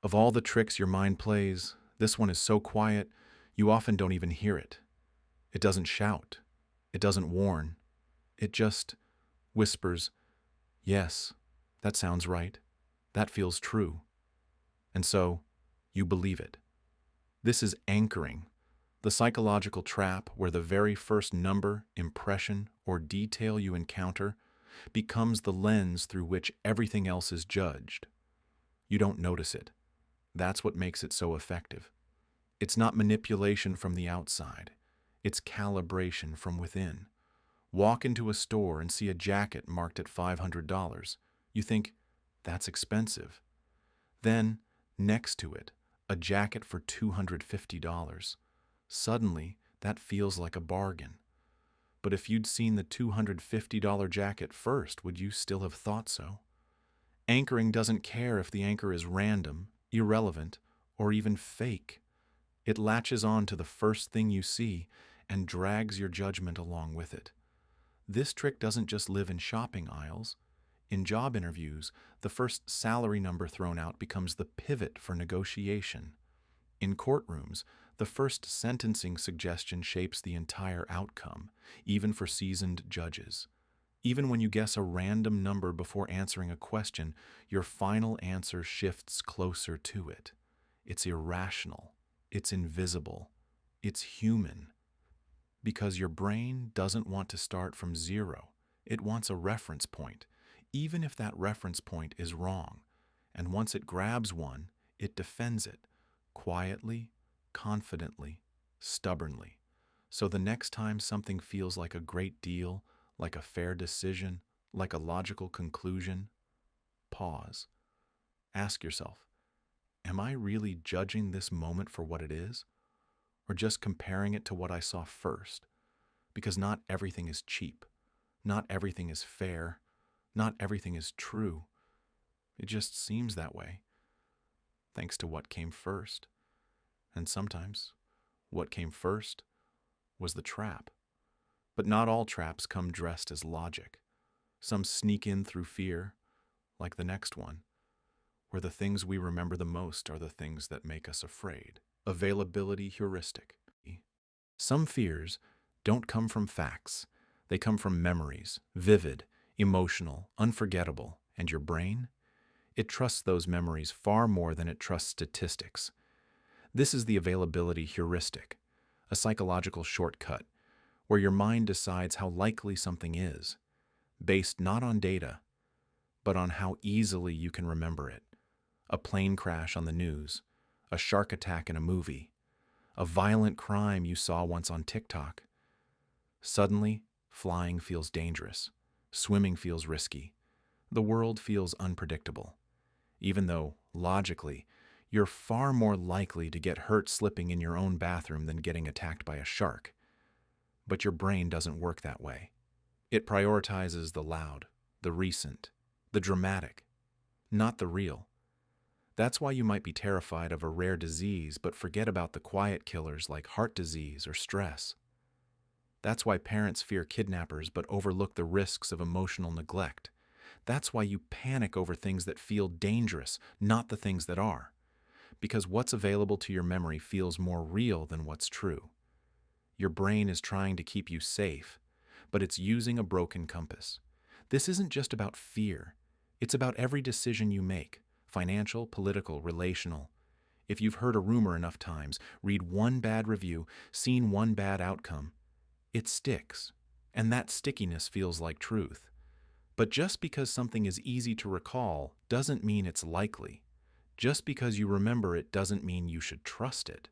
Of all the tricks your mind plays, this one is so quiet, you often don't even hear it. It doesn't shout. It doesn't warn. It just whispers, "Yes, that sounds right. That feels true." And so, you believe it. This is anchoring, the psychological trap where the very first number, impression, or detail you encounter becomes the lens through which everything else is judged. You don't notice it. That's what makes it so effective. It's not manipulation from the outside. It's calibration from within. Walk into a store and see a jacket marked at $500. You think, that's expensive. Then, next to it, a jacket for $250. Suddenly, that feels like a bargain. But if you'd seen the $250 jacket first, would you still have thought so? Anchoring doesn't care if the anchor is random, irrelevant, or even fake. It latches on to the first thing you see and drags your judgment along with it. This trick doesn't just live in shopping aisles. In job interviews, the first salary number thrown out becomes the pivot for negotiation. In courtrooms, the first sentencing suggestion shapes the entire outcome, even for seasoned judges. Even when you guess a random number before answering a question, your final answer shifts closer to it. It's irrational. It's invisible. It's human. Because your brain doesn't want to start from zero. It wants a reference point, even if that reference point is wrong. And once it grabs one, it defends it, quietly, confidently, stubbornly. So the next time something feels like a great deal, like a fair decision, like a logical conclusion, pause. Ask yourself, am I really judging this moment for what it is? Or just comparing it to what I saw first? Because not everything is cheap. Not everything is fair. Not everything is true. It just seems that way, thanks to what came first. And sometimes, what came first was the trap. But not all traps come dressed as logic. Some sneak in through fear, like the next one, where the things we remember the most are the things that make us afraid. Availability heuristic. Some fears don't come from facts. They come from memories, vivid, emotional, unforgettable, and your brain? It trusts those memories far more than it trusts statistics. This is the availability heuristic, a psychological shortcut where your mind decides how likely something is, based not on data, but on how easily you can remember it. A plane crash on the news, a shark attack in a movie, a violent crime you saw once on TikTok. Suddenly, flying feels dangerous, swimming feels risky, the world feels unpredictable, even though, logically, you're far more likely to get hurt slipping in your own bathroom than getting attacked by a shark. But your brain doesn't work that way. It prioritizes the loud, the recent, the dramatic, not the real. That's why you might be terrified of a rare disease but forget about the quiet killers like heart disease or stress. That's why parents fear kidnappers but overlook the risks of emotional neglect. That's why you panic over things that feel dangerous, not the things that are. Because what's available to your memory feels more real than what's true. Your brain is trying to keep you safe, but it's using a broken compass. This isn't just about fear. It's about every decision you make, financial, political, relational. If you've heard a rumor enough times, read one bad review, seen one bad outcome, it sticks, and that stickiness feels like truth. But just because something is easy to recall doesn't mean it's likely. Just because you remember it doesn't mean you should trust it.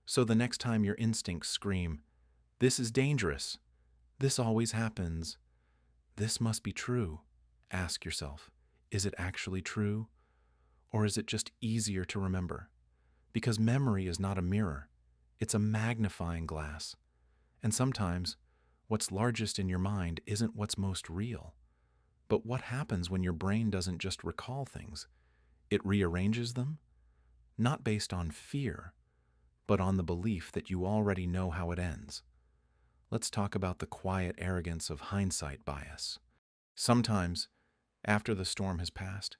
So the next time your instincts scream, "This is dangerous. This always happens. This must be true," ask yourself, is it actually true? Or is it just easier to remember? Because memory is not a mirror. It's a magnifying glass. And sometimes, what's largest in your mind isn't what's most real. But what happens when your brain doesn't just recall things? It rearranges them, not based on fear, but on the belief that you already know how it ends. Let's talk about the quiet arrogance of hindsight bias. Sometimes, after the storm has passed,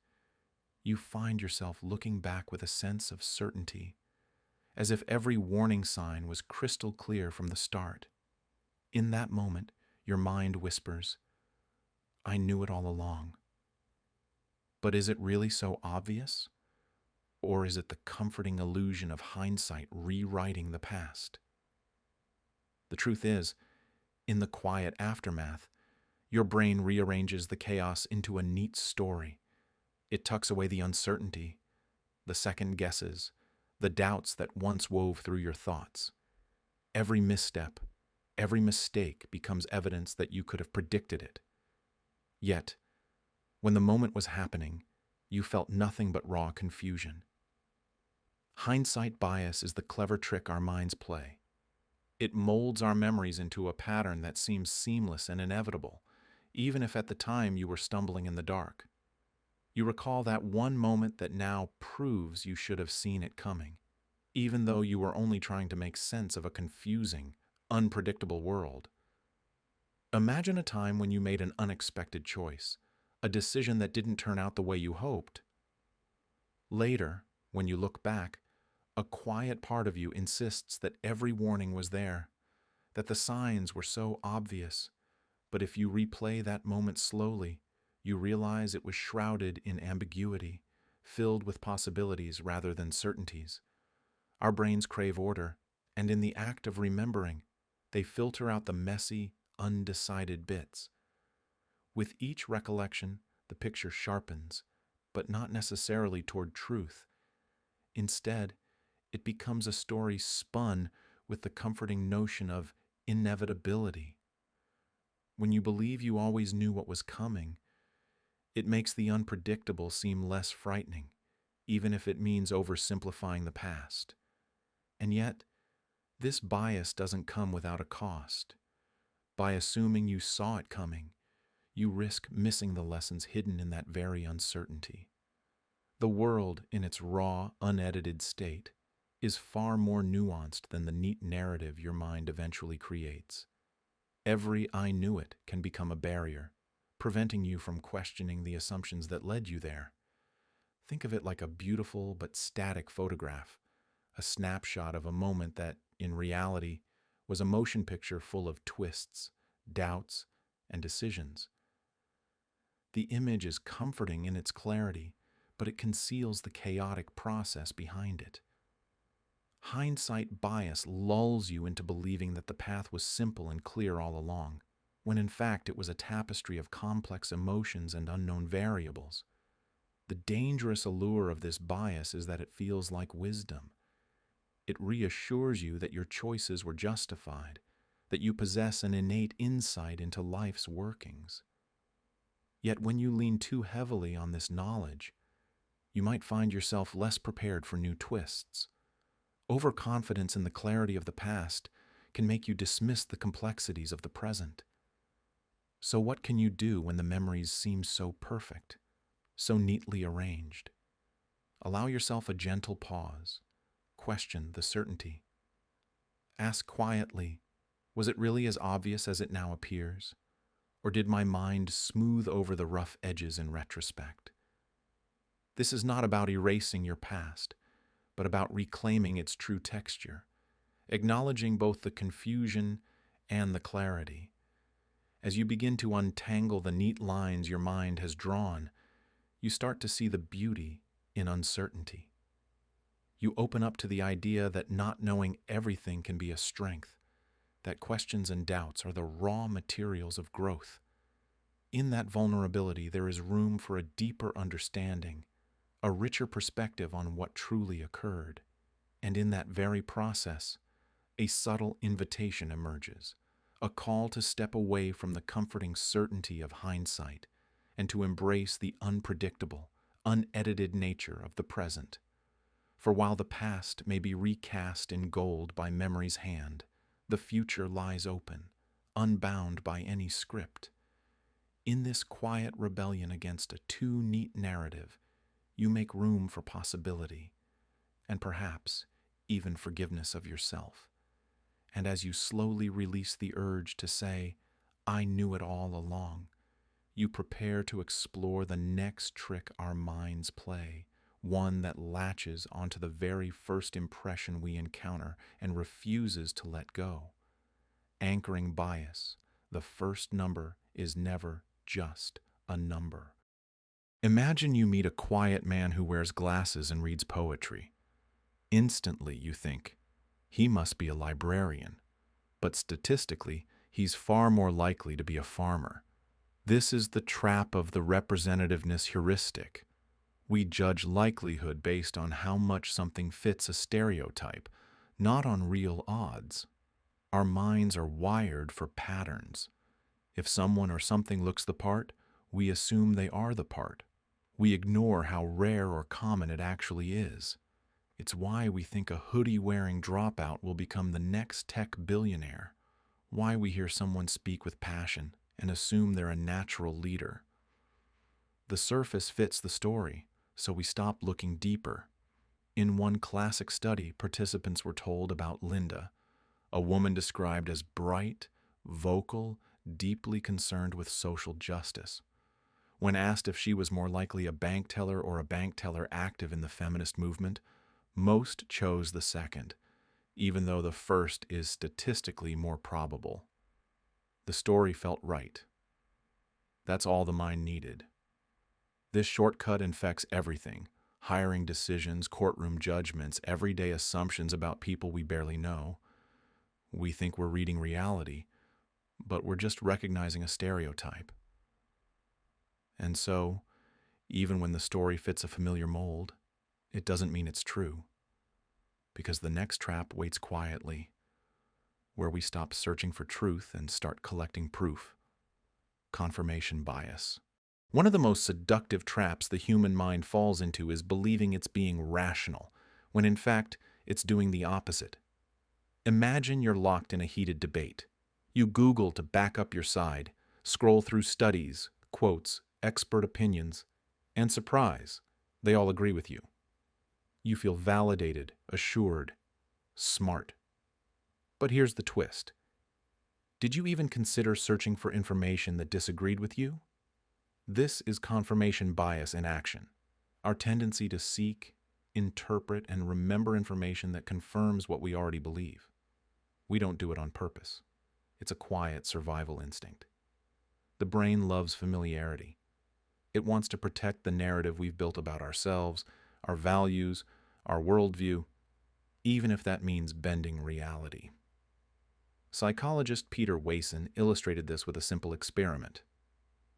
you find yourself looking back with a sense of certainty, as if every warning sign was crystal clear from the start. In that moment, your mind whispers, "I knew it all along." But is it really so obvious? Or is it the comforting illusion of hindsight rewriting the past? The truth is, in the quiet aftermath, your brain rearranges the chaos into a neat story. It tucks away the uncertainty, the second guesses, the doubts that once wove through your thoughts. Every misstep, every mistake becomes evidence that you could have predicted it. Yet, when the moment was happening, you felt nothing but raw confusion. Hindsight bias is the clever trick our minds play. It molds our memories into a pattern that seems seamless and inevitable, even if at the time you were stumbling in the dark. You recall that one moment that now proves you should have seen it coming, even though you were only trying to make sense of a confusing, unpredictable world. Imagine a time when you made an unexpected choice, a decision that didn't turn out the way you hoped. Later, when you look back, a quiet part of you insists that every warning was there, that the signs were so obvious, but if you replay that moment slowly, you realize it was shrouded in ambiguity, filled with possibilities rather than certainties. Our brains crave order, and in the act of remembering, they filter out the messy, undecided bits. With each recollection, the picture sharpens, but not necessarily toward truth. Instead, it becomes a story spun with the comforting notion of inevitability. When you believe you always knew what was coming, it makes the unpredictable seem less frightening, even if it means oversimplifying the past. And yet, this bias doesn't come without a cost. By assuming you saw it coming, you risk missing the lessons hidden in that very uncertainty. The world, in its raw, unedited state, is far more nuanced than the neat narrative your mind eventually creates. Every "I knew it" can become a barrier, preventing you from questioning the assumptions that led you there. Think of it like a beautiful but static photograph, a snapshot of a moment that, in reality, was a motion picture full of twists, doubts, and decisions. The image is comforting in its clarity, but it conceals the chaotic process behind it. Hindsight bias lulls you into believing that the path was simple and clear all along, when in fact it was a tapestry of complex emotions and unknown variables. The dangerous allure of this bias is that it feels like wisdom. It reassures you that your choices were justified, that you possess an innate insight into life's workings. Yet when you lean too heavily on this knowledge, you might find yourself less prepared for new twists. Overconfidence in the clarity of the past can make you dismiss the complexities of the present. So what can you do when the memories seem so perfect, so neatly arranged? Allow yourself a gentle pause. Question the certainty. Ask quietly, was it really as obvious as it now appears? Or did my mind smooth over the rough edges in retrospect? This is not about erasing your past, but about reclaiming its true texture, acknowledging both the confusion and the clarity. As you begin to untangle the neat lines your mind has drawn, you start to see the beauty in uncertainty. You open up to the idea that not knowing everything can be a strength, that questions and doubts are the raw materials of growth. In that vulnerability, there is room for a deeper understanding, a richer perspective on what truly occurred. And in that very process, a subtle invitation emerges, a call to step away from the comforting certainty of hindsight and to embrace the unpredictable, unedited nature of the present. For while the past may be recast in gold by memory's hand, the future lies open, unbound by any script. In this quiet rebellion against a too neat narrative, you make room for possibility, and perhaps even forgiveness of yourself. And as you slowly release the urge to say, "I knew it all along," you prepare to explore the next trick our minds play, one that latches onto the very first impression we encounter and refuses to let go. Anchoring bias. The first number is never just a number. Imagine you meet a quiet man who wears glasses and reads poetry. Instantly you think, he must be a librarian. But statistically, he's far more likely to be a farmer. This is the trap of the representativeness heuristic. We judge likelihood based on how much something fits a stereotype, not on real odds. Our minds are wired for patterns. If someone or something looks the part, we assume they are the part. We ignore how rare or common it actually is. It's why we think a hoodie-wearing dropout will become the next tech billionaire. Why we hear someone speak with passion and assume they're a natural leader. The surface fits the story, so we stop looking deeper. In one classic study, participants were told about Linda, a woman described as bright, vocal, deeply concerned with social justice. When asked if she was more likely a bank teller or a bank teller active in the feminist movement, most chose the second, even though the first is statistically more probable. The story felt right. That's all the mind needed. This shortcut infects everything: hiring decisions, courtroom judgments, everyday assumptions about people we barely know. We think we're reading reality, but we're just recognizing a stereotype. And so, even when the story fits a familiar mold, it doesn't mean it's true. Because the next trap waits quietly, where we stop searching for truth and start collecting proof. Confirmation bias. One of the most seductive traps the human mind falls into is believing it's being rational, when in fact, it's doing the opposite. Imagine you're locked in a heated debate. You Google to back up your side, scroll through studies, quotes, expert opinions, and surprise, they all agree with you. You feel validated, assured, smart. But here's the twist. Did you even consider searching for information that disagreed with you? This is confirmation bias in action. Our tendency to seek, interpret, and remember information that confirms what we already believe. We don't do it on purpose. It's a quiet survival instinct. The brain loves familiarity. It wants to protect the narrative we've built about ourselves, our values, our worldview, even if that means bending reality. Psychologist Peter Wason illustrated this with a simple experiment.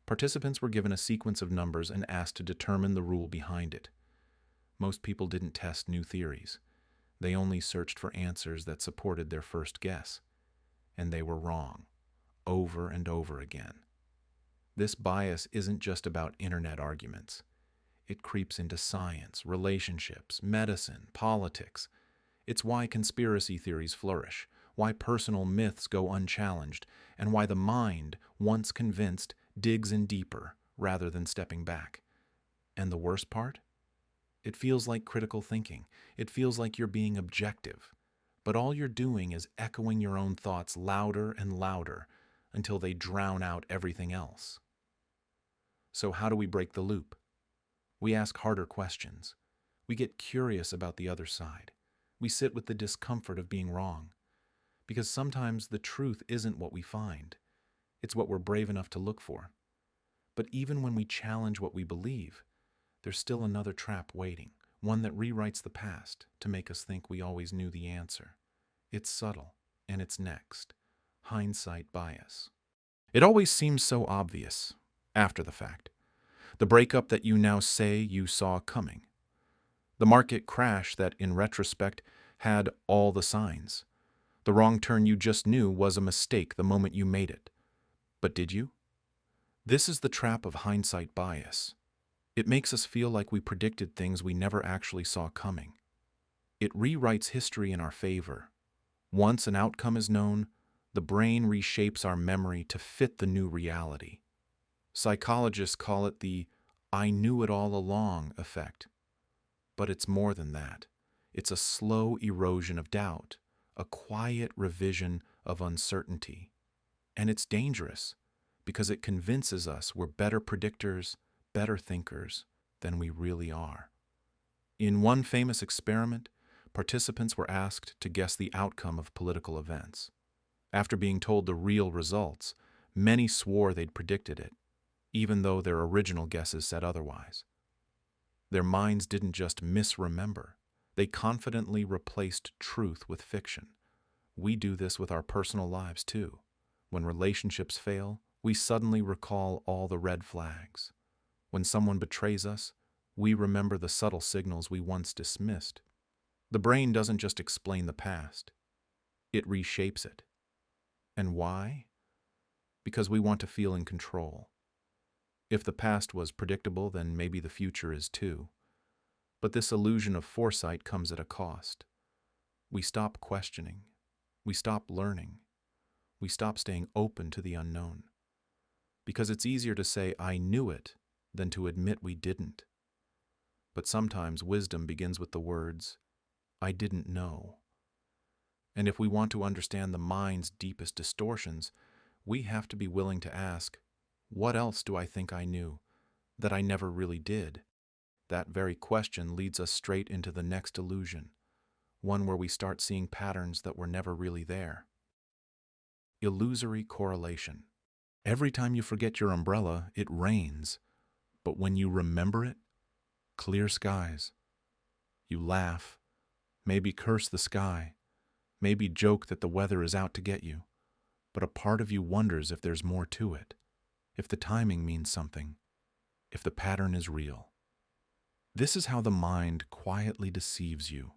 Participants were given a sequence of numbers and asked to determine the rule behind it. Most people didn't test new theories. They only searched for answers that supported their first guess. And they were wrong, over and over again. This bias isn't just about internet arguments. It creeps into science, relationships, medicine, politics. It's why conspiracy theories flourish, why personal myths go unchallenged, and why the mind, once convinced, digs in deeper rather than stepping back. And the worst part? It feels like critical thinking. It feels like you're being objective. But all you're doing is echoing your own thoughts louder and louder until they drown out everything else. So how do we break the loop? We ask harder questions. We get curious about the other side. We sit with the discomfort of being wrong. Because sometimes the truth isn't what we find. It's what we're brave enough to look for. But even when we challenge what we believe, there's still another trap waiting, one that rewrites the past to make us think we always knew the answer. It's subtle, and it's next. Hindsight bias. It always seems so obvious, after the fact. The breakup that you now say you saw coming. The market crash that, in retrospect, had all the signs. The wrong turn you just knew was a mistake the moment you made it. But did you? This is the trap of hindsight bias. It makes us feel like we predicted things we never actually saw coming. It rewrites history in our favor. Once an outcome is known, the brain reshapes our memory to fit the new reality. Psychologists call it the "I knew it all along" effect. But it's more than that. It's a slow erosion of doubt, a quiet revision of uncertainty. And it's dangerous, because it convinces us we're better predictors, better thinkers than we really are. In one famous experiment, participants were asked to guess the outcome of political events. After being told the real results, many swore they'd predicted it, even though their original guesses said otherwise. Their minds didn't just misremember, they confidently replaced truth with fiction. We do this with our personal lives too. When relationships fail, we suddenly recall all the red flags. When someone betrays us, we remember the subtle signals we once dismissed. The brain doesn't just explain the past, it reshapes it. And why? Because we want to feel in control. If the past was predictable, then maybe the future is too. But this illusion of foresight comes at a cost. We stop questioning. We stop learning. We stop staying open to the unknown. Because it's easier to say, "I knew it," than to admit we didn't. But sometimes wisdom begins with the words, "I didn't know." And if we want to understand the mind's deepest distortions, we have to be willing to ask, what else do I think I knew that I never really did? That very question leads us straight into the next illusion, one where we start seeing patterns that were never really there. Illusory correlation. Every time you forget your umbrella, it rains. But when you remember it, clear skies. You laugh, maybe curse the sky, maybe joke that the weather is out to get you. But a part of you wonders if there's more to it, if the timing means something, if the pattern is real. This is how the mind quietly deceives you,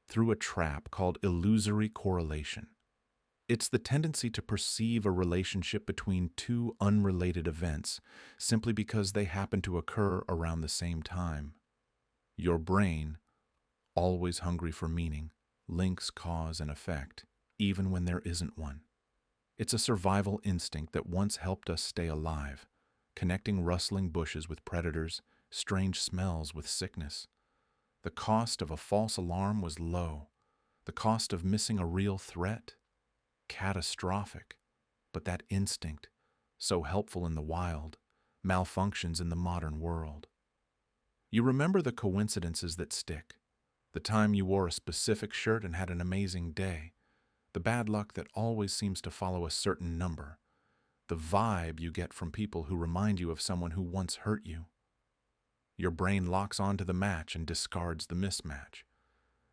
through a trap called illusory correlation. It's the tendency to perceive a relationship between two unrelated events simply because they happen to occur around the same time. Your brain, always hungry for meaning, links cause and effect, even when there isn't one. It's a survival instinct that once helped us stay alive, connecting rustling bushes with predators, strange smells with sickness. The cost of a false alarm was low. The cost of missing a real threat? Catastrophic. But that instinct, so helpful in the wild, malfunctions in the modern world. You remember the coincidences that stick. The time you wore a specific shirt and had an amazing day. The bad luck that always seems to follow a certain number. The vibe you get from people who remind you of someone who once hurt you. Your brain locks onto the match and discards the mismatch.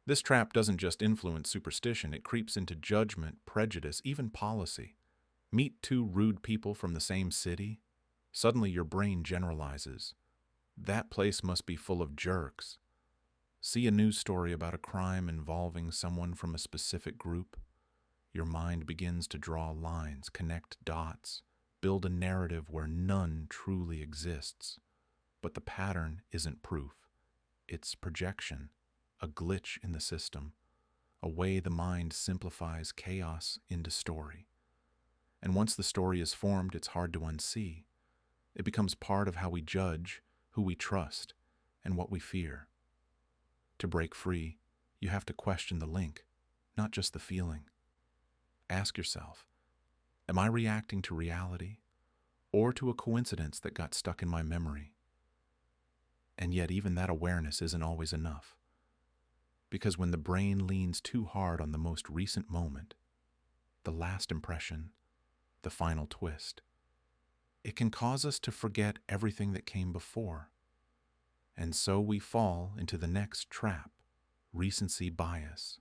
This trap doesn't just influence superstition, it creeps into judgment, prejudice, even policy. Meet two rude people from the same city. Suddenly your brain generalizes. That place must be full of jerks. See a news story about a crime involving someone from a specific group. Your mind begins to draw lines, connect dots, build a narrative where none truly exists. But the pattern isn't proof. It's projection, a glitch in the system, a way the mind simplifies chaos into story. And once the story is formed, it's hard to unsee. It becomes part of how we judge, who we trust, and what we fear. To break free, you have to question the link, not just the feeling. Ask yourself, am I reacting to reality or to a coincidence that got stuck in my memory? And yet even that awareness isn't always enough. Because when the brain leans too hard on the most recent moment, the last impression, the final twist, it can cause us to forget everything that came before. And so we fall into the next trap, recency bias,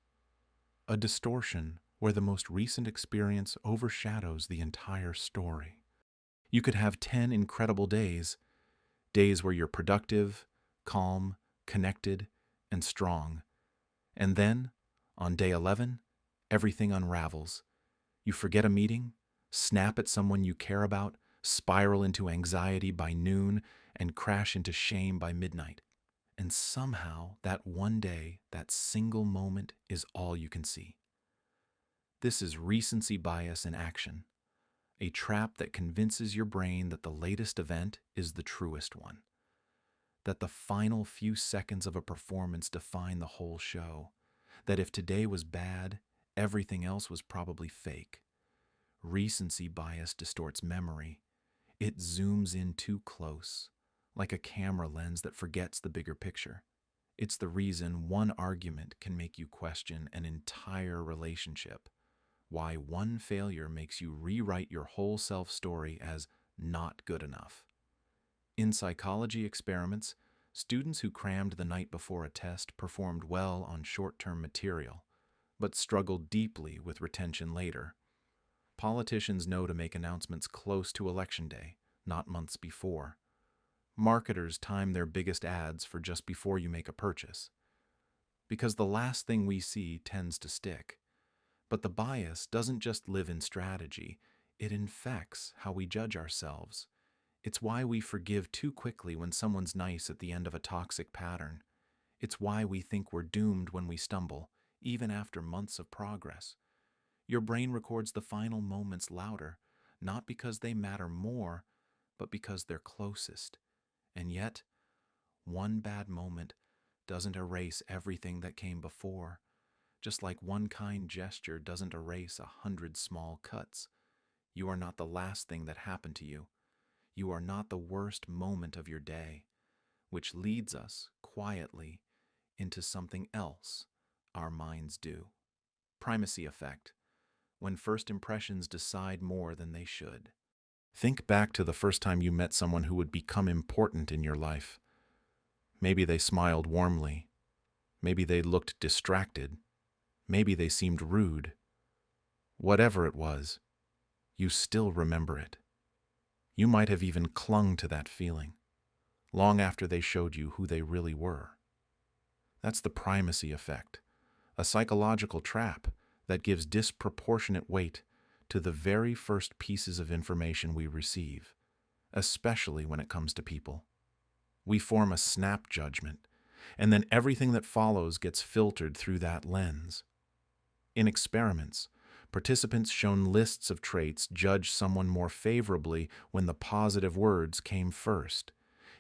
a distortion where the most recent experience overshadows the entire story. You could have 10 incredible days where you're productive, calm, connected, and strong. And then, on day 11, everything unravels. You forget a meeting, snap at someone you care about, spiral into anxiety by noon, and crash into shame by midnight. And somehow, that one day, that single moment is all you can see. This is recency bias in action, a trap that convinces your brain that the latest event is the truest one, that the final few seconds of a performance define the whole show, that if today was bad, everything else was probably fake. Recency bias distorts memory. It zooms in too close, like a camera lens that forgets the bigger picture. It's the reason one argument can make you question an entire relationship, why one failure makes you rewrite your whole self-story as not good enough. In psychology experiments, students who crammed the night before a test performed well on short-term material, but struggled deeply with retention later. Politicians know to make announcements close to election day, not months before. Marketers time their biggest ads for just before you make a purchase, because the last thing we see tends to stick. But the bias doesn't just live in strategy, it infects how we judge ourselves. It's why we forgive too quickly when someone's nice at the end of a toxic pattern. It's why we think we're doomed when we stumble, even after months of progress. Your brain records the final moments louder, not because they matter more, but because they're closest. And yet, one bad moment doesn't erase everything that came before, just like one kind gesture doesn't erase 100 small cuts. You are not the last thing that happened to you. You are not the worst moment of your day, which leads us, quietly, into something else our minds do. Primacy Effect, when first impressions decide more than they should. Think back to the first time you met someone who would become important in your life. Maybe they smiled warmly. Maybe they looked distracted. Maybe they seemed rude. Whatever it was, you still remember it. You might have even clung to that feeling, long after they showed you who they really were. That's the primacy effect, a psychological trap that gives disproportionate weight to the very first pieces of information we receive, especially when it comes to people. We form a snap judgment, and then everything that follows gets filtered through that lens. In experiments, participants shown lists of traits judge someone more favorably when the positive words came first,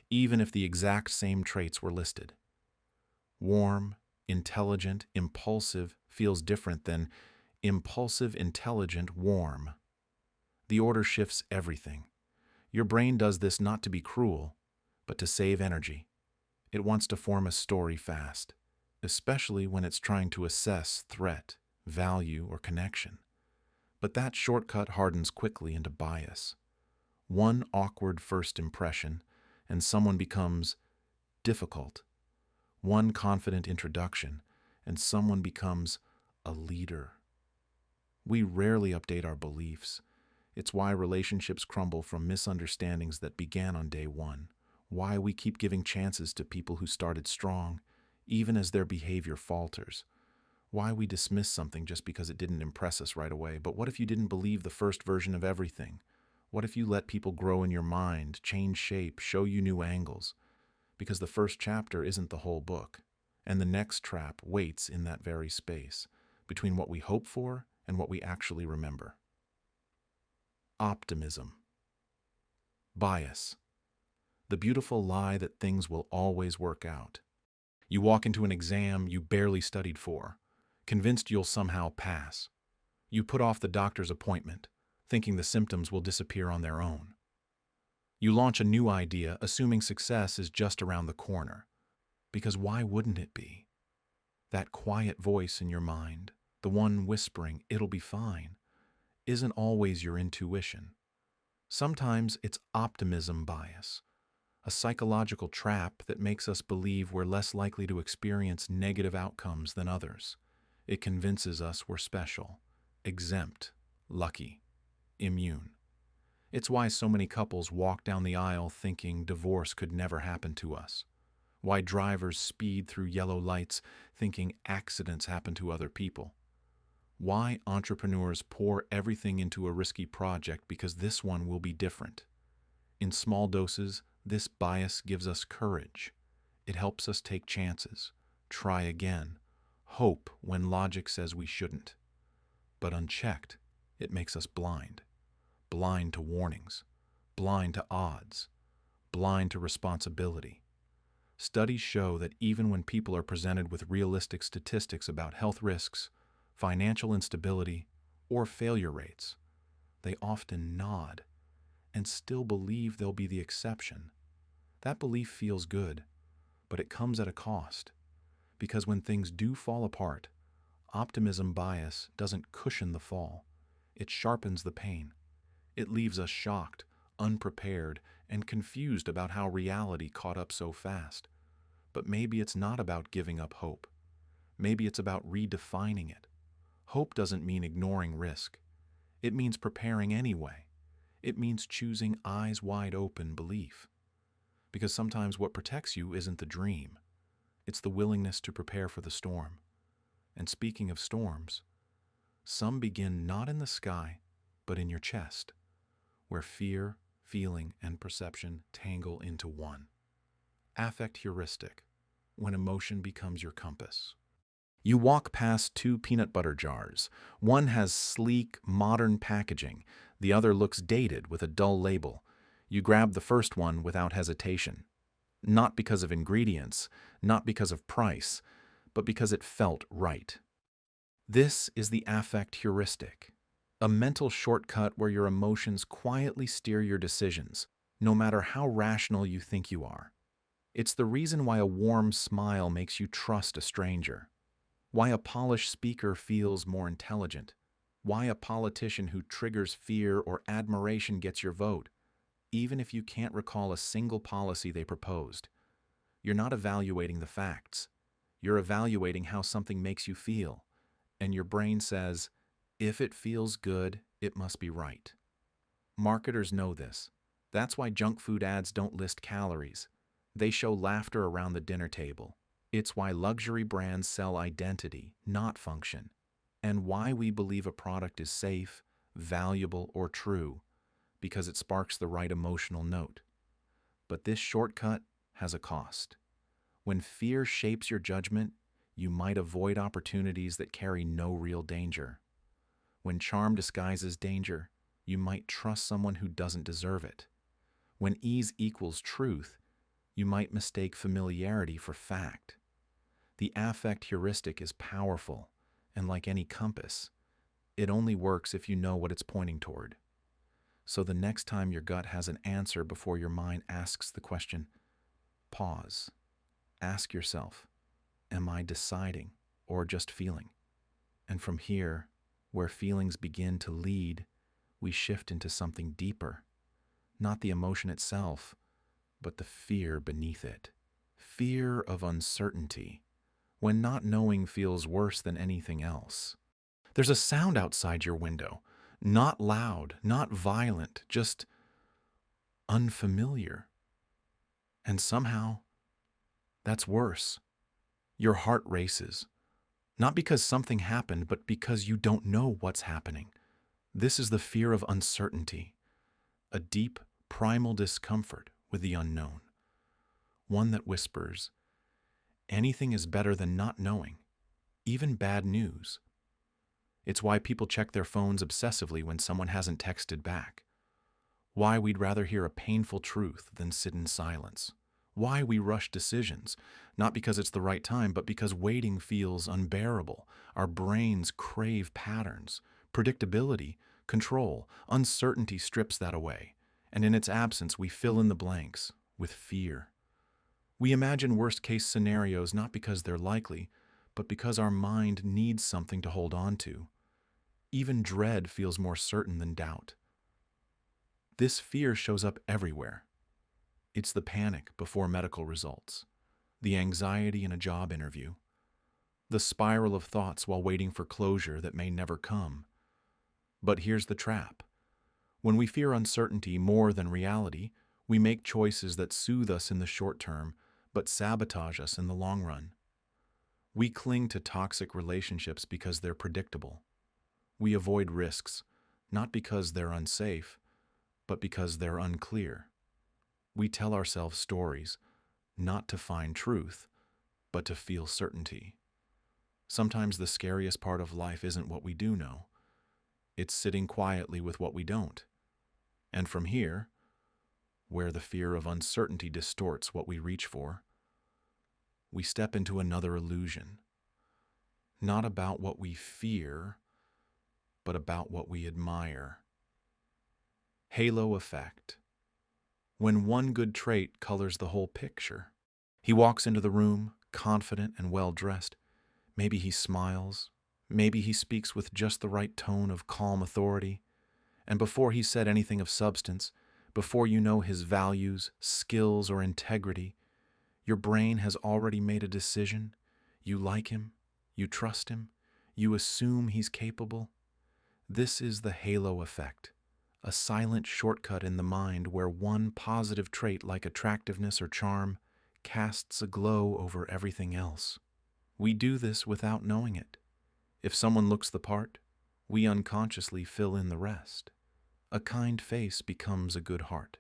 even if the exact same traits were listed. Warm, intelligent, impulsive feels different than impulsive, intelligent, warm. The order shifts everything. Your brain does this not to be cruel, but to save energy. It wants to form a story fast, especially when it's trying to assess threat, value, or connection. But that shortcut hardens quickly into bias. One awkward first impression, and someone becomes difficult. One confident introduction, and someone becomes a leader. We rarely update our beliefs. It's why relationships crumble from misunderstandings that began on day one. Why we keep giving chances to people who started strong, even as their behavior falters. Why we dismiss something just because it didn't impress us right away. But what if you didn't believe the first version of everything? What if you let people grow in your mind, change shape, show you new angles? Because the first chapter isn't the whole book, and the next trap waits in that very space, between what we hope for and what we actually remember. Optimism. Bias. The beautiful lie that things will always work out. You walk into an exam you barely studied for, convinced you'll somehow pass. You put off the doctor's appointment, thinking the symptoms will disappear on their own. You launch a new idea, assuming success is just around the corner. Because why wouldn't it be? That quiet voice in your mind, the one whispering, "It'll be fine," isn't always your intuition. Sometimes it's optimism bias, a psychological trap that makes us believe we're less likely to experience negative outcomes than others. It convinces us we're special, exempt, lucky, immune. It's why so many couples walk down the aisle thinking divorce could never happen to us. Why drivers speed through yellow lights thinking accidents happen to other people. Why entrepreneurs pour everything into a risky project because this one will be different. In small doses, this bias gives us courage. It helps us take chances, try again, hope when logic says we shouldn't. But unchecked, it makes us blind. Blind to warnings, blind to odds, blind to responsibility. Studies show that even when people are presented with realistic statistics about health risks, financial instability, or failure rates, they often nod. and still believe they'll be the exception. That belief feels good, but it comes at a cost. Because when things do fall apart, optimism bias doesn't cushion the fall. It sharpens the pain. It leaves us shocked, unprepared, and confused about how reality caught up so fast. But maybe it's not about giving up hope. Maybe it's about redefining it. Hope doesn't mean ignoring risk. It means preparing anyway. It means choosing eyes wide open belief. Because sometimes what protects you isn't the dream. It's the willingness to prepare for the storm. And speaking of storms, some begin not in the sky, but in your chest, where fear, feeling, and perception tangle into one. Affect heuristic, when emotion becomes your compass. You walk past two peanut butter jars. One has sleek, modern packaging. The other looks dated with a dull label. You grab the first one without hesitation. Not because of ingredients, not because of price, but because it felt right. This is the affect heuristic, a mental shortcut where your emotions quietly steer your decisions, no matter how rational you think you are. It's the reason why a warm smile makes you trust a stranger, why a polished speaker feels more intelligent, why a politician who triggers fear or admiration gets your vote, even if you can't recall a single policy they proposed. You're not evaluating the facts. You're evaluating how something makes you feel. And your brain says, if it feels good, it must be right. Marketers know this. That's why junk food ads don't list calories. They show laughter around the dinner table. It's why luxury brands sell identity, not function. And why we believe a product is safe, valuable, or true, because it sparks the right emotional note. But this shortcut has a cost. When fear shapes your judgment, you might avoid opportunities that carry no real danger. When charm disguises danger, you might trust someone who doesn't deserve it. When ease equals truth, you might mistake familiarity for fact. The affect heuristic is powerful, and like any compass, it only works if you know what it's pointing toward. So the next time your gut has an answer before your mind asks the question, pause. Ask yourself, am I deciding or just feeling? And from here, where feelings begin to lead, we shift into something deeper. Not the emotion itself, but the fear beneath it. Fear of uncertainty, when not knowing feels worse than anything else. There's a sound outside your window, not loud, not violent, just unfamiliar. And somehow, that's worse. Your heart races, not because something happened, but because you don't know what's happening. This is the fear of uncertainty, a deep, primal discomfort with the unknown, one that whispers, anything is better than not knowing, even bad news. It's why people check their phones obsessively when someone hasn't texted back. Why we'd rather hear a painful truth than sit in silence. Why we rush decisions, not because it's the right time, but because waiting feels unbearable. Our brains crave patterns, predictability, control. Uncertainty strips that away, and in its absence, we fill in the blanks with fear. We imagine worst-case scenarios not because they're likely, but because our mind needs something to hold on to. Even dread feels more certain than doubt. This fear shows up everywhere. It's the panic before medical results, the anxiety in a job interview, the spiral of thoughts while waiting for closure that may never come. But here's the trap. When we fear uncertainty more than reality, we make choices that soothe us in the short term, but sabotage us in the long run. We cling to toxic relationships because they're predictable. We avoid risks, not because they're unsafe, but because they're unclear. We tell ourselves stories, not to find truth, but to feel certainty. Sometimes the scariest part of life isn't what we do know. It's sitting quietly with what we don't. And from here, where the fear of uncertainty distorts what we reach for, we step into another illusion. Not about what we fear, but about what we admire. Halo effect. When one good trait colors the whole picture. He walks into the room, confident and well-dressed. Maybe he smiles. Maybe he speaks with just the right tone of calm authority. And before he said anything of substance, before you know his values, skills, or integrity, your brain has already made a decision. You like him. You trust him. You assume he's capable. This is the halo effect, a silent shortcut in the mind where one positive trait like attractiveness or charm casts a glow over everything else. We do this without knowing it. If someone looks the part, we unconsciously fill in the rest. A kind face becomes a good heart.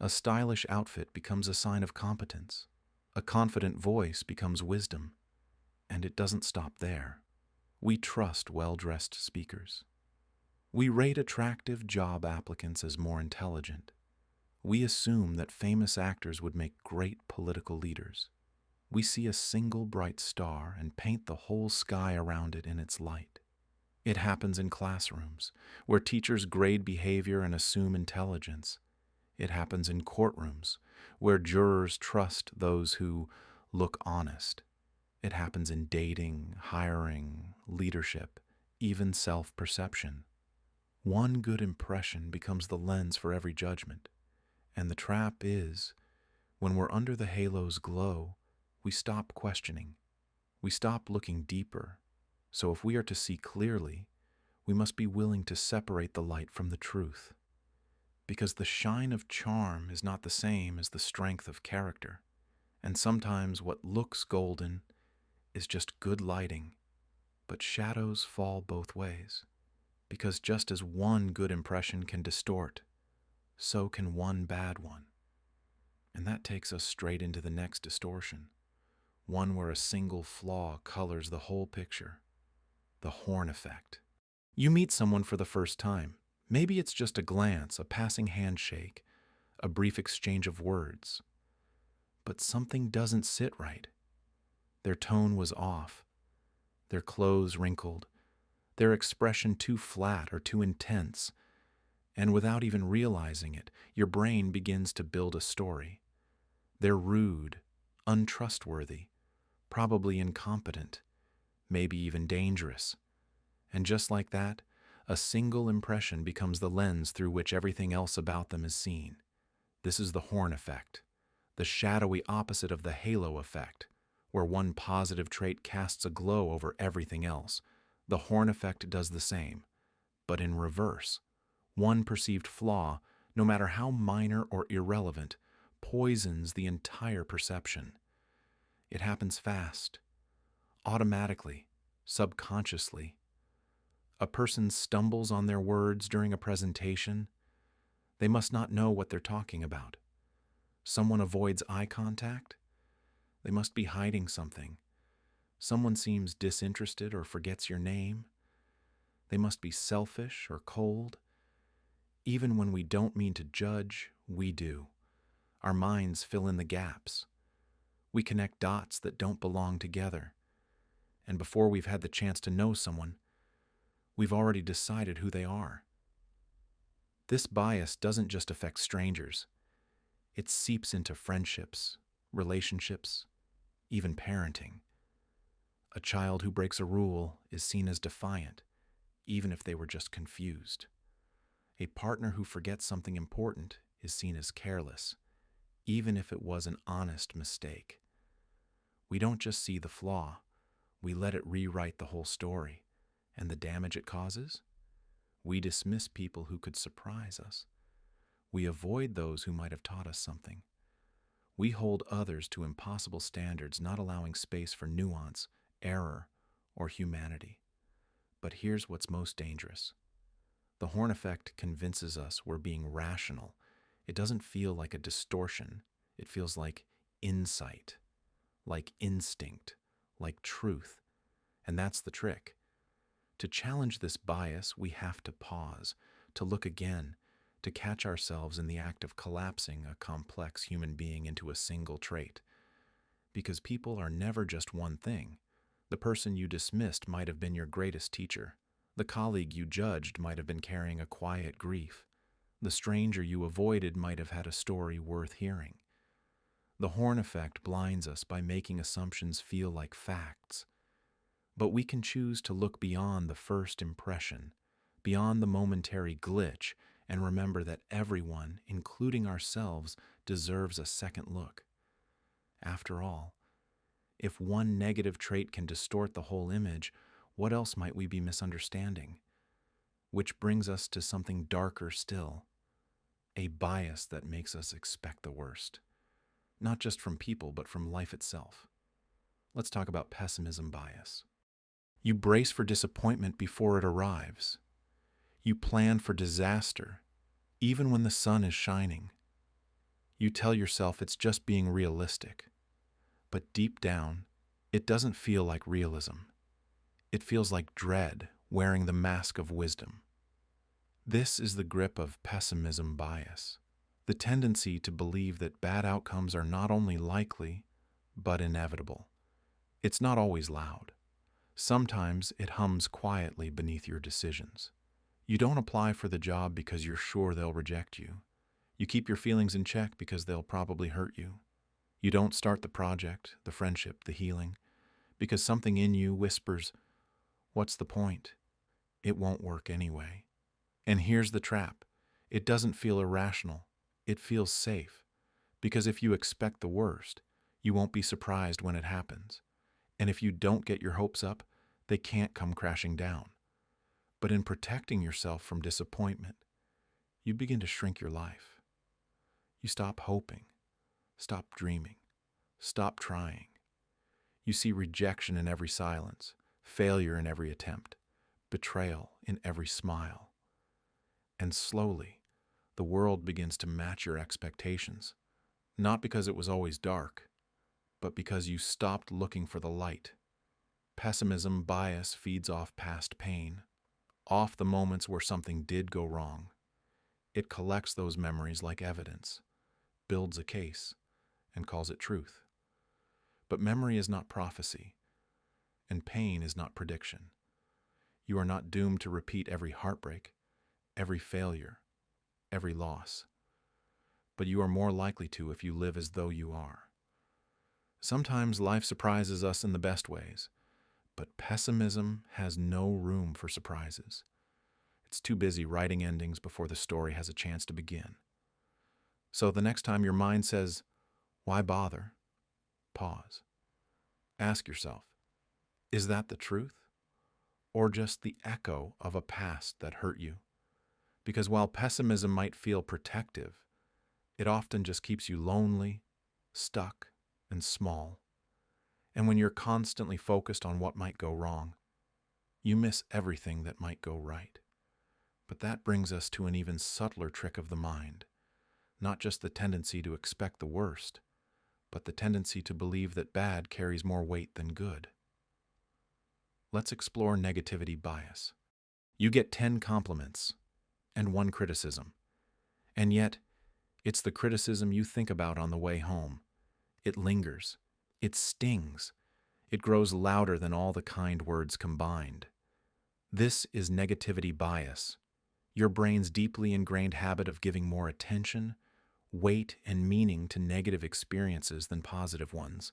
A stylish outfit becomes a sign of competence. A confident voice becomes wisdom. And it doesn't stop there. We trust well-dressed speakers. We rate attractive job applicants as more intelligent. We assume that famous actors would make great political leaders. We see a single bright star and paint the whole sky around it in its light. It happens in classrooms, where teachers grade behavior and assume intelligence. It happens in courtrooms, where jurors trust those who look honest. It happens in dating, hiring, leadership, even self-perception. One good impression becomes the lens for every judgment. And the trap is, when we're under the halo's glow, we stop questioning. We stop looking deeper. So if we are to see clearly, we must be willing to separate the light from the truth. Because the shine of charm is not the same as the strength of character. And sometimes what looks golden is just good lighting. But shadows fall both ways. Because just as one good impression can distort, so can one bad one. And that takes us straight into the next distortion, one where a single flaw colors the whole picture, the horn effect. You meet someone for the first time. Maybe it's just a glance, a passing handshake, a brief exchange of words. But something doesn't sit right. Their tone was off, their clothes wrinkled, their expression too flat or too intense. And without even realizing it, your brain begins to build a story. They're rude, untrustworthy, probably incompetent, maybe even dangerous. And just like that, a single impression becomes the lens through which everything else about them is seen. This is the horn effect, the shadowy opposite of the halo effect, where one positive trait casts a glow over everything else. The horn effect does the same, but in reverse. One perceived flaw, no matter how minor or irrelevant, poisons the entire perception. It happens fast, automatically, subconsciously. A person stumbles on their words during a presentation. They must not know what they're talking about. Someone avoids eye contact. They must be hiding something. Someone seems disinterested or forgets your name. They must be selfish or cold. Even when we don't mean to judge, we do. Our minds fill in the gaps. We connect dots that don't belong together. And before we've had the chance to know someone, we've already decided who they are. This bias doesn't just affect strangers. It seeps into friendships, relationships, even parenting. A child who breaks a rule is seen as defiant, even if they were just confused. A partner who forgets something important is seen as careless, even if it was an honest mistake. We don't just see the flaw, we let it rewrite the whole story. And the damage it causes? We dismiss people who could surprise us. We avoid those who might have taught us something. We hold others to impossible standards, not allowing space for nuance, error, or humanity. But here's what's most dangerous. The horn effect convinces us we're being rational. It doesn't feel like a distortion. It feels like insight, like instinct, like truth. And that's the trick. To challenge this bias, we have to pause, to look again, to catch ourselves in the act of collapsing a complex human being into a single trait. Because people are never just one thing. The person you dismissed might have been your greatest teacher. The colleague you judged might have been carrying a quiet grief. The stranger you avoided might have had a story worth hearing. The horn effect blinds us by making assumptions feel like facts. But we can choose to look beyond the first impression, beyond the momentary glitch, and remember that everyone, including ourselves, deserves a second look. After all, if one negative trait can distort the whole image, what else might we be misunderstanding? Which brings us to something darker still, a bias that makes us expect the worst, not just from people, but from life itself. Let's talk about pessimism bias. You brace for disappointment before it arrives. You plan for disaster, even when the sun is shining. You tell yourself it's just being realistic. But deep down, it doesn't feel like realism. It feels like dread wearing the mask of wisdom. This is the grip of pessimism bias, the tendency to believe that bad outcomes are not only likely, but inevitable. It's not always loud. Sometimes it hums quietly beneath your decisions. You don't apply for the job because you're sure they'll reject you. You keep your feelings in check because they'll probably hurt you. You don't start the project, the friendship, the healing, because something in you whispers, "What's the point? It won't work anyway." And here's the trap. It doesn't feel irrational. It feels safe. Because if you expect the worst, you won't be surprised when it happens. And if you don't get your hopes up, they can't come crashing down. But in protecting yourself from disappointment, you begin to shrink your life. You stop hoping, stop dreaming, stop trying. You see rejection in every silence, failure in every attempt, betrayal in every smile. And slowly, the world begins to match your expectations, not because it was always dark, but because you stopped looking for the light. Pessimism bias feeds off past pain, off the moments where something did go wrong. It collects those memories like evidence, builds a case, and calls it truth. But memory is not prophecy, and pain is not prediction. You are not doomed to repeat every heartbreak, every failure, every loss. But you are more likely to if you live as though you are. Sometimes life surprises us in the best ways, but pessimism has no room for surprises. It's too busy writing endings before the story has a chance to begin. So the next time your mind says, "Why bother?" pause. Ask yourself, is that the truth? Or just the echo of a past that hurt you? Because while pessimism might feel protective, it often just keeps you lonely, stuck, and small. And when you're constantly focused on what might go wrong, you miss everything that might go right. But that brings us to an even subtler trick of the mind. Not just the tendency to expect the worst, but the tendency to believe that bad carries more weight than good. Let's explore negativity bias. You get 10 compliments and 1 criticism, and yet it's the criticism you think about on the way home. It lingers. It stings. It grows louder than all the kind words combined. This is negativity bias, your brain's deeply ingrained habit of giving more attention, weight, and meaning to negative experiences than positive ones.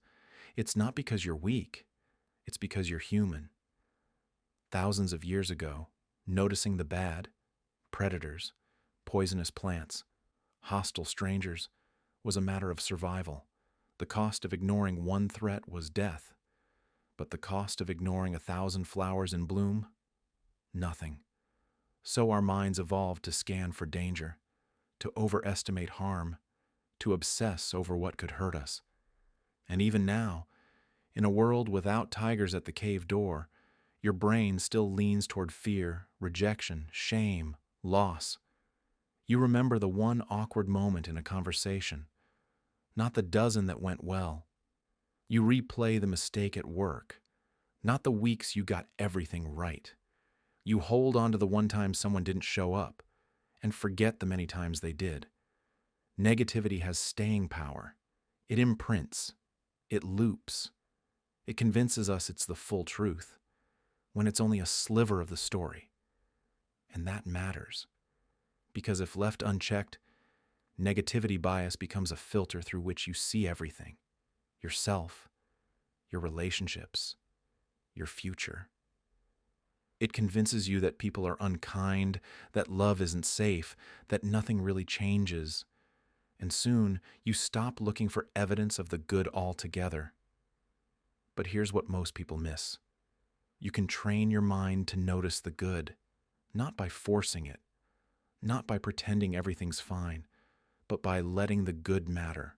It's not because you're weak. It's because you're human. Thousands of years ago, noticing the bad, predators, poisonous plants, hostile strangers, was a matter of survival. The cost of ignoring one threat was death, but the cost of ignoring 1,000 flowers in bloom? Nothing. So our minds evolved to scan for danger, to overestimate harm, to obsess over what could hurt us. And even now, in a world without tigers at the cave door, your brain still leans toward fear, rejection, shame, loss. You remember the one awkward moment in a conversation, not the dozen that went well. You replay the mistake at work, not the weeks you got everything right. You hold on to the one time someone didn't show up, and forget the many times they did. Negativity has staying power. It imprints. It loops. It convinces us it's the full truth, when it's only a sliver of the story. And that matters, Because if left unchecked, negativity bias becomes a filter through which you see everything: yourself, your relationships, your future. It convinces you that people are unkind, that love isn't safe, that nothing really changes. And soon, you stop looking for evidence of the good altogether. But here's what most people miss. You can train your mind to notice the good, not by forcing it, not by pretending everything's fine, but by letting the good matter.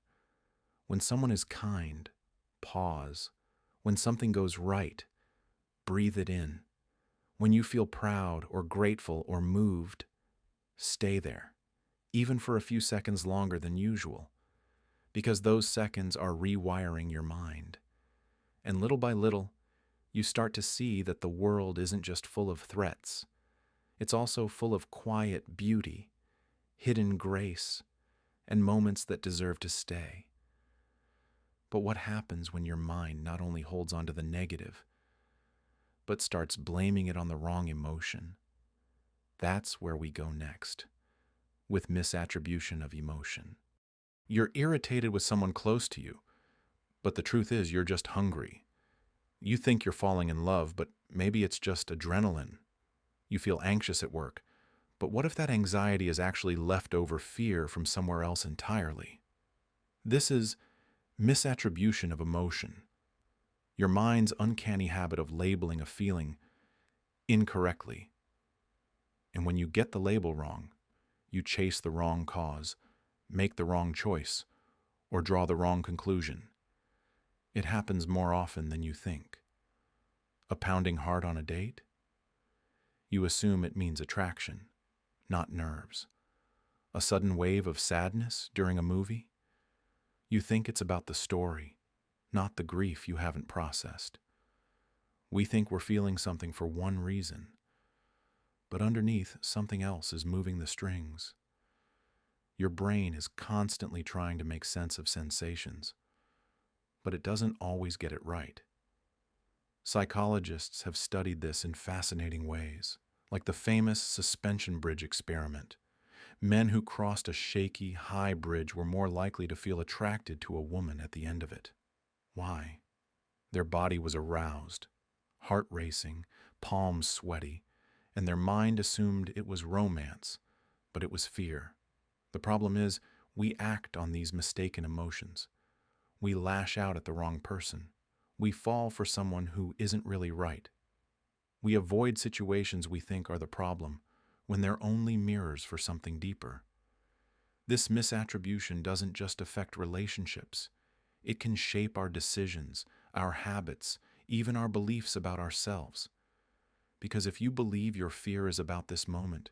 When someone is kind, pause. When something goes right, breathe it in. When you feel proud or grateful or moved, stay there, even for a few seconds longer than usual, because those seconds are rewiring your mind. And little by little, you start to see that the world isn't just full of threats. It's also full of quiet beauty, hidden grace, and moments that deserve to stay. But what happens when your mind not only holds on to the negative, but starts blaming it on the wrong emotion? That's where we go next, with misattribution of emotion. You're irritated with someone close to you, but the truth is you're just hungry. You think you're falling in love, but maybe it's just adrenaline. You feel anxious at work, but what if that anxiety is actually leftover fear from somewhere else entirely? This is misattribution of emotion, your mind's uncanny habit of labeling a feeling incorrectly. And when you get the label wrong, you chase the wrong cause, make the wrong choice, or draw the wrong conclusion. It happens more often than you think. A pounding heart on a date? You assume it means attraction, not nerves. A sudden wave of sadness during a movie? You think it's about the story, not the grief you haven't processed. We think we're feeling something for one reason, but underneath, something else is moving the strings. Your brain is constantly trying to make sense of sensations, but it doesn't always get it right. Psychologists have studied this in fascinating ways, like the famous suspension bridge experiment. Men who crossed a shaky, high bridge were more likely to feel attracted to a woman at the end of it. Why? Their body was aroused, heart racing, palms sweaty, and their mind assumed it was romance, but it was fear. The problem is, we act on these mistaken emotions. We lash out at the wrong person. We fall for someone who isn't really right. We avoid situations we think are the problem, when they're only mirrors for something deeper. This misattribution doesn't just affect relationships. It can shape our decisions, our habits, even our beliefs about ourselves. Because if you believe your fear is about this moment,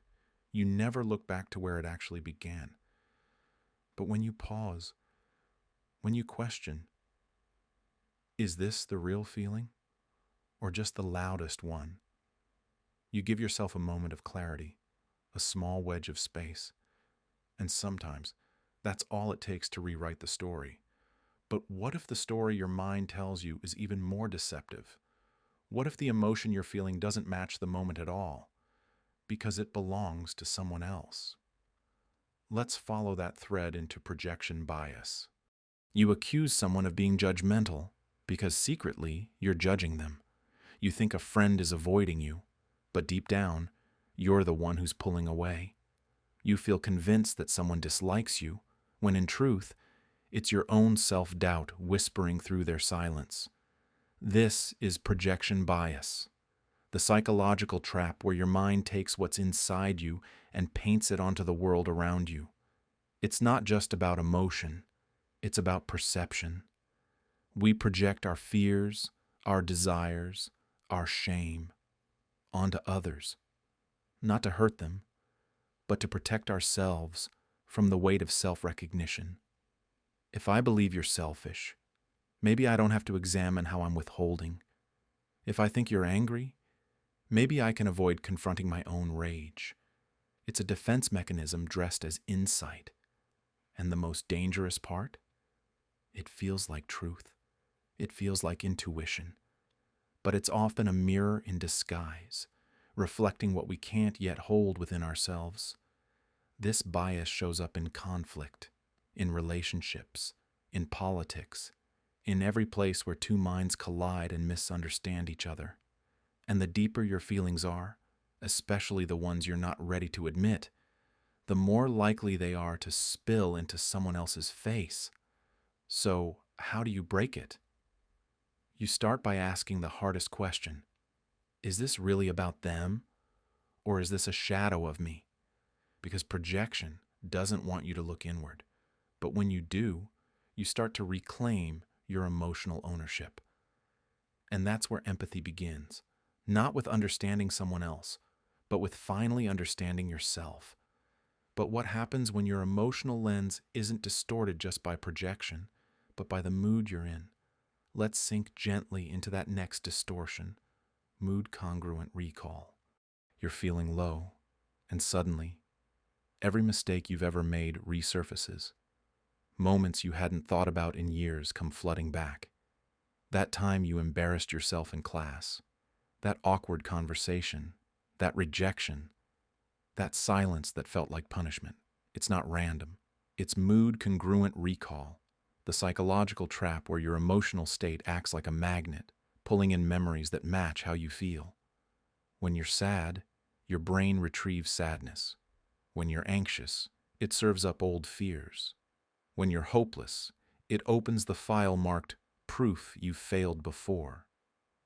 you never look back to where it actually began. But when you pause, when you question, is this the real feeling, or just the loudest one? You give yourself a moment of clarity, a small wedge of space, and sometimes that's all it takes to rewrite the story. But what if the story your mind tells you is even more deceptive? What if the emotion you're feeling doesn't match the moment at all, because it belongs to someone else? Let's follow that thread into projection bias. You accuse someone of being judgmental because secretly you're judging them. You think a friend is avoiding you, but deep down, you're the one who's pulling away. You feel convinced that someone dislikes you, when in truth, it's your own self-doubt whispering through their silence. This is projection bias, the psychological trap where your mind takes what's inside you and paints it onto the world around you. It's not just about emotion, it's about perception. We project our fears, our desires, our shame onto others, not to hurt them, but to protect ourselves from the weight of self-recognition. If I believe you're selfish, maybe I don't have to examine how I'm withholding. If I think you're angry, maybe I can avoid confronting my own rage. It's a defense mechanism dressed as insight. And the most dangerous part? It feels like truth. It feels like intuition. But it's often a mirror in disguise, reflecting what we can't yet hold within ourselves. This bias shows up in conflict, in relationships, in politics, in every place where two minds collide and misunderstand each other. And the deeper your feelings are, especially the ones you're not ready to admit, the more likely they are to spill into someone else's face. So, how do you break it? You start by asking the hardest question. Is this really about them? Or is this a shadow of me? Because projection doesn't want you to look inward. But when you do, you start to reclaim your emotional ownership. And that's where empathy begins. Not with understanding someone else, but with finally understanding yourself. But what happens when your emotional lens isn't distorted just by projection, but by the mood you're in? Let's sink gently into that next distortion, Mood-Congruent Recall. You're feeling low, and suddenly, every mistake you've ever made resurfaces. Moments you hadn't thought about in years come flooding back. That time you embarrassed yourself in class, that awkward conversation, that rejection, that silence that felt like punishment. It's not random. It's mood-congruent recall, the psychological trap where your emotional state acts like a magnet, pulling in memories that match how you feel. When you're sad, your brain retrieves sadness. When you're anxious, it serves up old fears. When you're hopeless, it opens the file marked proof you've failed before.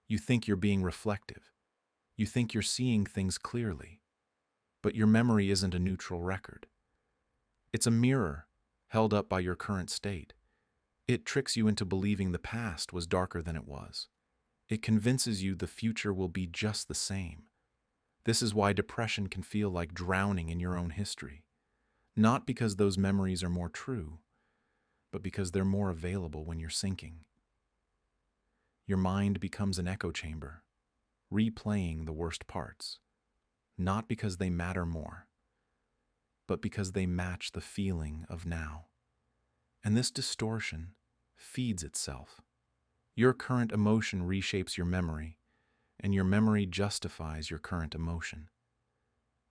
You think you're being reflective. You think you're seeing things clearly. But your memory isn't a neutral record. It's a mirror held up by your current state. It tricks you into believing the past was darker than it was. It convinces you the future will be just the same. This is why depression can feel like drowning in your own history. Not because those memories are more true, but because they're more available when you're sinking. Your mind becomes an echo chamber, replaying the worst parts. Not because they matter more, but because they match the feeling of now. And this distortion feeds itself. Your current emotion reshapes your memory, and your memory justifies your current emotion.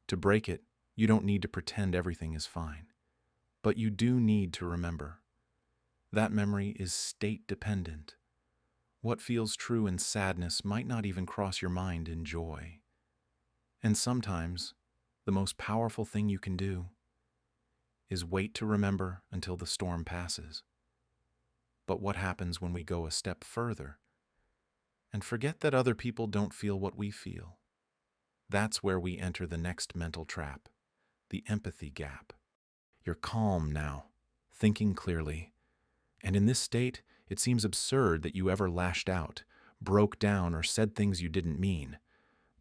To break it, you don't need to pretend everything is fine, but you do need to remember. That memory is state-dependent. What feels true in sadness might not even cross your mind in joy. And sometimes, the most powerful thing you can do is wait to remember until the storm passes. But what happens when we go a step further and forget that other people don't feel what we feel? That's where we enter the next mental trap, the empathy gap. You're calm now, thinking clearly, and in this state, it seems absurd that you ever lashed out, broke down, or said things you didn't mean.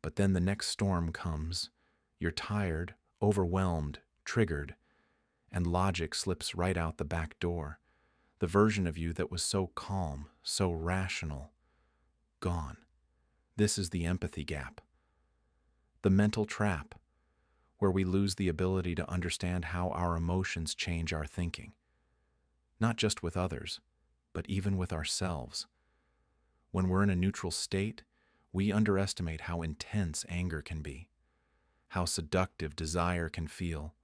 But then the next storm comes. You're tired, overwhelmed, triggered, and logic slips right out the back door. The version of you that was so calm, so rational, gone. This is the empathy gap. The mental trap, where we lose the ability to understand how our emotions change our thinking. Not just with others, but even with ourselves. When we're in a neutral state, we underestimate how intense anger can be, how seductive desire can feel,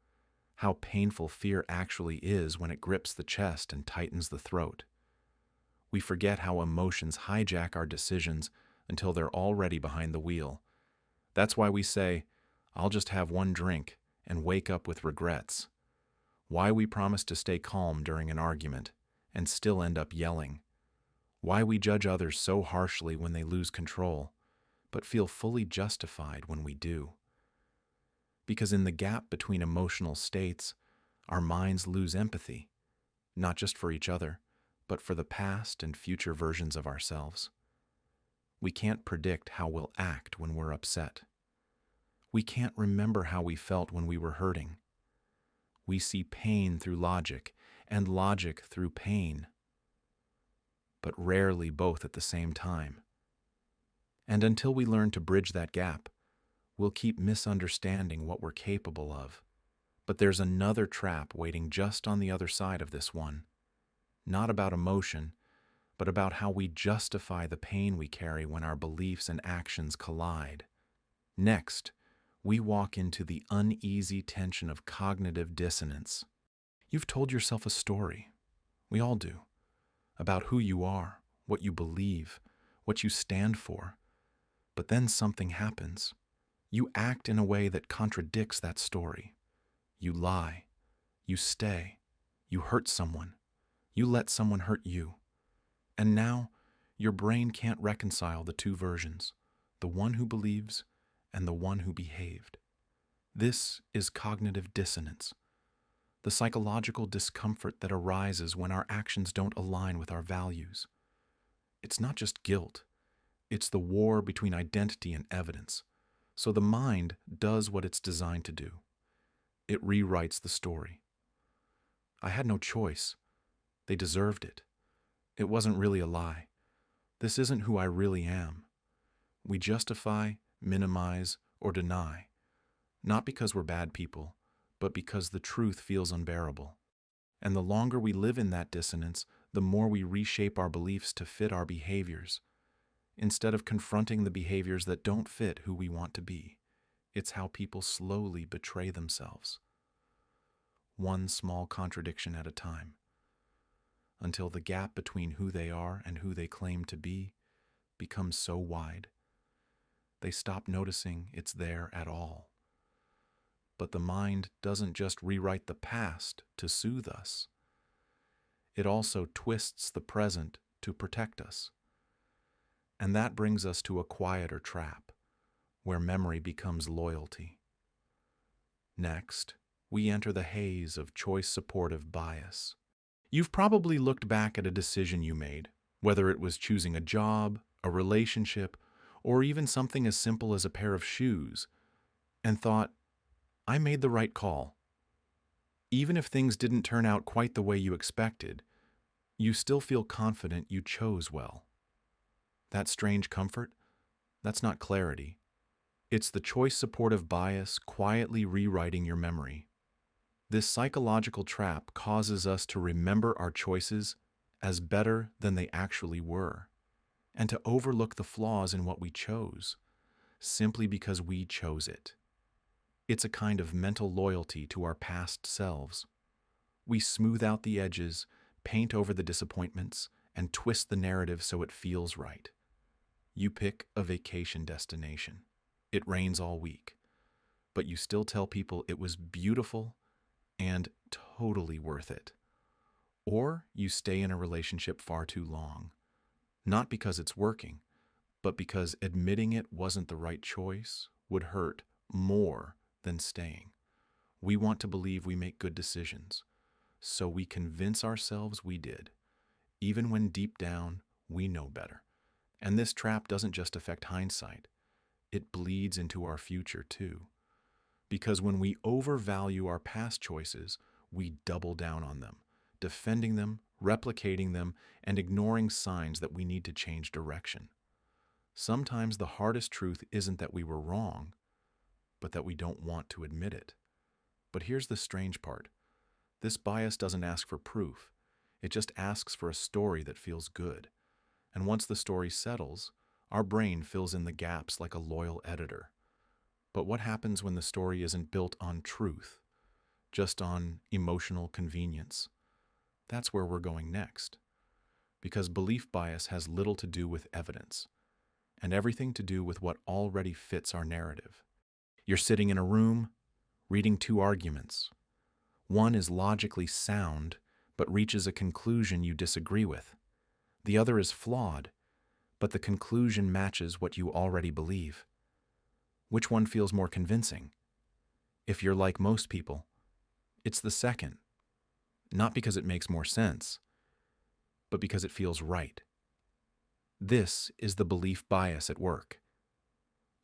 how painful fear actually is when it grips the chest and tightens the throat. We forget how emotions hijack our decisions until they're already behind the wheel. That's why we say, "I'll just have one drink," and wake up with regrets. Why we promise to stay calm during an argument and still end up yelling. Why we judge others so harshly when they lose control, but feel fully justified when we do. Because in the gap between emotional states, our minds lose empathy, not just for each other, but for the past and future versions of ourselves. We can't predict how we'll act when we're upset. We can't remember how we felt when we were hurting. We see pain through logic and logic through pain, but rarely both at the same time. And until we learn to bridge that gap, we'll keep misunderstanding what we're capable of. But there's another trap waiting just on the other side of this one. Not about emotion, but about how we justify the pain we carry when our beliefs and actions collide. Next, we walk into the uneasy tension of cognitive dissonance. You've told yourself a story. We all do. About who you are, what you believe, what you stand for. But then something happens. You act in a way that contradicts that story. You lie. You stay. You hurt someone. You let someone hurt you. And now, your brain can't reconcile the two versions, the one who believes and the one who behaved. This is cognitive dissonance, the psychological discomfort that arises when our actions don't align with our values. It's not just guilt. It's the war between identity and evidence. So the mind does what it's designed to do. It rewrites the story. I had no choice. They deserved it. It wasn't really a lie. This isn't who I really am. We justify, minimize, or deny, not because we're bad people, but because the truth feels unbearable. And the longer we live in that dissonance, the more we reshape our beliefs to fit our behaviors. Instead of confronting the behaviors that don't fit who we want to be, it's how people slowly betray themselves. One small contradiction at a time, until the gap between who they are and who they claim to be becomes so wide, they stop noticing it's there at all. But the mind doesn't just rewrite the past to soothe us. It also twists the present to protect us. And that brings us to a quieter trap, where memory becomes loyalty. Next, we enter the haze of choice-supportive bias. You've probably looked back at a decision you made, whether it was choosing a job, a relationship, or even something as simple as a pair of shoes, and thought, I made the right call. Even if things didn't turn out quite the way you expected, you still feel confident you chose well. That strange comfort? That's not clarity. It's the choice-supportive bias quietly rewriting your memory. This psychological trap causes us to remember our choices as better than they actually were, and to overlook the flaws in what we chose, simply because we chose it. It's a kind of mental loyalty to our past selves. We smooth out the edges, paint over the disappointments, and twist the narrative so it feels right. You pick a vacation destination. It rains all week, but you still tell people it was beautiful and totally worth it. Or you stay in a relationship far too long, not because it's working, but because admitting it wasn't the right choice would hurt more than staying. We want to believe we make good decisions, so we convince ourselves we did, even when deep down we know better. And this trap doesn't just affect hindsight, it bleeds into our future too. Because when we overvalue our past choices, we double down on them, defending them, replicating them, and ignoring signs that we need to change direction. Sometimes the hardest truth isn't that we were wrong, but that we don't want to admit it. But here's the strange part. This bias doesn't ask for proof. It just asks for a story that feels good. And once the story settles, our brain fills in the gaps like a loyal editor. But what happens when the story isn't built on truth, just on emotional convenience? That's where we're going next. Because belief bias has little to do with evidence, and everything to do with what already fits our narrative. You're sitting in a room, reading two arguments. One is logically sound, but reaches a conclusion you disagree with. The other is flawed, but the conclusion matches what you already believe. Which one feels more convincing? If you're like most people, it's the second. Not because it makes more sense, but because it feels right. This is the belief bias at work.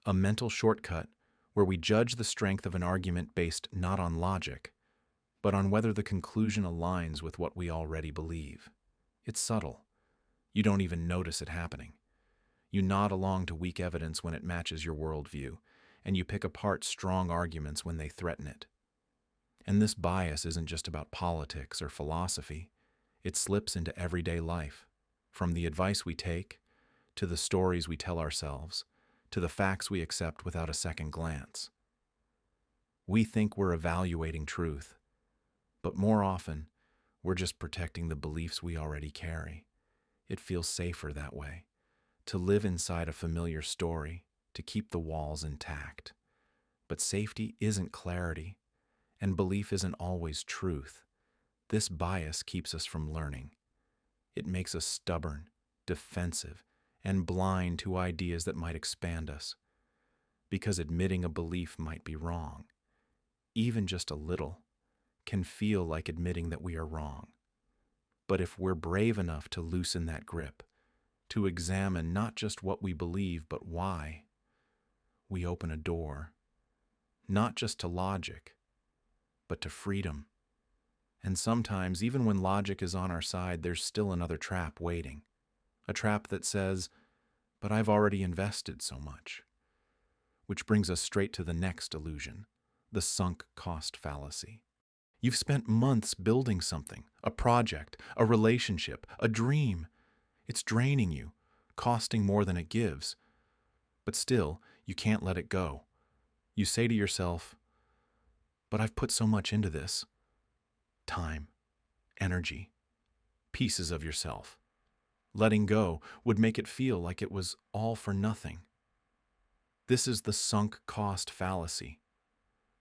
A mental shortcut where we judge the strength of an argument based not on logic, but on whether the conclusion aligns with what we already believe. It's subtle. You don't even notice it happening. You nod along to weak evidence when it matches your worldview, and you pick apart strong arguments when they threaten it. And this bias isn't just about politics or philosophy. It slips into everyday life, from the advice we take, to the stories we tell ourselves, to the facts we accept without a second glance. We think we're evaluating truth, but more often, we're just protecting the beliefs we already carry. It feels safer that way, to live inside a familiar story, to keep the walls intact. But safety isn't clarity, and belief isn't always truth. This bias keeps us from learning. It makes us stubborn, defensive, and blind to ideas that might expand us. Because admitting a belief might be wrong, even just a little, can feel like admitting that we are wrong. But if we're brave enough to loosen that grip, to examine not just what we believe, but why, we open a door, not just to logic, but to freedom. And sometimes, even when logic is on our side, there's still another trap waiting. A trap that says, but I've already invested so much. Which brings us straight to the next illusion, the sunk cost fallacy. You've spent months building something, a project, a relationship, a dream. It's draining you, costing more than it gives. But still, you can't let it go. You say to yourself, but I've put so much into this. Time, energy, pieces of yourself. Letting go would make it feel like it was all for nothing. This is the sunk cost fallacy,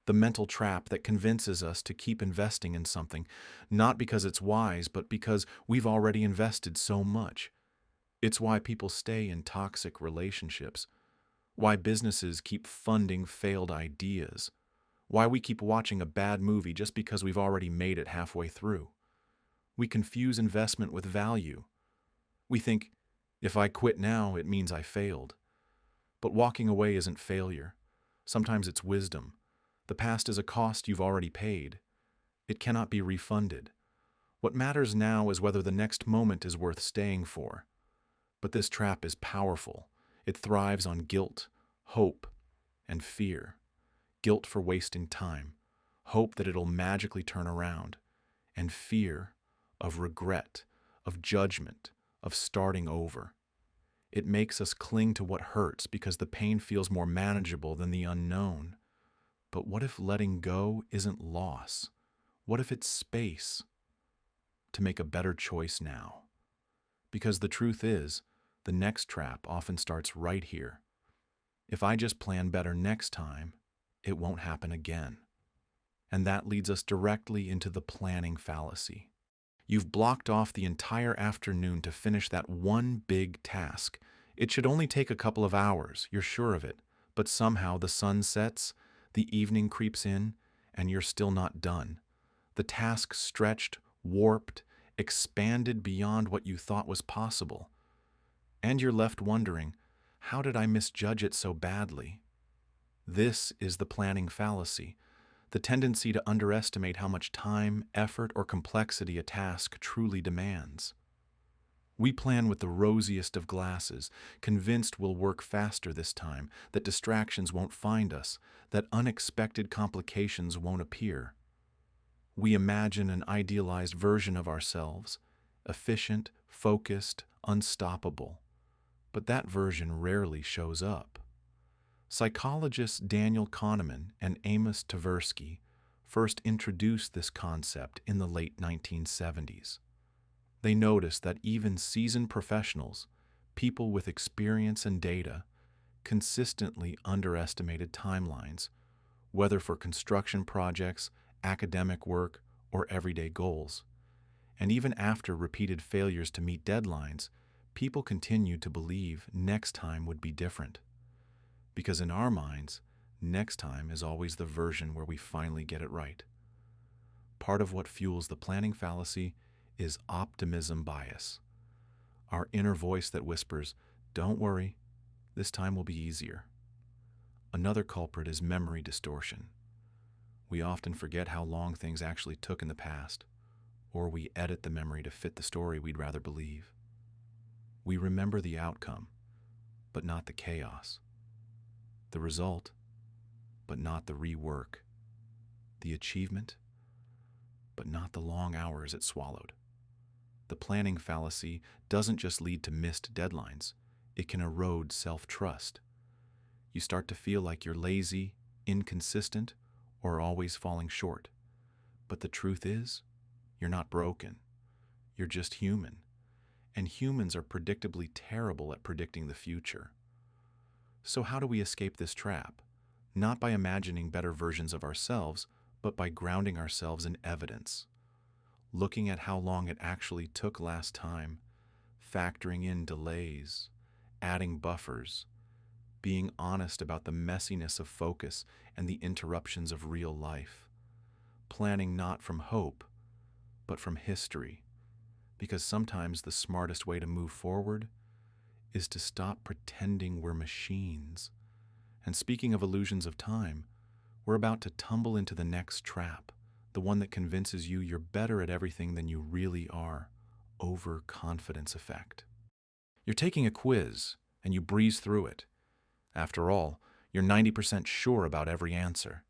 the mental trap that convinces us to keep investing in something, not because it's wise, but because we've already invested so much. It's why people stay in toxic relationships, why businesses keep funding failed ideas, why we keep watching a bad movie just because we've already made it halfway through. We confuse investment with value. We think, if I quit now, it means I failed. But walking away isn't failure. Sometimes it's wisdom. The past is a cost you've already paid. It cannot be refunded. What matters now is whether the next moment is worth staying for. But this trap is powerful. It thrives on guilt, hope, and fear. Guilt for wasting time, hope that it'll magically turn around, and fear of regret, of judgment, of starting over. It makes us cling to what hurts because the pain feels more manageable than the unknown. But what if letting go isn't loss? What if it's space to make a better choice now? Because the truth is, the next trap often starts right here. If I just plan better next time, it won't happen again. And that leads us directly into the planning fallacy. You've blocked off the entire afternoon to finish that one big task. It should only take a couple of hours, you're sure of it, but somehow the sun sets, the evening creeps in, and you're still not done. The task stretched, warped, expanded beyond what you thought was possible. And you're left wondering, how did I misjudge it so badly? This is the planning fallacy, the tendency to underestimate how much time, effort, or complexity a task truly demands. We plan with the rosiest of glasses, convinced we'll work faster this time, that distractions won't find us, that unexpected complications won't appear. We imagine an idealized version of ourselves, efficient, focused, unstoppable. But that version rarely shows up. Psychologists Daniel Kahneman and Amos Tversky first introduced this concept in the late 1970s. They noticed that even seasoned professionals, people with experience and data, consistently underestimated timelines, whether for construction projects, academic work, or everyday goals. And even after repeated failures to meet deadlines, people continued to believe next time would be different. Because in our minds, next time is always the version where we finally get it right. Part of what fuels the planning fallacy is optimism bias, our inner voice that whispers, "Don't worry, this time will be easier." Another culprit is memory distortion. We often forget how long things actually took in the past, or we edit the memory to fit the story we'd rather believe. We remember the outcome, but not the chaos. The result, but not the rework. The achievement, but not the long hours it swallowed. The planning fallacy doesn't just lead to missed deadlines, it can erode self-trust. You start to feel like you're lazy, inconsistent, or always falling short. But the truth is, you're not broken. You're just human. And humans are predictably terrible at predicting the future. So how do we escape this trap? Not by imagining better versions of ourselves, but by grounding ourselves in evidence. Looking at how long it actually took last time, factoring in delays, adding buffers, being honest about the messiness of focus and the interruptions of real life. Planning not from hope, but from history. Because sometimes the smartest way to move forward is to stop pretending we're machines. And speaking of illusions of time, we're about to tumble into the next trap, the one that convinces you you're better at everything than you really are. Overconfidence effect. You're taking a quiz, and you breeze through it. After all, you're 90% sure about every answer.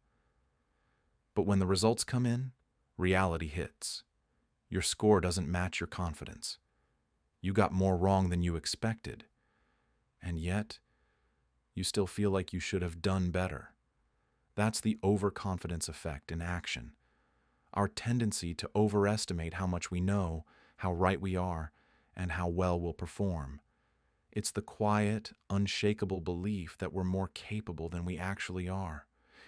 But when the results come in, reality hits. Your score doesn't match your confidence. You got more wrong than you expected. And yet, you still feel like you should have done better. That's the overconfidence effect in action. Our tendency to overestimate how much we know, how right we are, and how well we'll perform. It's the quiet, unshakable belief that we're more capable than we actually are.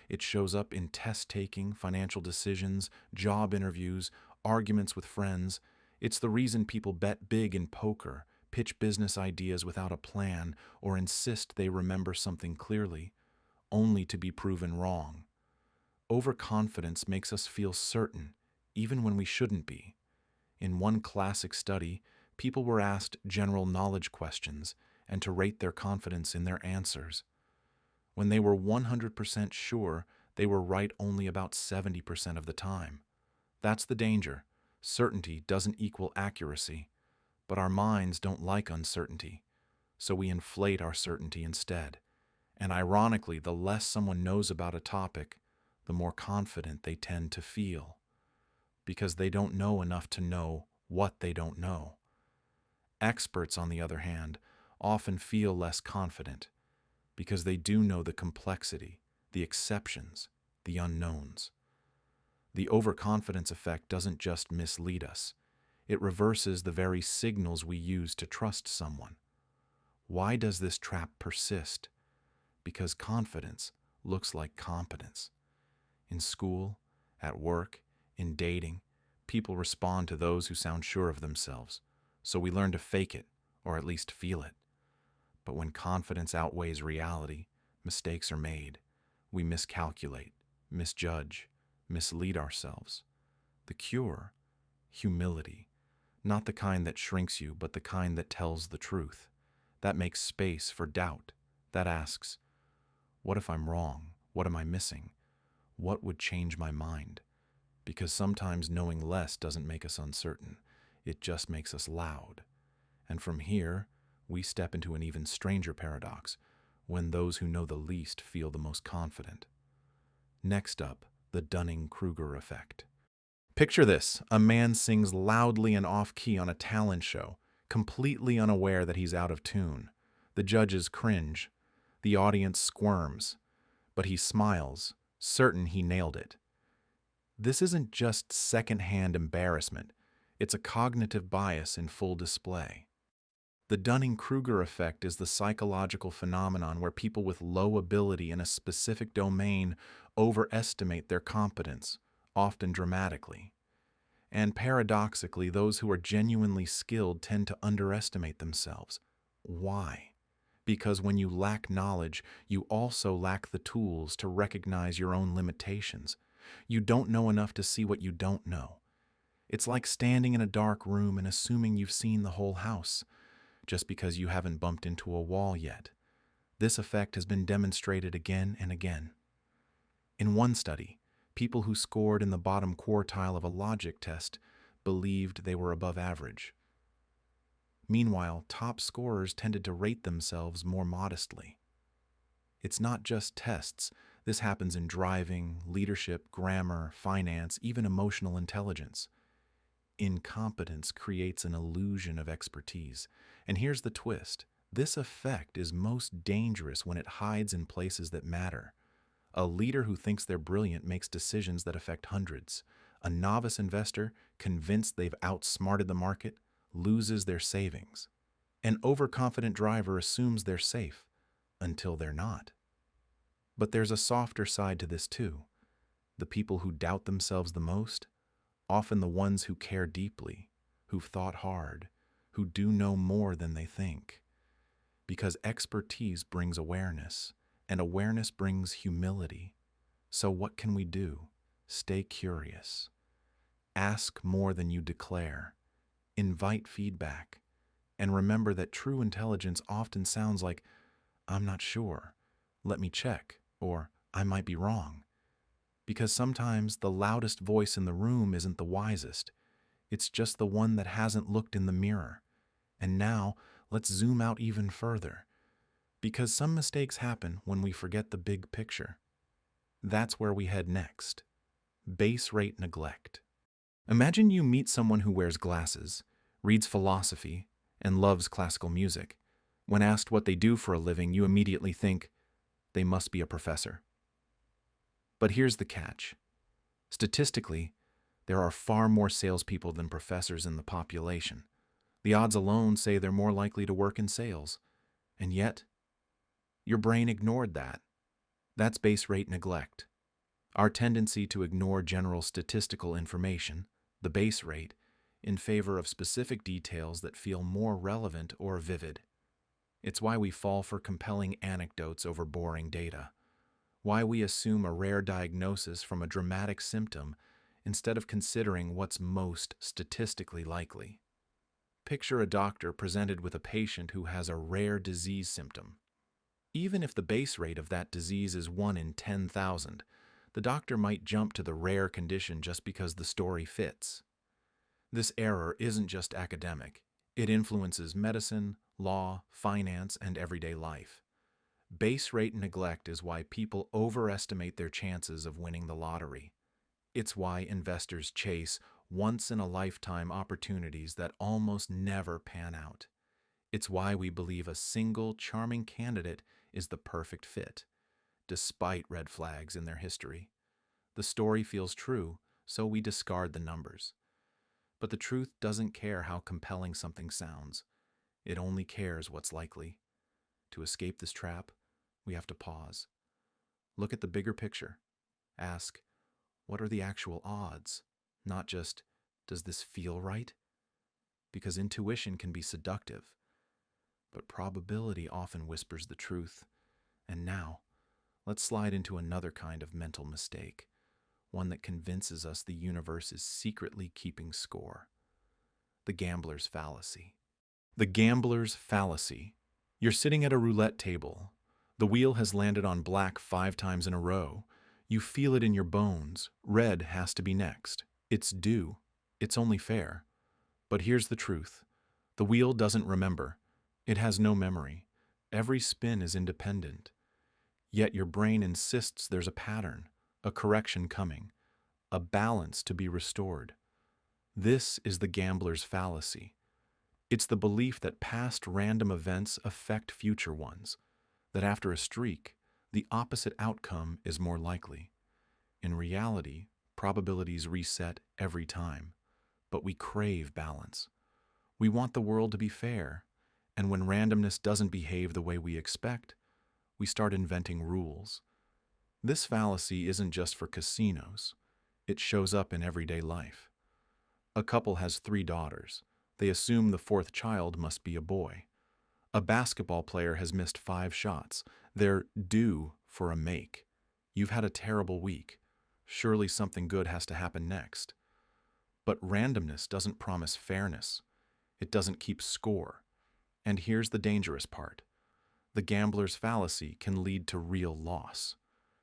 It shows up in test-taking, financial decisions, job interviews, arguments with friends. It's the reason people bet big in poker, pitch business ideas without a plan, or insist they remember something clearly, only to be proven wrong. Overconfidence makes us feel certain, even when we shouldn't be. In one classic study, people were asked general knowledge questions and to rate their confidence in their answers. When they were 100% sure, they were right only about 70% of the time. That's the danger. Certainty doesn't equal accuracy, but our minds don't like uncertainty, so we inflate our certainty instead. And ironically, the less someone knows about a topic, the more confident they tend to feel, because they don't know enough to know what they don't know. Experts, on the other hand, often feel less confident, because they do know the complexity, the exceptions, the unknowns. The overconfidence effect doesn't just mislead us. It reverses the very signals we use to trust someone. Why does this trap persist? Because confidence looks like competence. In school, at work, in dating, people respond to those who sound sure of themselves, so we learn to fake it, or at least feel it. But when confidence outweighs reality, mistakes are made. We miscalculate, misjudge, mislead ourselves. The cure? Humility. Not the kind that shrinks you, but the kind that tells the truth. That makes space for doubt. That asks, what if I'm wrong? What am I missing? What would change my mind? Because sometimes knowing less doesn't make us uncertain. It just makes us loud. And from here, we step into an even stranger paradox, when those who know the least feel the most confident. Next up, the Dunning-Kruger Effect. Picture this: a man sings loudly and off-key on a talent show, completely unaware that he's out of tune. The judges cringe. The audience squirms. But he smiles, certain he nailed it. This isn't just second-hand embarrassment. It's a cognitive bias in full display. The Dunning-Kruger effect is the psychological phenomenon where people with low ability in a specific domain overestimate their competence, often dramatically. And paradoxically, those who are genuinely skilled tend to underestimate themselves. Why? Because when you lack knowledge, you also lack the tools to recognize your own limitations. You don't know enough to see what you don't know. It's like standing in a dark room and assuming you've seen the whole house, just because you haven't bumped into a wall yet. This effect has been demonstrated again and again. In one study, people who scored in the bottom quartile of a logic test believed they were above average. Meanwhile, top scorers tended to rate themselves more modestly. It's not just tests. This happens in driving, leadership, grammar, finance, even emotional intelligence. Incompetence creates an illusion of expertise. And here's the twist. This effect is most dangerous when it hides in places that matter, A leader who thinks they're brilliant makes decisions that affect hundreds. A novice investor, convinced they've outsmarted the market, loses their savings. An overconfident driver assumes they're safe until they're not. But there's a softer side to this too. The people who doubt themselves the most, often the ones who care deeply, who've thought hard, who do know more than they think. Because expertise brings awareness, and awareness brings humility. So what can we do? Stay curious. Ask more than you declare. Invite feedback. And remember that true intelligence often sounds like, "I'm not sure. Let me check," or "I might be wrong." Because sometimes the loudest voice in the room isn't the wisest. It's just the one that hasn't looked in the mirror. And now, let's zoom out even further. Because some mistakes happen when we forget the big picture. That's where we head next. Base rate neglect. Imagine you meet someone who wears glasses, reads philosophy, and loves classical music. When asked what they do for a living, you immediately think, they must be a professor. But here's the catch. Statistically, there are far more salespeople than professors in the population. The odds alone say they're more likely to work in sales. And yet, your brain ignored that. That's base rate neglect. Our tendency to ignore general statistical information, the base rate, in favor of specific details that feel more relevant or vivid. It's why we fall for compelling anecdotes over boring data. Why we assume a rare diagnosis from a dramatic symptom instead of considering what's most statistically likely. Picture a doctor presented with a patient who has a rare disease symptom. Even if the base rate of that disease is 1 in 10,000, the doctor might jump to the rare condition just because the story fits. This error isn't just academic. It influences medicine, law, finance, and everyday life. Base rate neglect is why people overestimate their chances of winning the lottery. It's why investors chase once-in-a-lifetime opportunities that almost never pan out. It's why we believe a single charming candidate is the perfect fit, despite red flags in their history. The story feels true, so we discard the numbers. But the truth doesn't care how compelling something sounds. It only cares what's likely. To escape this trap, we have to pause. Look at the bigger picture. Ask, what are the actual odds? Not just, does this feel right? Because intuition can be seductive, but probability often whispers the truth. And now, let's slide into another kind of mental mistake, one that convinces us the universe is secretly keeping score. The gambler's fallacy. The gambler's fallacy. You're sitting at a roulette table. The wheel has landed on black 5 times in a row. You feel it in your bones. Red has to be next. It's due. It's only fair. But here's the truth. The wheel doesn't remember. It has no memory. Every spin is independent. Yet your brain insists there's a pattern, a correction coming, a balance to be restored. This is the gambler's fallacy. It's the belief that past random events affect future ones, that after a streak, the opposite outcome is more likely. In reality, probabilities reset every time, but we crave balance. We want the world to be fair, and when randomness doesn't behave the way we expect, we start inventing rules. This fallacy isn't just for casinos. It shows up in everyday life. A couple has 3 daughters. They assume the 4th child must be a boy. A basketball player has missed 5 shots. They're due for a make. You've had a terrible week. Surely something good has to happen next. But randomness doesn't promise fairness. It doesn't keep score. And here's the dangerous part. The gambler's fallacy can lead to real loss.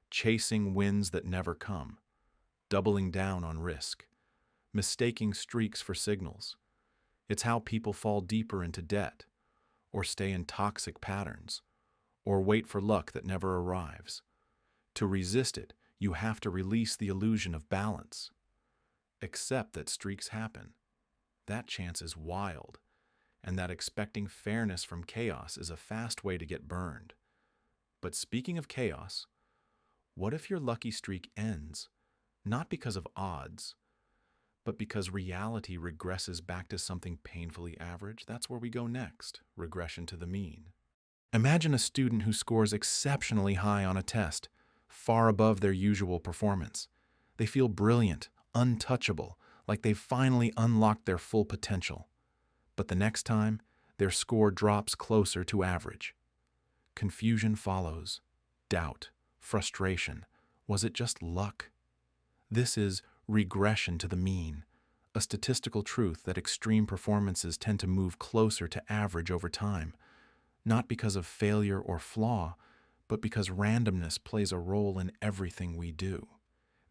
Chasing wins that never come. Doubling down on risk. Mistaking streaks for signals. It's how people fall deeper into debt, or stay in toxic patterns, or wait for luck that never arrives. To resist it, you have to release the illusion of balance. Accept that streaks happen. That chance is wild, and that expecting fairness from chaos is a fast way to get burned. But speaking of chaos, What if your lucky streak ends, not because of odds, but because reality regresses back to something painfully average? That's where we go next, regression to the mean. Imagine a student who scores exceptionally high on a test, far above their usual performance. They feel brilliant, untouchable, like they've finally unlocked their full potential. But the next time, their score drops closer to average. Confusion follows. Doubt, frustration. Was it just luck? This is regression to the mean, a statistical truth that extreme performances tend to move closer to average over time, not because of failure or flaw, but because randomness plays a role in everything we do.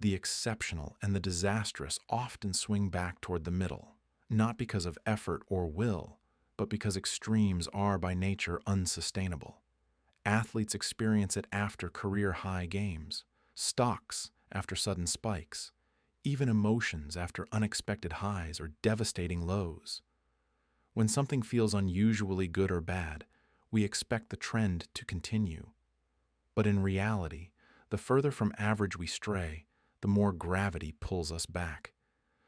The exceptional and the disastrous often swing back toward the middle, not because of effort or will, but because extremes are by nature unsustainable. Athletes experience it after career-high games, stocks after sudden spikes, even emotions after unexpected highs or devastating lows. When something feels unusually good or bad, we expect the trend to continue. But in reality, the further from average we stray, the more gravity pulls us back.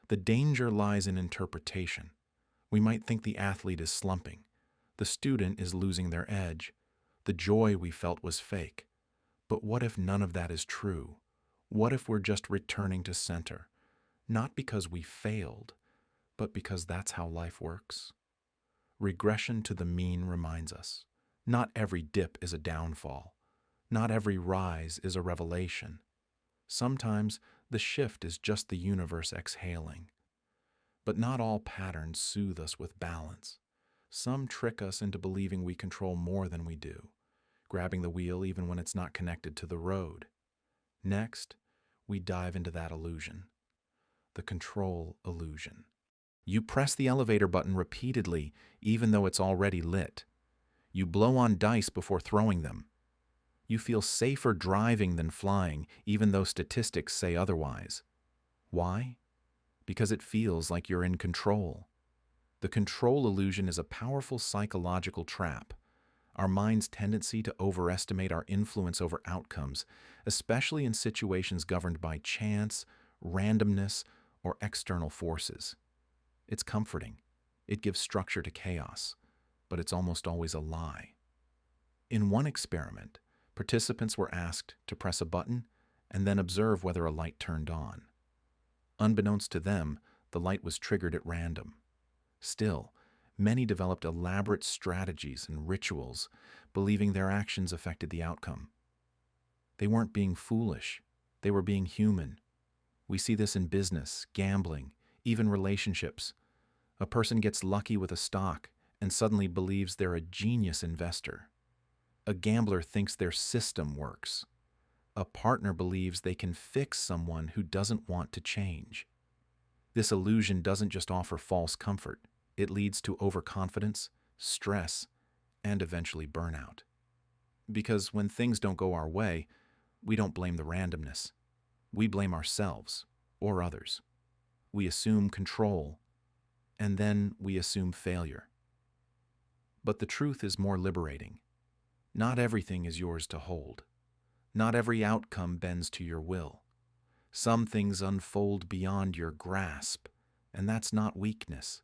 The danger lies in interpretation. We might think the athlete is slumping, the student is losing their edge, the joy we felt was fake. But what if none of that is true? What if we're just returning to center, not because we failed, but because that's how life works? Regression to the mean reminds us, not every dip is a downfall. Not every rise is a revelation. Sometimes the shift is just the universe exhaling. But not all patterns soothe us with balance. Some trick us into believing we control more than we do, grabbing the wheel even when it's not connected to the road. Next, we dive into that illusion, the control illusion. You press the elevator button repeatedly, even though it's already lit. You blow on dice before throwing them. You feel safer driving than flying, even though statistics say otherwise. Why? Because it feels like you're in control. The control illusion is a powerful psychological trap. Our mind's tendency to overestimate our influence over outcomes, especially in situations governed by chance, randomness, or external forces. It's comforting. It gives structure to chaos, but it's almost always a lie. In one experiment, participants were asked to press a button and then observe whether a light turned on. Unbeknownst to them, the light was triggered at random. Still, many developed elaborate strategies and rituals, believing their actions affected the outcome. They weren't being foolish, they were being human. We see this in business, gambling, even relationships. A person gets lucky with a stock and suddenly believes they're a genius investor. A gambler thinks their system works. A partner believes they can fix someone who doesn't want to change. This illusion doesn't just offer false comfort. It leads to overconfidence, stress, and eventually burnout. Because when things don't go our way, we don't blame the randomness. We blame ourselves or others. We assume control, and then we assume failure. But the truth is more liberating. Not everything is yours to hold. Not every outcome bends to your will. Some things unfold beyond your grasp, and that's not weakness.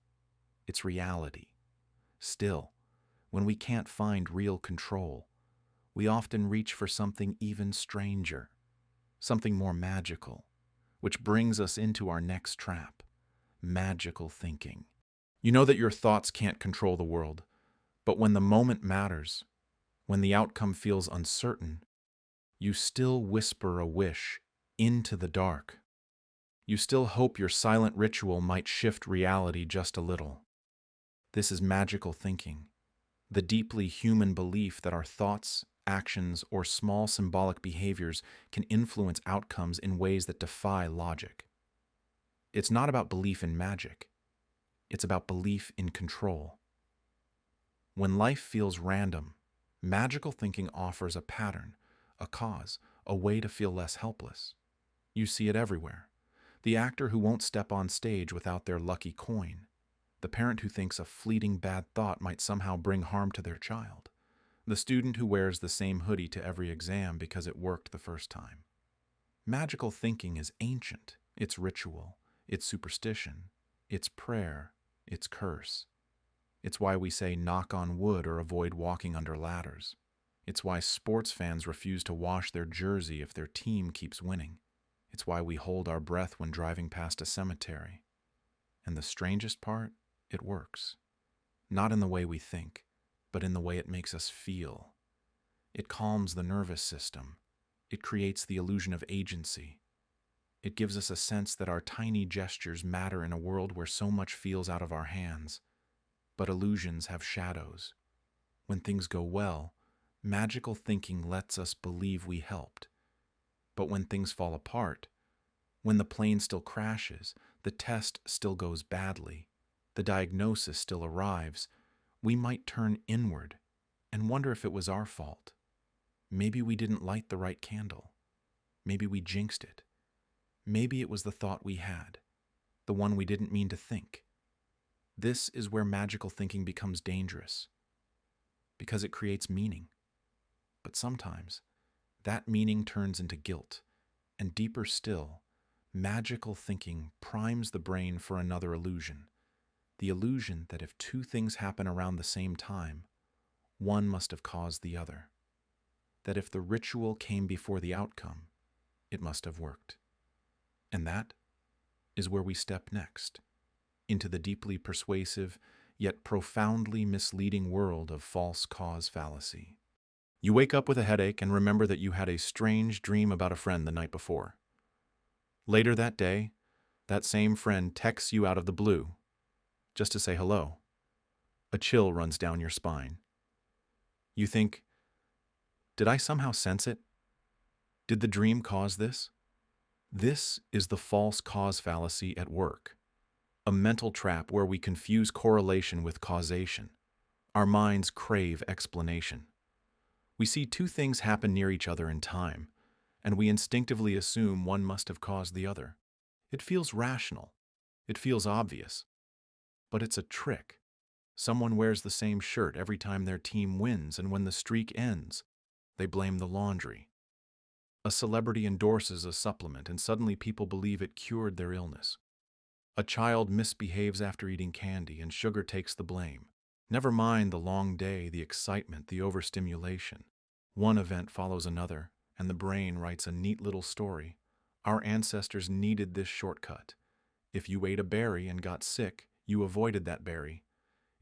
It's reality. Still, when we can't find real control, we often reach for something even stranger, something more magical, which brings us into our next trap, magical thinking. You know that your thoughts can't control the world, but when the moment matters, when the outcome feels uncertain, you still whisper a wish into the dark. You still hope your silent ritual might shift reality just a little. This is magical thinking, the deeply human belief that our thoughts, actions, or small symbolic behaviors can influence outcomes in ways that defy logic. It's not about belief in magic. It's about belief in control. When life feels random, magical thinking offers a pattern, a cause, a way to feel less helpless. You see it everywhere. The actor who won't step on stage without their lucky coin. The parent who thinks a fleeting bad thought might somehow bring harm to their child. The student who wears the same hoodie to every exam because it worked the first time. Magical thinking is ancient. It's ritual. It's superstition. It's prayer. It's curse. It's why we say knock on wood or avoid walking under ladders. It's why sports fans refuse to wash their jersey if their team keeps winning. It's why we hold our breath when driving past a cemetery. And the strangest part, it works. Not in the way we think, but in the way it makes us feel. It calms the nervous system. It creates the illusion of agency. It gives us a sense that our tiny gestures matter in a world where so much feels out of our hands. But illusions have shadows. When things go well, magical thinking lets us believe we helped. But when things fall apart, when the plane still crashes, the test still goes badly, the diagnosis still arrives, we might turn inward and wonder if it was our fault. Maybe we didn't light the right candle. Maybe we jinxed it. Maybe it was the thought we had, the one we didn't mean to think. This is where magical thinking becomes dangerous, because it creates meaning. But sometimes, that meaning turns into guilt, and deeper still, magical thinking primes the brain for another illusion, the illusion that if two things happen around the same time, one must have caused the other. That if the ritual came before the outcome, it must have worked. And that is where we step next, into the deeply persuasive, yet profoundly misleading world of false cause fallacy. You wake up with a headache and remember that you had a strange dream about a friend the night before. Later that day, that same friend texts you out of the blue, just to say hello. A chill runs down your spine. You think, did I somehow sense it? Did the dream cause this? This is the false cause fallacy at work, a mental trap where we confuse correlation with causation. Our minds crave explanation. We see two things happen near each other in time, and we instinctively assume one must have caused the other. It feels rational. It feels obvious. But it's a trick. Someone wears the same shirt every time their team wins, and when the streak ends, they blame the laundry. A celebrity endorses a supplement, and suddenly people believe it cured their illness. A child misbehaves after eating candy, and sugar takes the blame. Never mind the long day, the excitement, the overstimulation. One event follows another, and the brain writes a neat little story. Our ancestors needed this shortcut. If you ate a berry and got sick, you avoided that berry.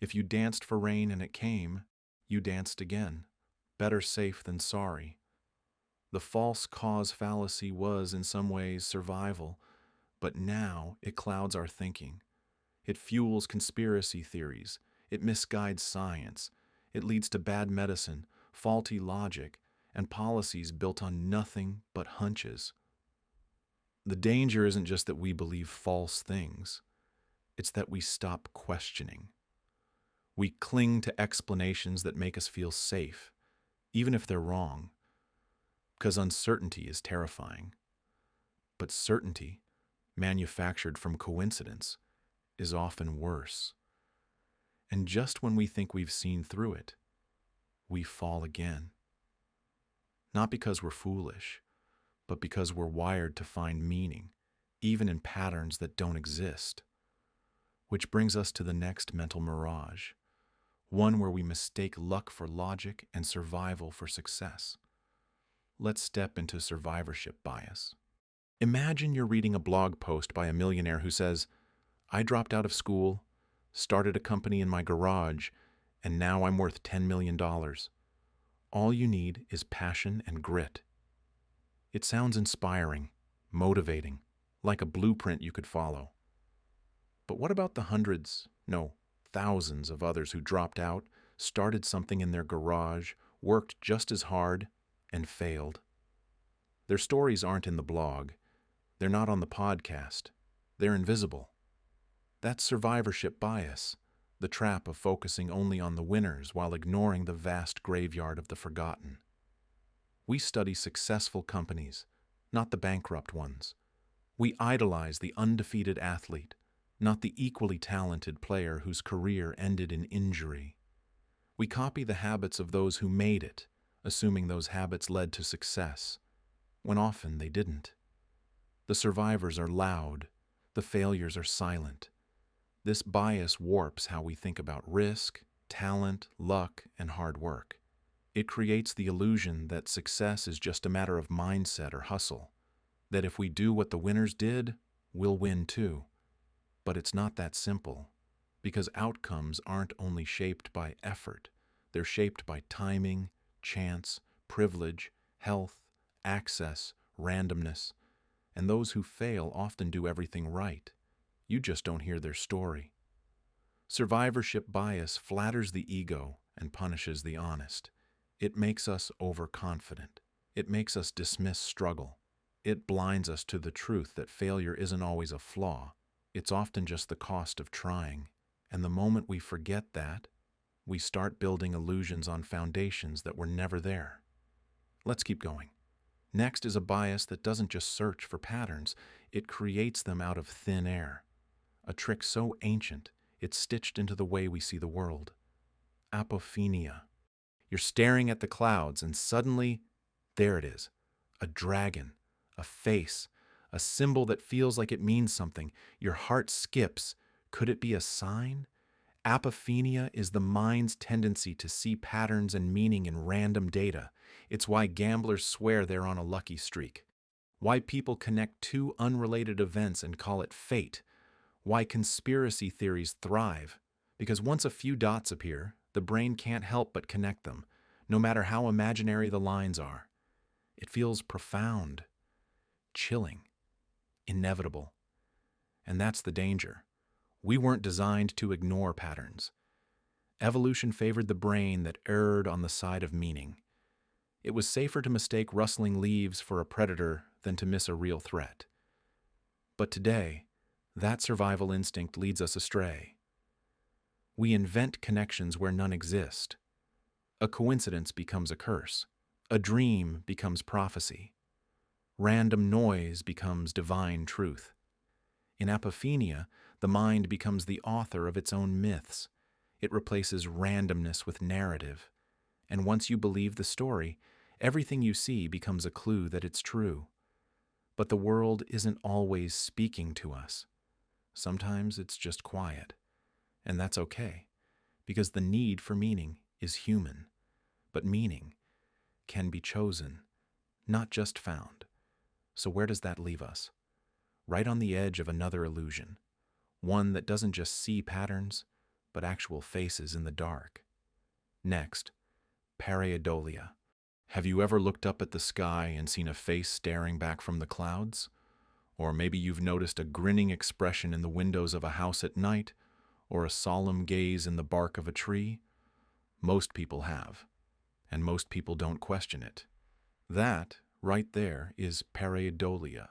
If you danced for rain and it came, you danced again. Better safe than sorry. The false cause fallacy was, in some ways, survival, but now it clouds our thinking. It fuels conspiracy theories. It misguides science. It leads to bad medicine, faulty logic, and policies built on nothing but hunches. The danger isn't just that we believe false things. It's that we stop questioning. We cling to explanations that make us feel safe, even if they're wrong, because uncertainty is terrifying. But certainty, manufactured from coincidence, is often worse. And just when we think we've seen through it, we fall again. Not because we're foolish, but because we're wired to find meaning, even in patterns that don't exist. Which brings us to the next mental mirage, one where we mistake luck for logic and survival for success. Let's step into survivorship bias. Imagine you're reading a blog post by a millionaire who says, "I dropped out of school, started a company in my garage, and now I'm worth $10 million. All you need is passion and grit." It sounds inspiring, motivating, like a blueprint you could follow. But what about the hundreds, no, thousands of others who dropped out, started something in their garage, worked just as hard, and failed? Their stories aren't in the blog. They're not on the podcast. They're invisible. That's survivorship bias, the trap of focusing only on the winners while ignoring the vast graveyard of the forgotten. We study successful companies, not the bankrupt ones. We idolize the undefeated athlete, not the equally talented player whose career ended in injury. We copy the habits of those who made it, assuming those habits led to success, when often they didn't. The survivors are loud. The failures are silent. This bias warps how we think about risk, talent, luck, and hard work. It creates the illusion that success is just a matter of mindset or hustle, that if we do what the winners did, we'll win too. But it's not that simple, because outcomes aren't only shaped by effort, they're shaped by timing, chance, privilege, health, access, randomness, and those who fail often do everything right. You just don't hear their story. Survivorship bias flatters the ego and punishes the honest. It makes us overconfident. It makes us dismiss struggle. It blinds us to the truth that failure isn't always a flaw. It's often just the cost of trying. And the moment we forget that, we start building illusions on foundations that were never there. Let's keep going. Next is a bias that doesn't just search for patterns, it creates them out of thin air. A trick so ancient, it's stitched into the way we see the world. Apophenia. You're staring at the clouds, and suddenly, there it is. A dragon, a face, a symbol that feels like it means something. Your heart skips. Could it be a sign? Apophenia is the mind's tendency to see patterns and meaning in random data. It's why gamblers swear they're on a lucky streak. Why people connect two unrelated events and call it fate. Why conspiracy theories thrive. Because once a few dots appear, the brain can't help but connect them, no matter how imaginary the lines are. It feels profound, chilling, inevitable. And that's the danger. We weren't designed to ignore patterns. Evolution favored the brain that erred on the side of meaning. It was safer to mistake rustling leaves for a predator than to miss a real threat. But today, that survival instinct leads us astray. We invent connections where none exist. A coincidence becomes a curse. A dream becomes prophecy. Random noise becomes divine truth. In apophenia, the mind becomes the author of its own myths. It replaces randomness with narrative. And once you believe the story, everything you see becomes a clue that it's true. But the world isn't always speaking to us. Sometimes it's just quiet. And that's okay, because the need for meaning is human. But meaning can be chosen, not just found. So where does that leave us? Right on the edge of another illusion, one that doesn't just see patterns, but actual faces in the dark. Next, pareidolia. Have you ever looked up at the sky and seen a face staring back from the clouds? Or maybe you've noticed a grinning expression in the windows of a house at night, or a solemn gaze in the bark of a tree? Most people have, and most people don't question it. That, right there, is pareidolia,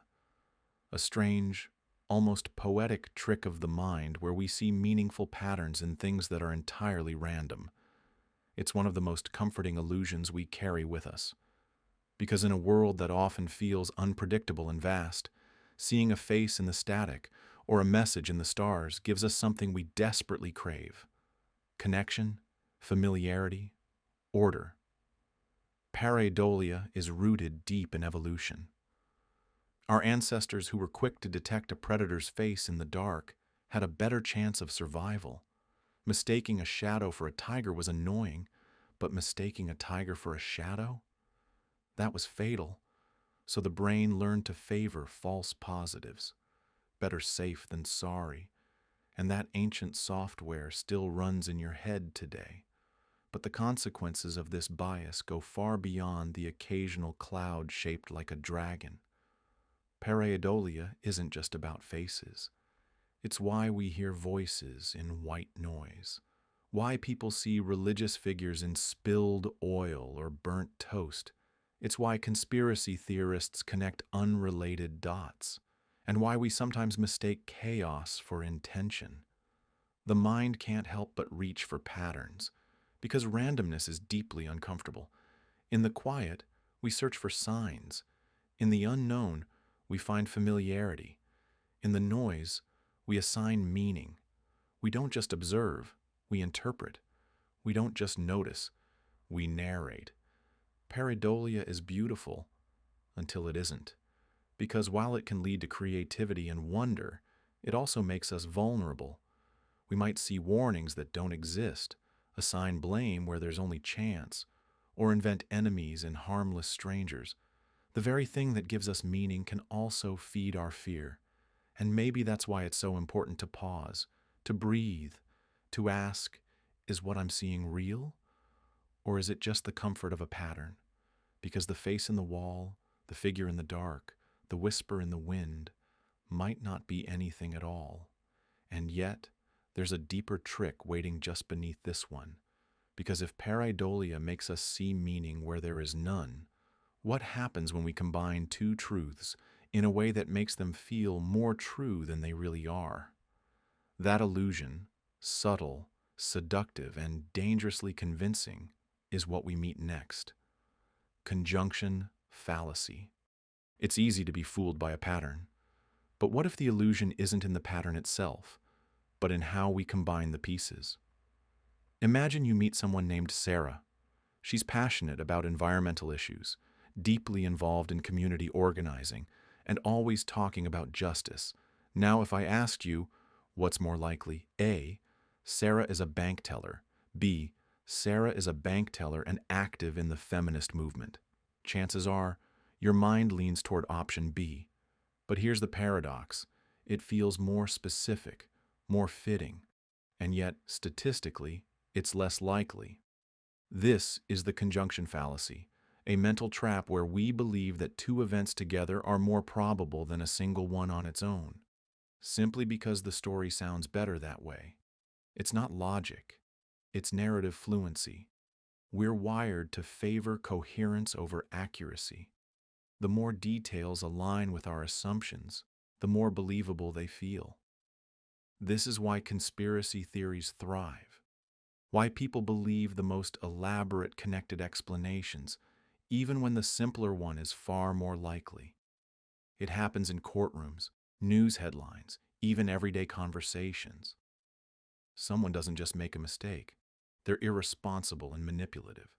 a strange, almost poetic trick of the mind where we see meaningful patterns in things that are entirely random. It's one of the most comforting illusions we carry with us. Because in a world that often feels unpredictable and vast, seeing a face in the static or a message in the stars gives us something we desperately crave: connection, familiarity, order. Pareidolia is rooted deep in evolution. Our ancestors who were quick to detect a predator's face in the dark had a better chance of survival. Mistaking a shadow for a tiger was annoying, but mistaking a tiger for a shadow? That was fatal. So the brain learned to favor false positives. Better safe than sorry. And that ancient software still runs in your head today. But the consequences of this bias go far beyond the occasional cloud shaped like a dragon. Pareidolia isn't just about faces. It's why we hear voices in white noise, why people see religious figures in spilled oil or burnt toast. It's why conspiracy theorists connect unrelated dots, and why we sometimes mistake chaos for intention. The mind can't help but reach for patterns, because randomness is deeply uncomfortable. In the quiet, we search for signs. In the unknown, we find familiarity. In the noise, we assign meaning. We don't just observe, we interpret. We don't just notice, we narrate. Pareidolia is beautiful until it isn't. Because while it can lead to creativity and wonder, it also makes us vulnerable. We might see warnings that don't exist, assign blame where there's only chance, or invent enemies in harmless strangers. The very thing that gives us meaning can also feed our fear. And maybe that's why it's so important to pause, to breathe, to ask, is what I'm seeing real? Or is it just the comfort of a pattern? Because the face in the wall, the figure in the dark, the whisper in the wind might not be anything at all. And yet, there's a deeper trick waiting just beneath this one. Because if pareidolia makes us see meaning where there is none, what happens when we combine two truths in a way that makes them feel more true than they really are? That illusion, subtle, seductive, and dangerously convincing, is what we meet next. Conjunction fallacy. It's easy to be fooled by a pattern. But what if the illusion isn't in the pattern itself, but in how we combine the pieces? Imagine you meet someone named Sarah. She's passionate about environmental issues, deeply involved in community organizing, and always talking about justice. Now, if I asked you, what's more likely? A, Sarah is a bank teller. B, Sarah is a bank teller and active in the feminist movement. Chances are, your mind leans toward option B. But here's the paradox. It feels more specific, more fitting, and yet, statistically, it's less likely. This is the conjunction fallacy, a mental trap where we believe that two events together are more probable than a single one on its own, simply because the story sounds better that way. It's not logic, it's narrative fluency. We're wired to favor coherence over accuracy. The more details align with our assumptions, the more believable they feel. This is why conspiracy theories thrive, why people believe the most elaborate connected explanations, even when the simpler one is far more likely. It happens in courtrooms, news headlines, even everyday conversations. Someone doesn't just make a mistake. They're irresponsible and manipulative.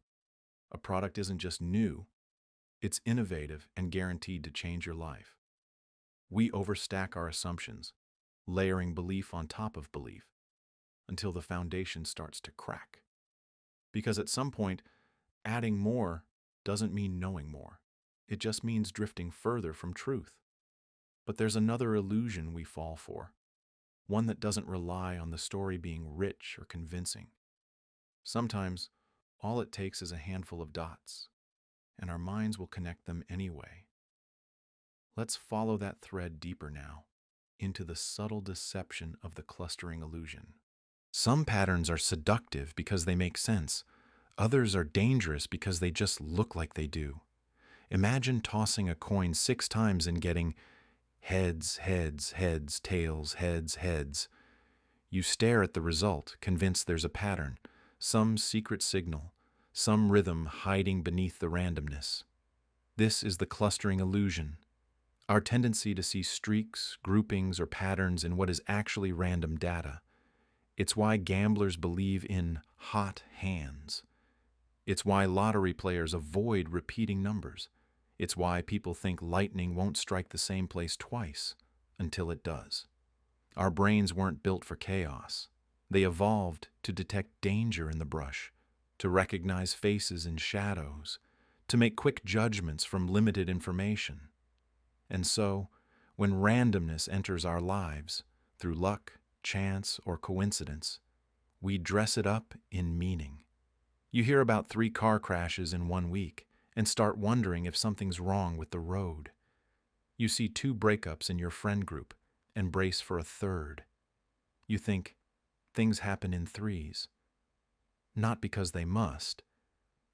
A product isn't just new, it's innovative and guaranteed to change your life. We overstack our assumptions, layering belief on top of belief, until the foundation starts to crack. Because at some point, adding more doesn't mean knowing more. It just means drifting further from truth. But there's another illusion we fall for, one that doesn't rely on the story being rich or convincing. Sometimes, all it takes is a handful of dots, and our minds will connect them anyway. Let's follow that thread deeper now, into the subtle deception of the clustering illusion. Some patterns are seductive because they make sense. Others are dangerous because they just look like they do. Imagine tossing a coin 6 times and getting heads, heads, heads, tails, heads, heads. You stare at the result, convinced there's a pattern, some secret signal, some rhythm hiding beneath the randomness. This is the clustering illusion, our tendency to see streaks, groupings, or patterns in what is actually random data. It's why gamblers believe in hot hands. It's why lottery players avoid repeating numbers. It's why people think lightning won't strike the same place twice until it does. Our brains weren't built for chaos. They evolved to detect danger in the brush, to recognize faces in shadows, to make quick judgments from limited information. And so, when randomness enters our lives, through luck, chance, or coincidence, we dress it up in meaning. You hear about 3 car crashes in 1 week and start wondering if something's wrong with the road. You see 2 breakups in your friend group and brace for a 3rd. You think things happen in 3s, not because they must,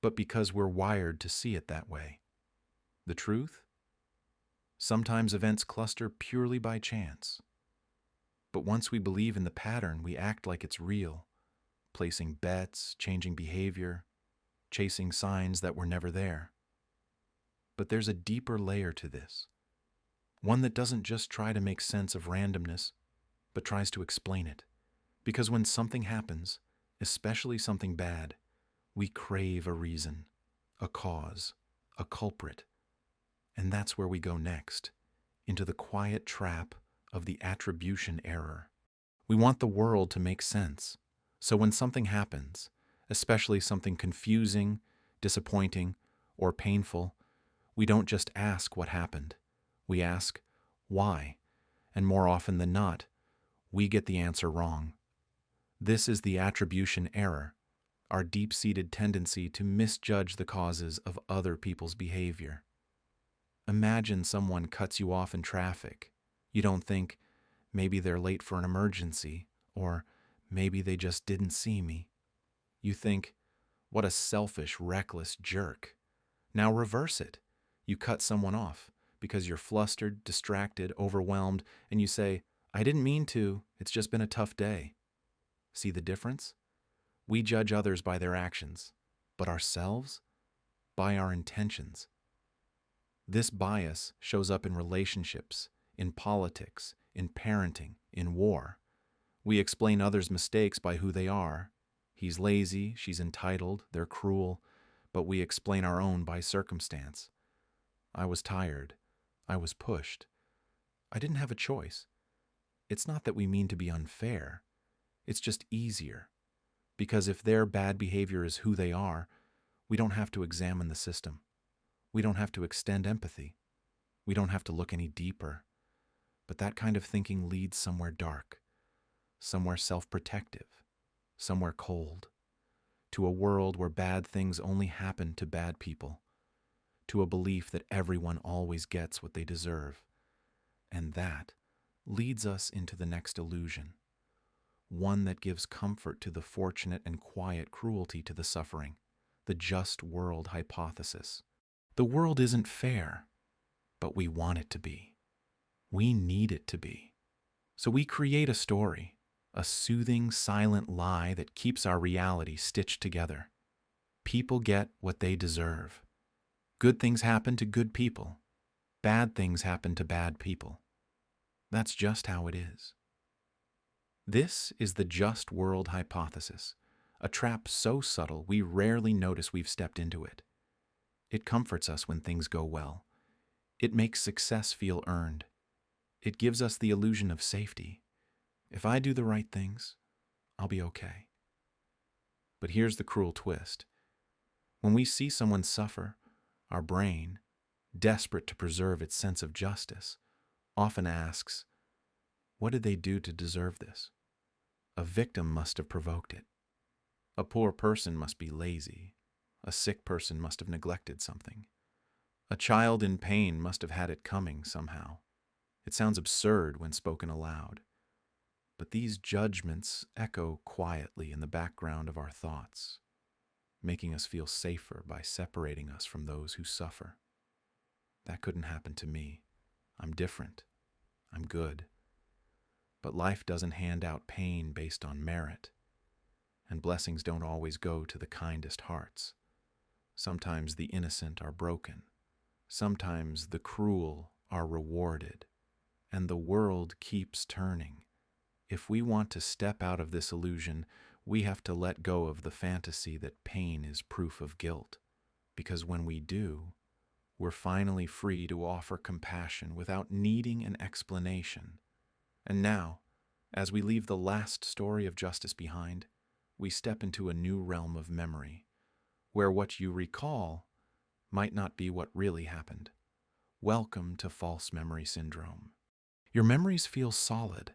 but because we're wired to see it that way. The truth? Sometimes events cluster purely by chance. But once we believe in the pattern, we act like it's real, placing bets, changing behavior, chasing signs that were never there. But there's a deeper layer to this, one that doesn't just try to make sense of randomness, but tries to explain it. Because when something happens, especially something bad, we crave a reason, a cause, a culprit. And that's where we go next, into the quiet trap of the attribution error. We want the world to make sense. So when something happens, especially something confusing, disappointing, or painful, we don't just ask what happened. We ask, why? And more often than not, we get the answer wrong. This is the attribution error, our deep-seated tendency to misjudge the causes of other people's behavior. Imagine someone cuts you off in traffic. You don't think, maybe they're late for an emergency, or maybe they just didn't see me. You think, what a selfish, reckless jerk. Now reverse it. You cut someone off because you're flustered, distracted, overwhelmed, and you say, I didn't mean to, it's just been a tough day. See the difference? We judge others by their actions, but ourselves by our intentions. This bias shows up in relationships, in politics, in parenting, in war. We explain others' mistakes by who they are. He's lazy, she's entitled, they're cruel, but we explain our own by circumstance. I was tired. I was pushed. I didn't have a choice. It's not that we mean to be unfair. It's just easier. Because if their bad behavior is who they are, we don't have to examine the system. We don't have to extend empathy. We don't have to look any deeper. But that kind of thinking leads somewhere dark, somewhere self-protective, somewhere cold, to a world where bad things only happen to bad people, to a belief that everyone always gets what they deserve. And that leads us into the next illusion, one that gives comfort to the fortunate and quiet cruelty to the suffering, the just world hypothesis. The world isn't fair, but we want it to be. We need it to be. So we create a story, a soothing, silent lie that keeps our reality stitched together. People get what they deserve. Good things happen to good people. Bad things happen to bad people. That's just how it is. This is the just world hypothesis, a trap so subtle we rarely notice we've stepped into it. It comforts us when things go well. It makes success feel earned. It gives us the illusion of safety. If I do the right things, I'll be okay. But here's the cruel twist. When we see someone suffer, our brain, desperate to preserve its sense of justice, often asks, what did they do to deserve this? A victim must have provoked it. A poor person must be lazy. A sick person must have neglected something. A child in pain must have had it coming somehow. It sounds absurd when spoken aloud. But these judgments echo quietly in the background of our thoughts, making us feel safer by separating us from those who suffer. That couldn't happen to me. I'm different. I'm good. But life doesn't hand out pain based on merit, and blessings don't always go to the kindest hearts. Sometimes the innocent are broken. Sometimes the cruel are rewarded, and the world keeps turning. If we want to step out of this illusion, we have to let go of the fantasy that pain is proof of guilt, because when we do, we're finally free to offer compassion without needing an explanation. And now, as we leave the last story of justice behind, we step into a new realm of memory, where what you recall might not be what really happened. Welcome to false memory syndrome. Your memories feel solid,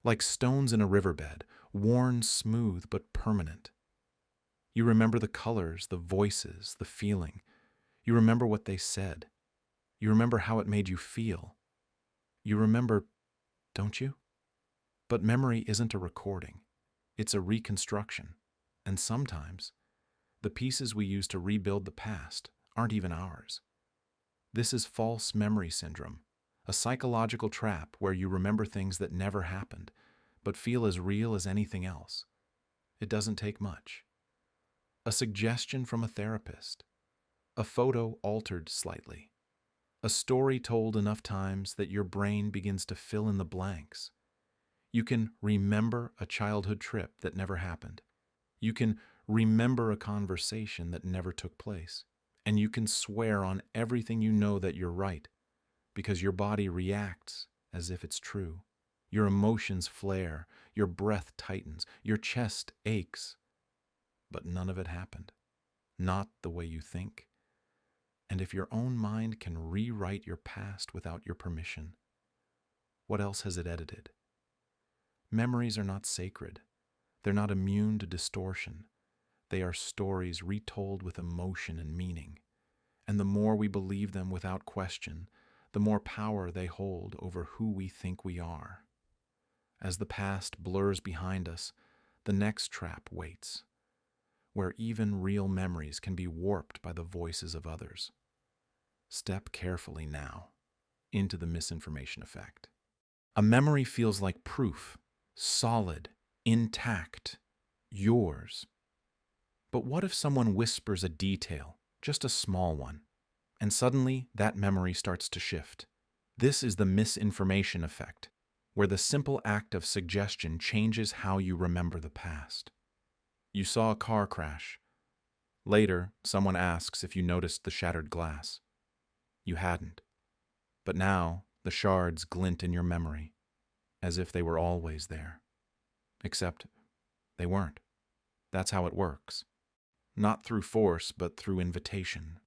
like stones in a riverbed, worn smooth but permanent. You remember the colors, the voices, the feeling. You remember what they said. You remember how it made you feel. You remember, don't you? But memory isn't a recording. It's a reconstruction. And sometimes, the pieces we use to rebuild the past aren't even ours. This is false memory syndrome, a psychological trap where you remember things that never happened, but feel as real as anything else. It doesn't take much. A suggestion from a therapist, a photo altered slightly, a story told enough times that your brain begins to fill in the blanks. You can remember a childhood trip that never happened. You can remember a conversation that never took place. And you can swear on everything you know that you're right. because your body reacts as if it's true. Your emotions flare, your breath tightens, your chest aches. But none of it happened. Not the way you think. And if your own mind can rewrite your past without your permission, what else has it edited? Memories are not sacred. They're not immune to distortion. They are stories retold with emotion and meaning. And the more we believe them without question, the more power they hold over who we think we are. As the past blurs behind us, the next trap waits, where even real memories can be warped by the voices of others. Step carefully now into the misinformation effect. A memory feels like proof, solid, intact, yours. But what if someone whispers a detail, just a small one, and suddenly that memory starts to shift? This is the misinformation effect, where the simple act of suggestion changes how you remember the past. You saw a car crash. Later, someone asks if you noticed the shattered glass. You hadn't. But now, the shards glint in your memory, as if they were always there. Except, they weren't. That's how it works. Not through force, but through invitation.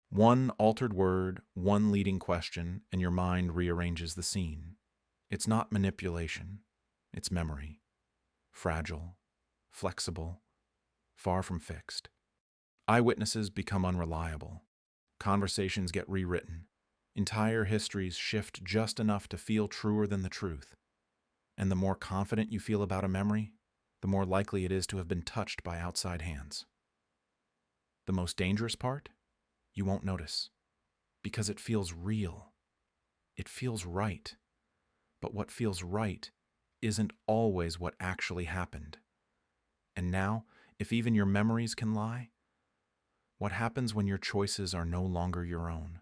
One altered word, one leading question, and your mind rearranges the scene. It's not manipulation. It's memory. Fragile, flexible, far from fixed. Eyewitnesses become unreliable. Conversations get rewritten. Entire histories shift just enough to feel truer than the truth. And the more confident you feel about a memory, the more likely it is to have been touched by outside hands. The most dangerous part? You won't notice. Because it feels real. It feels right. But what feels right isn't always what actually happened. And now, if even your memories can lie, what happens when your choices are no longer your own?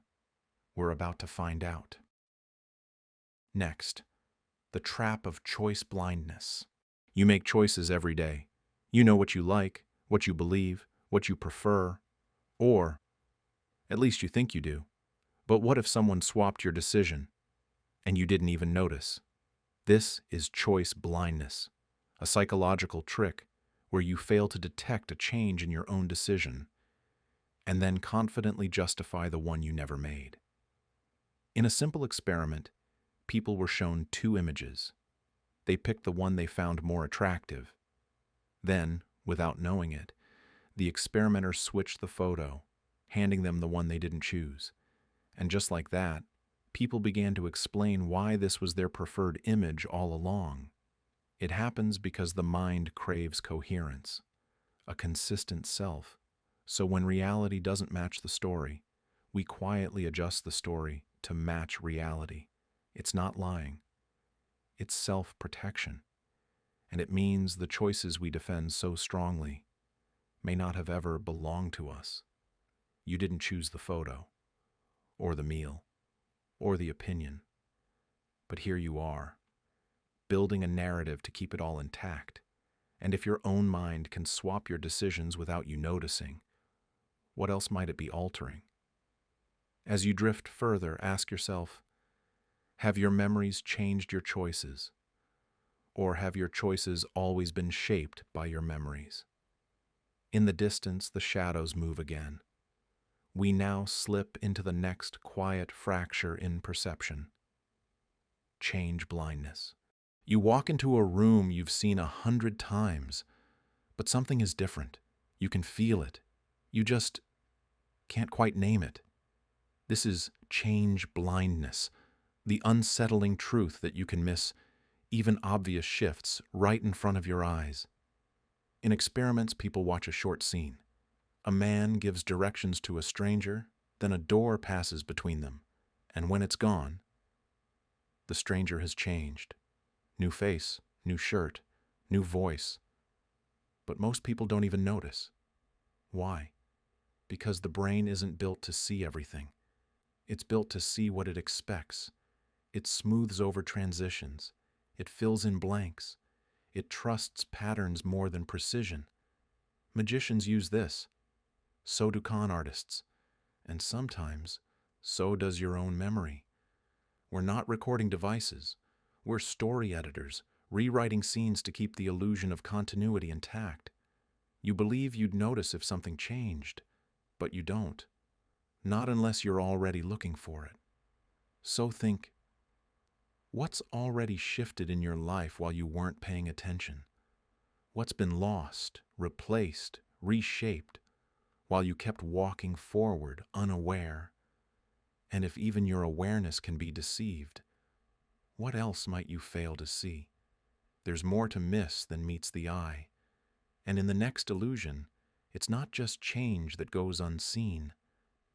We're about to find out. Next, the trap of choice blindness. You make choices every day. You know what you like, what you believe, what you prefer, or at least you think you do. But what if someone swapped your decision and you didn't even notice? This is choice blindness, a psychological trick where you fail to detect a change in your own decision and then confidently justify the one you never made. In a simple experiment, people were shown two images. They picked the one they found more attractive. Then, without knowing it, the experimenter switched the photo, handing them the one they didn't choose. And just like that, people began to explain why this was their preferred image all along. It happens because the mind craves coherence, a consistent self. So when reality doesn't match the story, we quietly adjust the story to match reality. It's not lying. It's self-protection. And it means the choices we defend so strongly may not have ever belonged to us. You didn't choose the photo, or the meal, or the opinion. But here you are, building a narrative to keep it all intact. And if your own mind can swap your decisions without you noticing, what else might it be altering? As you drift further, ask yourself, have your memories changed your choices? Or have your choices always been shaped by your memories? In the distance, the shadows move again. We now slip into the next quiet fracture in perception. Change blindness. You walk into a room you've seen 100 times, but something is different. You can feel it. You just can't quite name it. This is change blindness, the unsettling truth that you can miss even obvious shifts right in front of your eyes. In experiments, people watch a short scene. A man gives directions to a stranger, then a door passes between them, and when it's gone, the stranger has changed. New face, new shirt, new voice. But most people don't even notice. Why? Because the brain isn't built to see everything. It's built to see what it expects. It smooths over transitions. It fills in blanks. It trusts patterns more than precision. Magicians use this. So do con artists. And sometimes, so does your own memory. We're not recording devices. We're story editors, rewriting scenes to keep the illusion of continuity intact. You believe you'd notice if something changed, but you don't. Not unless you're already looking for it. So think, what's already shifted in your life while you weren't paying attention? What's been lost, replaced, reshaped, while you kept walking forward unaware? And if even your awareness can be deceived, what else might you fail to see? There's more to miss than meets the eye. And in the next illusion, it's not just change that goes unseen,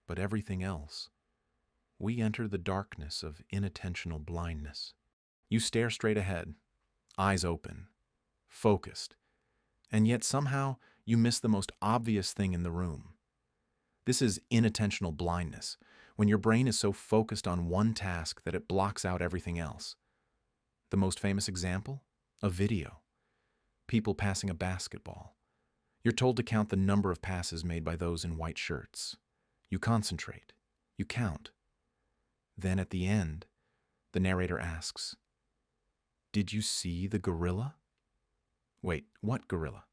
but everything else. We enter the darkness of inattentional blindness. You stare straight ahead, eyes open, focused, and yet somehow you miss the most obvious thing in the room. This is inattentional blindness, when your brain is so focused on one task that it blocks out everything else. The most famous example? A video. People passing a basketball. You're told to count the number of passes made by those in white shirts. You concentrate. You count. Then at the end, the narrator asks, "Did you see the gorilla?" Wait, what gorilla?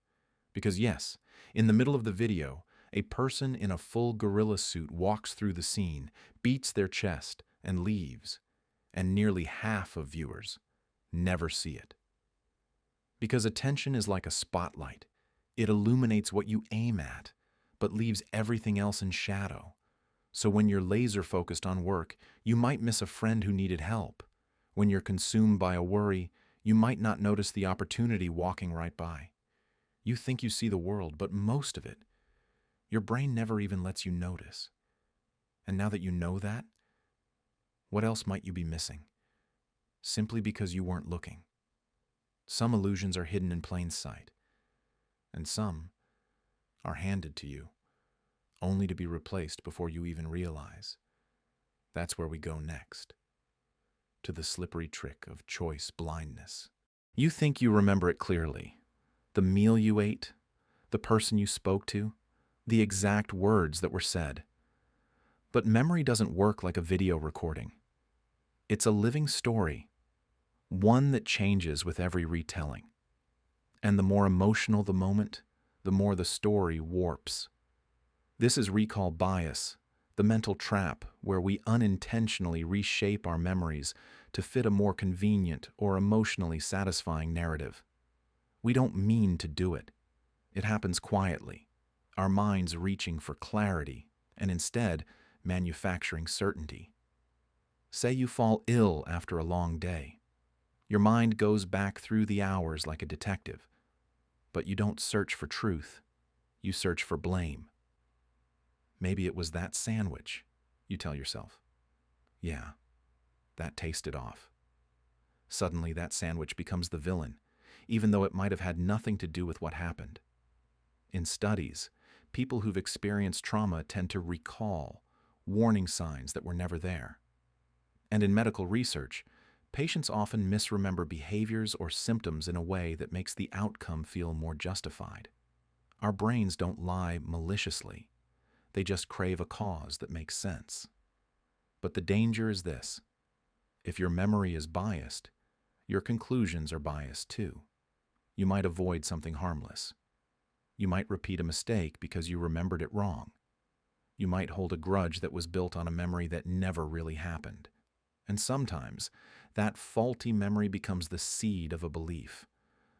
Because yes, in the middle of the video, a person in a full gorilla suit walks through the scene, beats their chest, and leaves, and nearly half of viewers never see it. Because attention is like a spotlight. It illuminates what you aim at, but leaves everything else in shadow. So when you're laser-focused on work, you might miss a friend who needed help. When you're consumed by a worry, you might not notice the opportunity walking right by. You think you see the world, but most of it, your brain never even lets you notice. And now that you know that, what else might you be missing? Simply because you weren't looking. Some illusions are hidden in plain sight, and some are handed to you, only to be replaced before you even realize. That's where we go next, to the slippery trick of choice blindness. You think you remember it clearly. The meal you ate, the person you spoke to, the exact words that were said. But memory doesn't work like a video recording. It's a living story, one that changes with every retelling. And the more emotional the moment, the more the story warps. This is recall bias, the mental trap where we unintentionally reshape our memories to fit a more convenient or emotionally satisfying narrative. We don't mean to do it. It happens quietly, our minds reaching for clarity and instead manufacturing certainty. Say you fall ill after a long day. Your mind goes back through the hours like a detective, but you don't search for truth. You search for blame. Maybe it was that sandwich, you tell yourself. Yeah, that tasted off. Suddenly that sandwich becomes the villain, even though it might have had nothing to do with what happened. In studies, people who've experienced trauma tend to recall warning signs that were never there. And in medical research, patients often misremember behaviors or symptoms in a way that makes the outcome feel more justified. Our brains don't lie maliciously. They just crave a cause that makes sense. But the danger is this. If your memory is biased, your conclusions are biased too. You might avoid something harmless. You might repeat a mistake because you remembered it wrong. You might hold a grudge that was built on a memory that never really happened. And sometimes, that faulty memory becomes the seed of a belief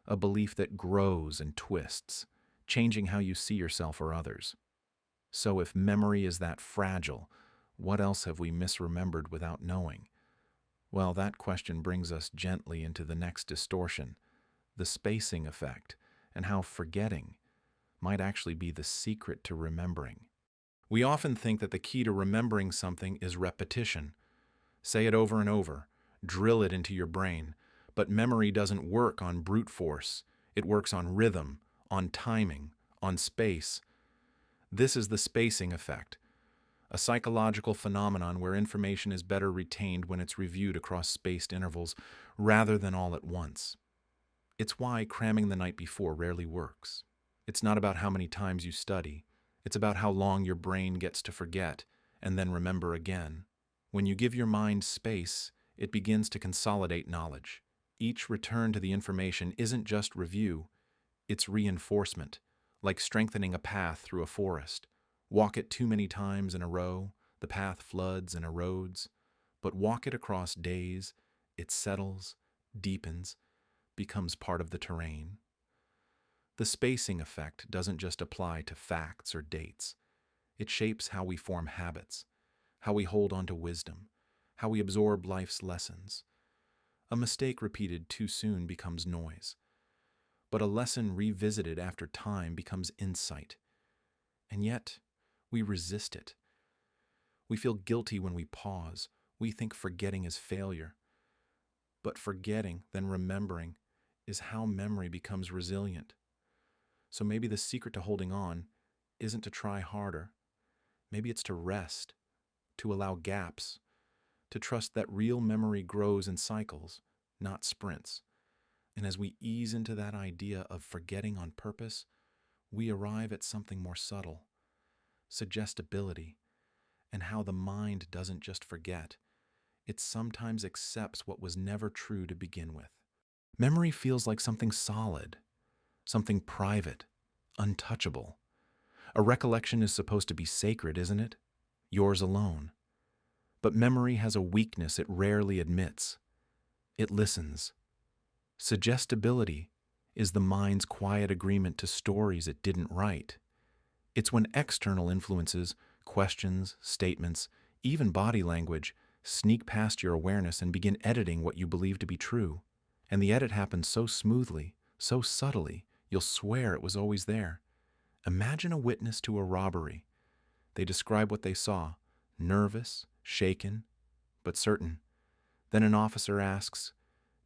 that grows and twists, changing how you see yourself or others. So if memory is that fragile, what else have we misremembered without knowing? Well, that question brings us gently into the next distortion, the spacing effect, and how forgetting might actually be the secret to remembering. We often think that the key to remembering something is repetition. Say it over and over, drill it into your brain. But memory doesn't work on brute force. It works on rhythm, on timing, on space. This is the spacing effect, a psychological phenomenon where information is better retained when it's reviewed across spaced intervals rather than all at once. It's why cramming the night before rarely works. It's not about how many times you study. It's about how long your brain gets to forget and then remember again. When you give your mind space, it begins to consolidate knowledge. Each return to the information isn't just review, it's reinforcement, like strengthening a path through a forest. Walk it too many times in a row, the path floods and erodes. But walk it across days, it settles, deepens, becomes part of the terrain. The spacing effect doesn't just apply to facts or dates. It shapes how we form habits, how we hold on to wisdom, how we absorb life's lessons. A mistake repeated too soon becomes noise, but a lesson revisited after time becomes insight. And yet, we resist it. We feel guilty when we pause. We think forgetting is failure. But forgetting, then remembering, is how memory becomes resilient. So maybe the secret to holding on isn't to try harder. Maybe it's to rest, to allow gaps, to trust that real memory grows in cycles, not sprints. And as we ease into that idea of forgetting on purpose, we arrive at something more subtle, suggestibility, and how the mind doesn't just forget, it sometimes accepts what was never true to begin with. Memory feels like something solid, something private, untouchable. A recollection is supposed to be sacred, isn't it? Yours alone. But memory has a weakness it rarely admits. It listens. Suggestibility is the mind's quiet agreement to stories it didn't write. It's when external influences, questions, statements, even body language, sneak past your awareness and begin editing what you believe to be true. And the edit happens so smoothly, so subtly, you'll swear it was always there. Imagine a witness to a robbery. They describe what they saw, nervous, shaken, but certain. Then an officer asks,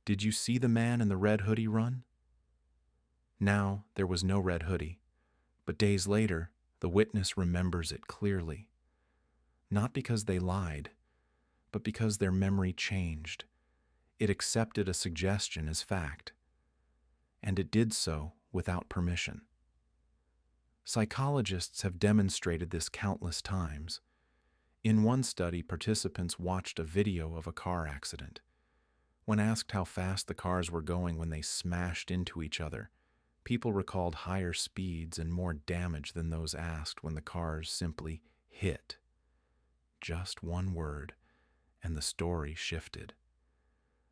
"Did you see the man in the red hoodie run?" Now there was no red hoodie, but days later, the witness remembers it clearly. Not because they lied, but because their memory changed. It accepted a suggestion as fact, and it did so without permission. Psychologists have demonstrated this countless times. In one study, participants watched a video of a car accident. When asked how fast the cars were going when they smashed into each other, people recalled higher speeds and more damage than those asked when the cars simply hit. Just one word, and the story shifted.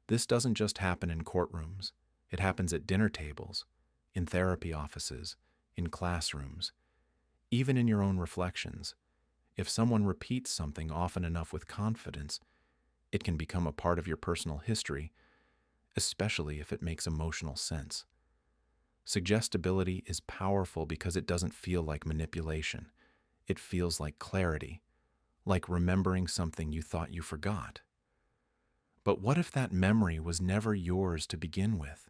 This doesn't just happen in courtrooms. It happens at dinner tables, in therapy offices, in classrooms, even in your own reflections. If someone repeats something often enough with confidence, it can become a part of your personal history, especially if it makes emotional sense. Suggestibility is powerful because it doesn't feel like manipulation. It feels like clarity, like remembering something you thought you forgot. But what if that memory was never yours to begin with?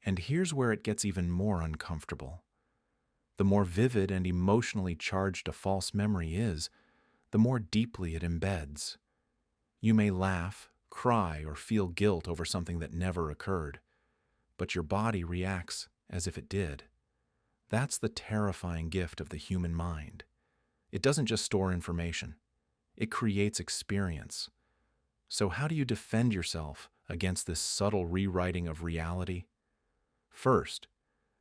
And here's where it gets even more uncomfortable. The more vivid and emotionally charged a false memory is, the more deeply it embeds. You may laugh, cry, or feel guilt over something that never occurred, but your body reacts as if it did. That's the terrifying gift of the human mind. It doesn't just store information. It creates experience. So how do you defend yourself against this subtle rewriting of reality? First,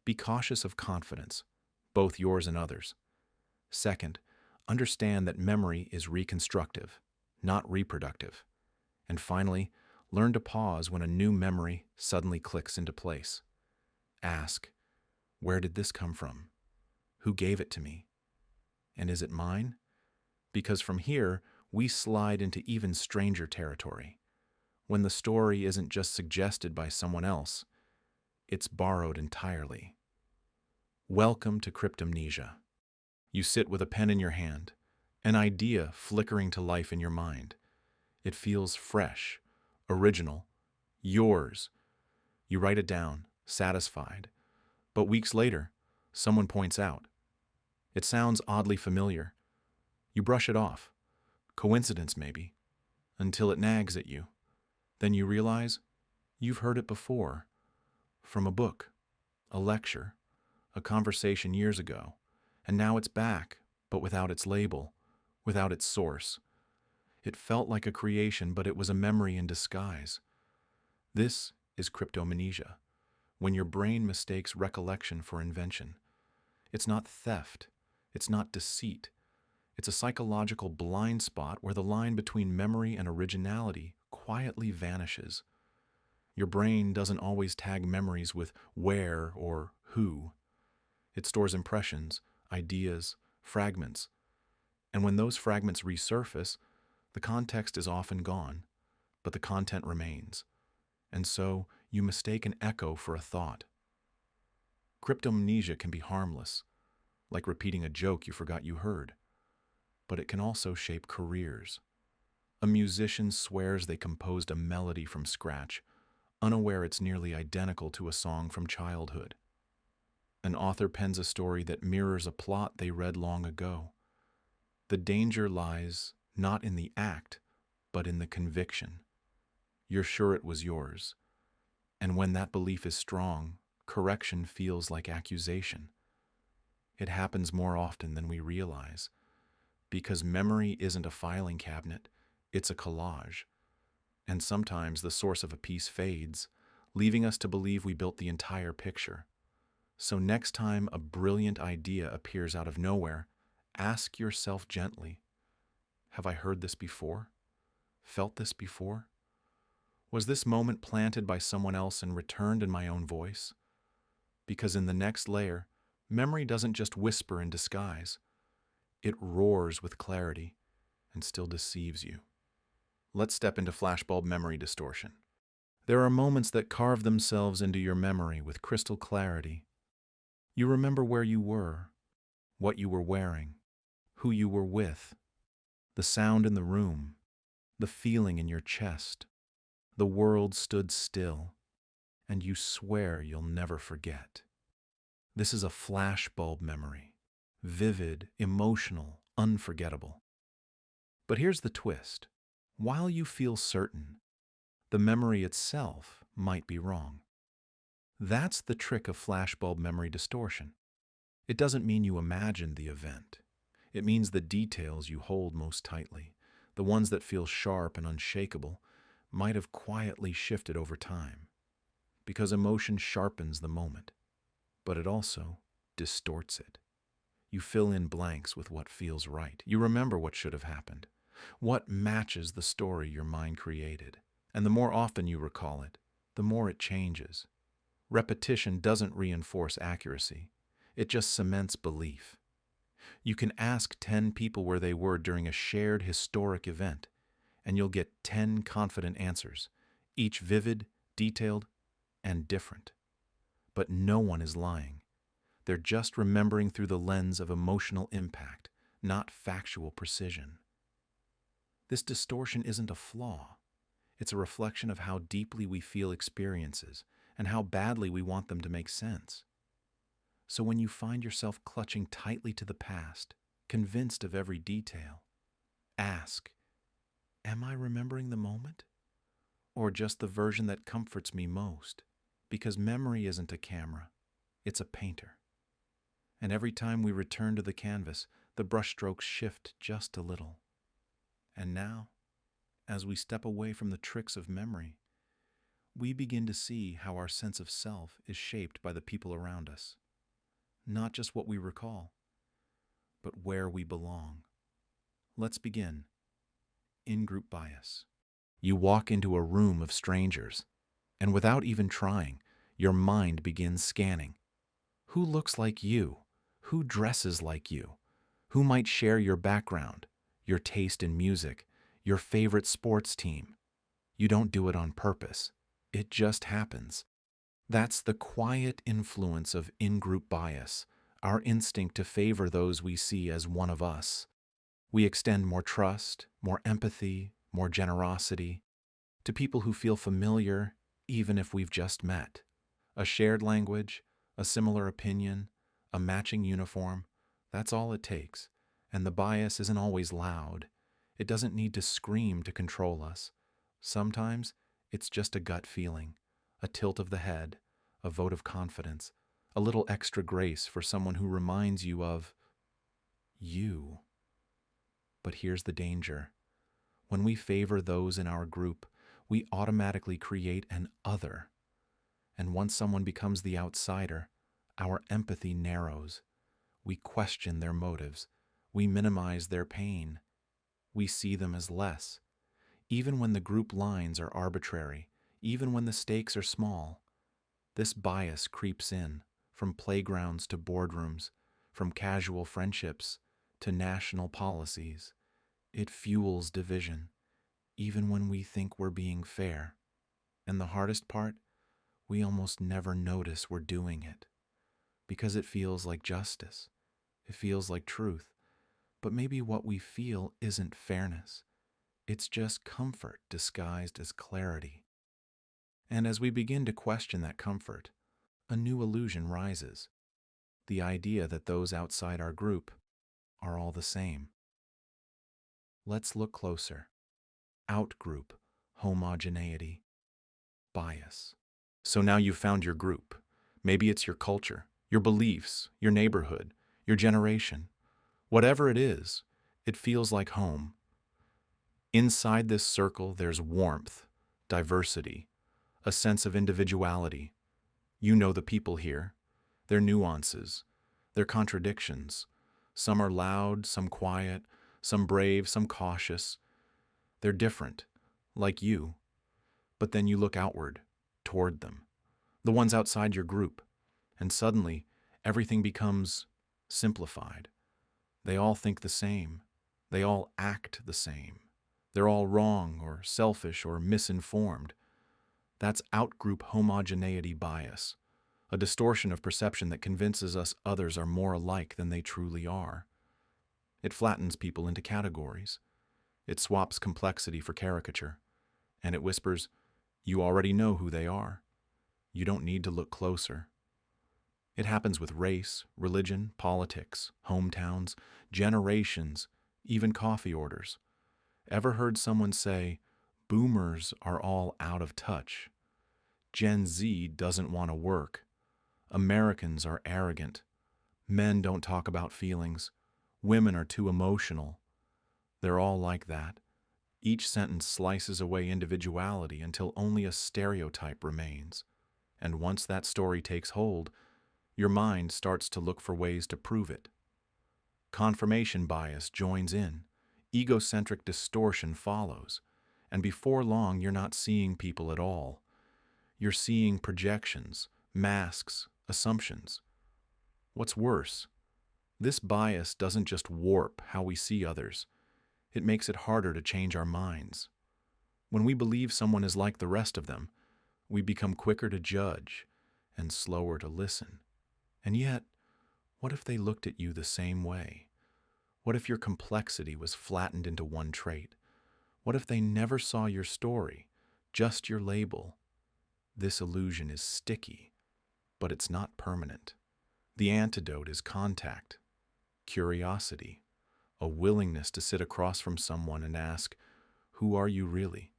be cautious of confidence, both yours and others. Second, understand that memory is reconstructive, not reproductive. And finally, learn to pause when a new memory suddenly clicks into place. Ask, where did this come from? Who gave it to me? And is it mine? Because from here, we slide into even stranger territory. When the story isn't just suggested by someone else, it's borrowed entirely. Welcome to cryptomnesia. You sit with a pen in your hand, an idea flickering to life in your mind. It feels fresh, original, yours. You write it down, satisfied. But weeks later, someone points out. It sounds oddly familiar. You brush it off. Coincidence, maybe, until it nags at you. Then you realize you've heard it before, from a book, a lecture, a conversation years ago, and now it's back, but without its label, without its source. It felt like a creation, but it was a memory in disguise. This is cryptomnesia, when your brain mistakes recollection for invention. It's not theft. It's not deceit. It's a psychological blind spot where the line between memory and originality quietly vanishes. Your brain doesn't always tag memories with where or who. It stores impressions, ideas, fragments. And when those fragments resurface, the context is often gone, but the content remains. And so you mistake an echo for a thought. Cryptomnesia can be harmless, like repeating a joke you forgot you heard. But it can also shape careers. A musician swears they composed a melody from scratch, unaware it's nearly identical to a song from childhood. An author pens a story that mirrors a plot they read long ago. The danger lies not in the act, but in the conviction. You're sure it was yours. And when that belief is strong, correction feels like accusation. It happens more often than we realize, because memory isn't a filing cabinet, it's a collage. And sometimes the source of a piece fades, leaving us to believe we built the entire picture. So next time a brilliant idea appears out of nowhere, ask yourself gently, have I heard this before? Felt this before? Was this moment planted by someone else and returned in my own voice? Because in the next layer, memory doesn't just whisper in disguise. It roars with clarity and still deceives you. Let's step into flashbulb memory distortion. There are moments that carve themselves into your memory with crystal clarity. You remember where you were, what you were wearing, who you were with, the sound in the room, the feeling in your chest. The world stood still, and you swear you'll never forget. This is a flashbulb memory, vivid, emotional, unforgettable. But here's the twist. While you feel certain, the memory itself might be wrong. That's the trick of flashbulb memory distortion. It doesn't mean you imagined the event. It means the details you hold most tightly, the ones that feel sharp and unshakable, might have quietly shifted over time. Because emotion sharpens the moment, but it also distorts it. You fill in blanks with what feels right. You remember what should have happened, what matches the story your mind created. And the more often you recall it, the more it changes. Repetition doesn't reinforce accuracy. It just cements belief. You can ask 10 people where they were during a shared historic event, and you'll get 10 confident answers, each vivid, detailed, and different. But no one is lying. They're just remembering through the lens of emotional impact, not factual precision. This distortion isn't a flaw. It's a reflection of how deeply we feel experiences and how badly we want them to make sense. So when you find yourself clutching tightly to the past, convinced of every detail, ask, am I remembering the moment? Or just the version that comforts me most? Because memory isn't a camera, it's a painter. And every time we return to the canvas, the brushstrokes shift just a little. And now, as we step away from the tricks of memory, we begin to see how our sense of self is shaped by the people around us. Not just what we recall, but where we belong. Let's begin. Ingroup bias. You walk into a room of strangers, and without even trying, your mind begins scanning. Who looks like you? Who dresses like you? Who might share your background, your taste in music, your favorite sports team? You don't do it on purpose. It just happens. That's the quiet influence of in-group bias, our instinct to favor those we see as one of us. We extend more trust, more empathy, more generosity to people who feel familiar, even if we've just met. A shared language, a similar opinion, a matching uniform, that's all it takes. And the bias isn't always loud. It doesn't need to scream to control us. Sometimes it's just a gut feeling, a tilt of the head, a vote of confidence, a little extra grace for someone who reminds you of you. But here's the danger. When we favor those in our group, we automatically create an other. And once someone becomes the outsider, our empathy narrows. We question their motives. We minimize their pain. We see them as less. Even when the group lines are arbitrary, even when the stakes are small, this bias creeps in, from playgrounds to boardrooms, from casual friendships to national policies. It fuels division, even when we think we're being fair. And the hardest part, we almost never notice we're doing it, because it feels like justice. It feels like truth. But maybe what we feel isn't fairness. It's just comfort disguised as clarity. And as we begin to question that comfort, a new illusion rises. The idea that those outside our group are all the same. Let's look closer. Outgroup homogeneity bias. So now you've found your group. Maybe it's your culture, your beliefs, your neighborhood, your generation. Whatever it is, it feels like home. Inside this circle, there's warmth, diversity, a sense of individuality. You know the people here, their nuances, their contradictions. Some are loud, some quiet, some brave, some cautious. They're different, like you. But then you look outward, toward them, the ones outside your group, and suddenly everything becomes simplified. They all think the same. They all act the same. They're all wrong or selfish or misinformed. That's outgroup homogeneity bias, a distortion of perception that convinces us others are more alike than they truly are. It flattens people into categories. It swaps complexity for caricature. And it whispers, you already know who they are. You don't need to look closer. It happens with race, religion, politics, hometowns, generations, even coffee orders. Ever heard someone say, boomers are all out of touch? Gen Z doesn't want to work. Americans are arrogant. Men don't talk about feelings. Women are too emotional. They're all like that. Each sentence slices away individuality until only a stereotype remains. And once that story takes hold, your mind starts to look for ways to prove it. Confirmation bias joins in. Egocentric distortion follows. And before long, you're not seeing people at all. You're seeing projections, masks, assumptions. What's worse, this bias doesn't just warp how we see others. It makes it harder to change our minds. When we believe someone is like the rest of them, we become quicker to judge and slower to listen. And yet, what if they looked at you the same way? What if your complexity was flattened into one trait? What if they never saw your story, just your label? This illusion is sticky, but it's not permanent. The antidote is contact, curiosity, a willingness to sit across from someone and ask, who are you really?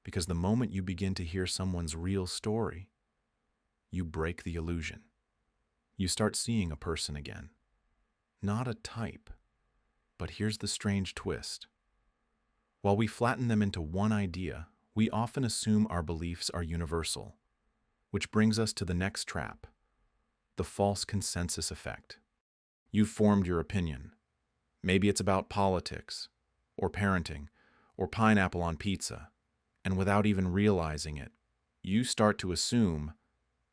Because the moment you begin to hear someone's real story, you break the illusion. You start seeing a person again. Not a type. But here's the strange twist. While we flatten them into one idea, we often assume our beliefs are universal, which brings us to the next trap, the false consensus effect. You've formed your opinion. Maybe it's about politics, or parenting, or pineapple on pizza, and without even realizing it, you start to assume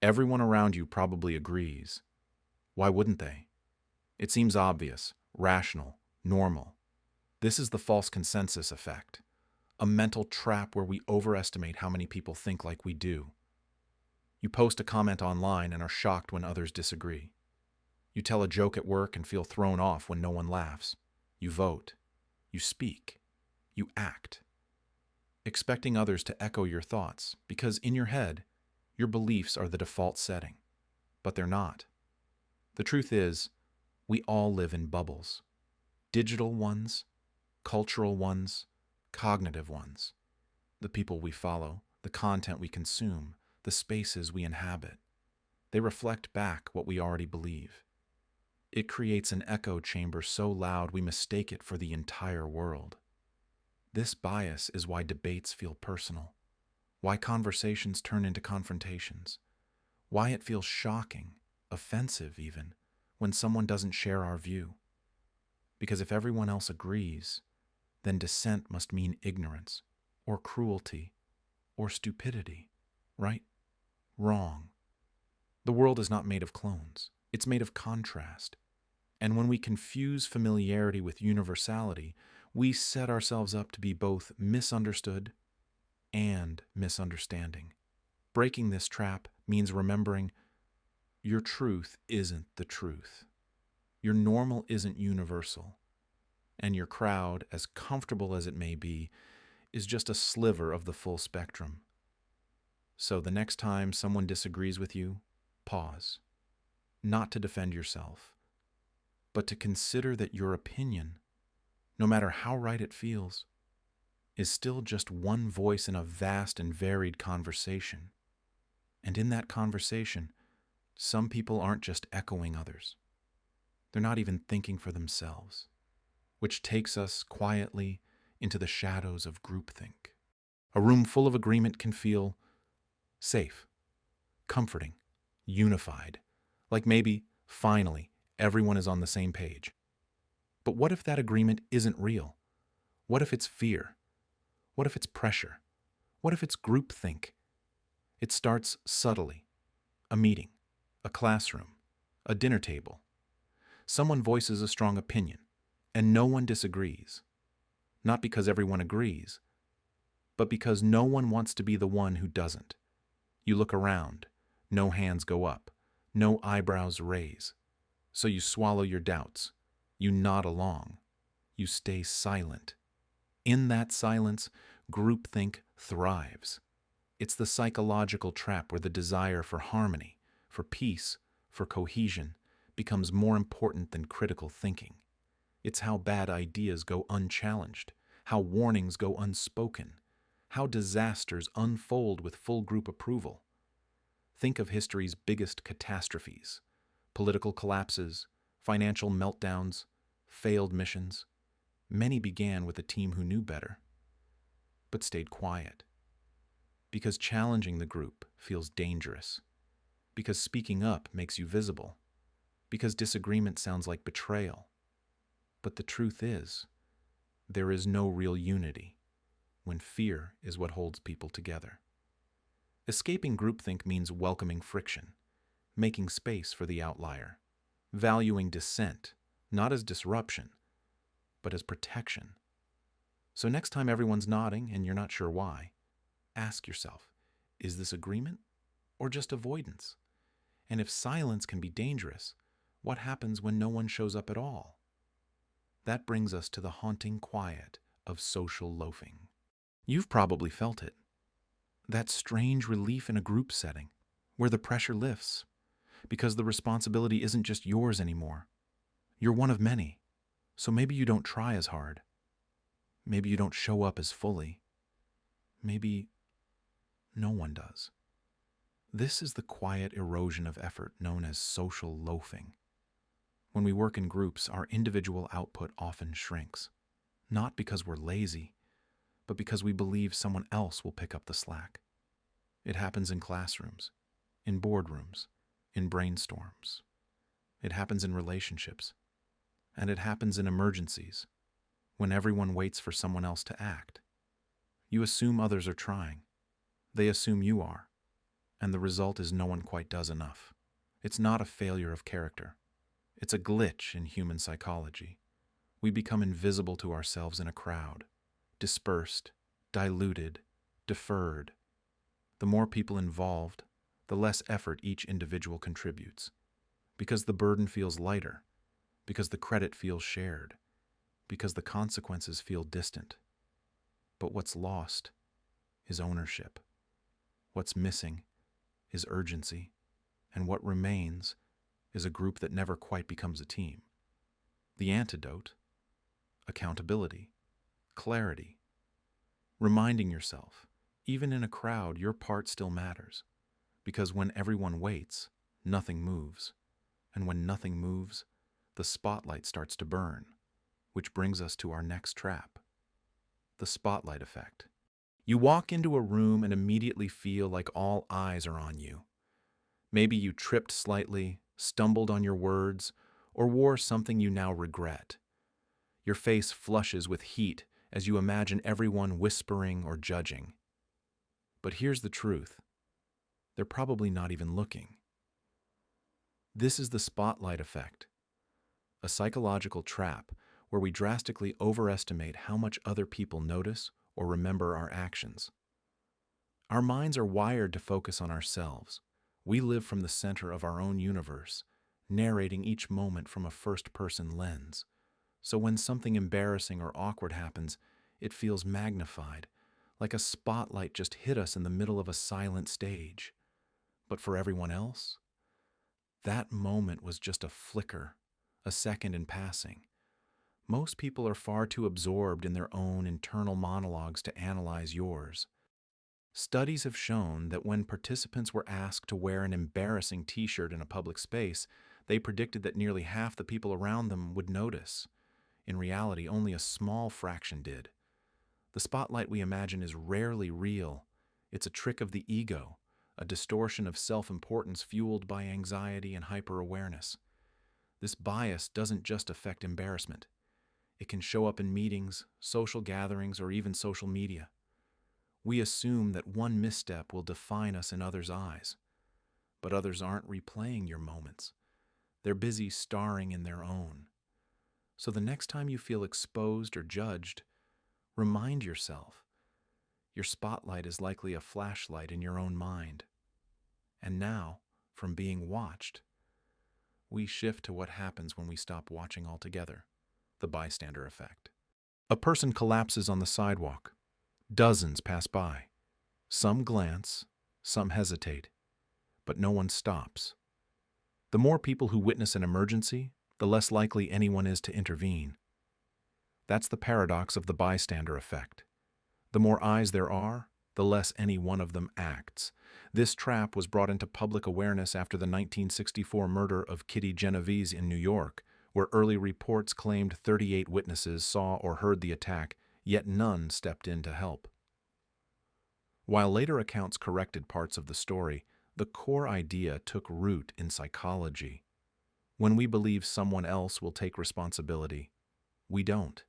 everyone around you probably agrees. Why wouldn't they? It seems obvious, rational, normal. This is the false consensus effect, a mental trap where we overestimate how many people think like we do. You post a comment online and are shocked when others disagree. You tell a joke at work and feel thrown off when no one laughs. You vote. You speak. You act. Expecting others to echo your thoughts, because in your head, your beliefs are the default setting. But they're not. The truth is, we all live in bubbles. Digital ones, cultural ones, cognitive ones. The people we follow, the content we consume, the spaces we inhabit. They reflect back what we already believe. It creates an echo chamber so loud we mistake it for the entire world. This bias is why debates feel personal, why conversations turn into confrontations, why it feels shocking, offensive even, when someone doesn't share our view. Because if everyone else agrees, then dissent must mean ignorance, or cruelty, or stupidity, right? Wrong. The world is not made of clones. It's made of contrast. And when we confuse familiarity with universality, we set ourselves up to be both misunderstood and misunderstanding. Breaking this trap means remembering your truth isn't the truth. Your normal isn't universal. And your crowd, as comfortable as it may be, is just a sliver of the full spectrum. So the next time someone disagrees with you, pause. Not to defend yourself, but to consider that your opinion, no matter how right it feels, is still just one voice in a vast and varied conversation. And in that conversation, some people aren't just echoing others. They're not even thinking for themselves, which takes us quietly into the shadows of groupthink. A room full of agreement can feel safe, comforting, unified, like maybe, finally, everyone is on the same page. But what if that agreement isn't real? What if it's fear? What if it's pressure? What if it's groupthink? It starts subtly. A meeting, a classroom, a dinner table. Someone voices a strong opinion, and no one disagrees. Not because everyone agrees, but because no one wants to be the one who doesn't. You look around, no hands go up, no eyebrows raise. So you swallow your doubts, you nod along, you stay silent. In that silence, groupthink thrives. It's the psychological trap where the desire for harmony, for peace, for cohesion becomes more important than critical thinking. It's how bad ideas go unchallenged, how warnings go unspoken, how disasters unfold with full group approval. Think of history's biggest catastrophes: political collapses, financial meltdowns, failed missions. Many began with a team who knew better, but stayed quiet. Because challenging the group feels dangerous. Because speaking up makes you visible. Because disagreement sounds like betrayal. But the truth is, there is no real unity when fear is what holds people together. Escaping groupthink means welcoming friction, making space for the outlier, valuing dissent, not as disruption, but as protection. So next time everyone's nodding and you're not sure why, ask yourself, is this agreement or just avoidance? And if silence can be dangerous, what happens when no one shows up at all? That brings us to the haunting quiet of social loafing. You've probably felt it. That strange relief in a group setting where the pressure lifts because the responsibility isn't just yours anymore. You're one of many, so maybe you don't try as hard. Maybe you don't show up as fully. Maybe no one does. This is the quiet erosion of effort known as social loafing. When we work in groups, our individual output often shrinks, not because we're lazy, but because we believe someone else will pick up the slack. It happens in classrooms, in boardrooms, in brainstorms. It happens in relationships, and it happens in emergencies, when everyone waits for someone else to act. You assume others are trying. They assume you are, and the result is no one quite does enough. It's not a failure of character. It's a glitch in human psychology. We become invisible to ourselves in a crowd, dispersed, diluted, deferred. The more people involved, the less effort each individual contributes, because the burden feels lighter, because the credit feels shared, because the consequences feel distant. But what's lost is ownership. What's missing is urgency, and what remains is a group that never quite becomes a team. The antidote: accountability, clarity, reminding yourself, even in a crowd, your part still matters, because when everyone waits, nothing moves, and when nothing moves, the spotlight starts to burn, which brings us to our next trap: The spotlight effect. You walk into a room and immediately feel like all eyes are on you. Maybe you tripped slightly, stumbled on your words, or wore something you now regret. Your face flushes with heat as you imagine everyone whispering or judging. But here's the truth. They're probably not even looking. This is the spotlight effect, a psychological trap where we drastically overestimate how much other people notice or remember our actions. Our minds are wired to focus on ourselves. We live from the center of our own universe, narrating each moment from a first-person lens. So when something embarrassing or awkward happens, it feels magnified, like a spotlight just hit us in the middle of a silent stage. But for everyone else, that moment was just a flicker, a second in passing. Most people are far too absorbed in their own internal monologues to analyze yours. Studies have shown that when participants were asked to wear an embarrassing t-shirt in a public space, they predicted that nearly half the people around them would notice. In reality, only a small fraction did. The spotlight we imagine is rarely real. It's a trick of the ego, a distortion of self-importance fueled by anxiety and hyper-awareness. This bias doesn't just affect embarrassment. It can show up in meetings, social gatherings, or even social media. We assume that one misstep will define us in others' eyes. But others aren't replaying your moments. They're busy starring in their own. So the next time you feel exposed or judged, remind yourself, your spotlight is likely a flashlight in your own mind. And now, from being watched, we shift to what happens when we stop watching altogether, the bystander effect. A person collapses on the sidewalk. Dozens pass by. Some glance, some hesitate, but no one stops. The more people who witness an emergency, the less likely anyone is to intervene. That's the paradox of the bystander effect. The more eyes there are, the less any one of them acts. This trap was brought into public awareness after the 1964 murder of Kitty Genovese in New York, where early reports claimed 38 witnesses saw or heard the attack, yet none stepped in to help. While later accounts corrected parts of the story, the core idea took root in psychology. When we believe someone else will take responsibility, we don't.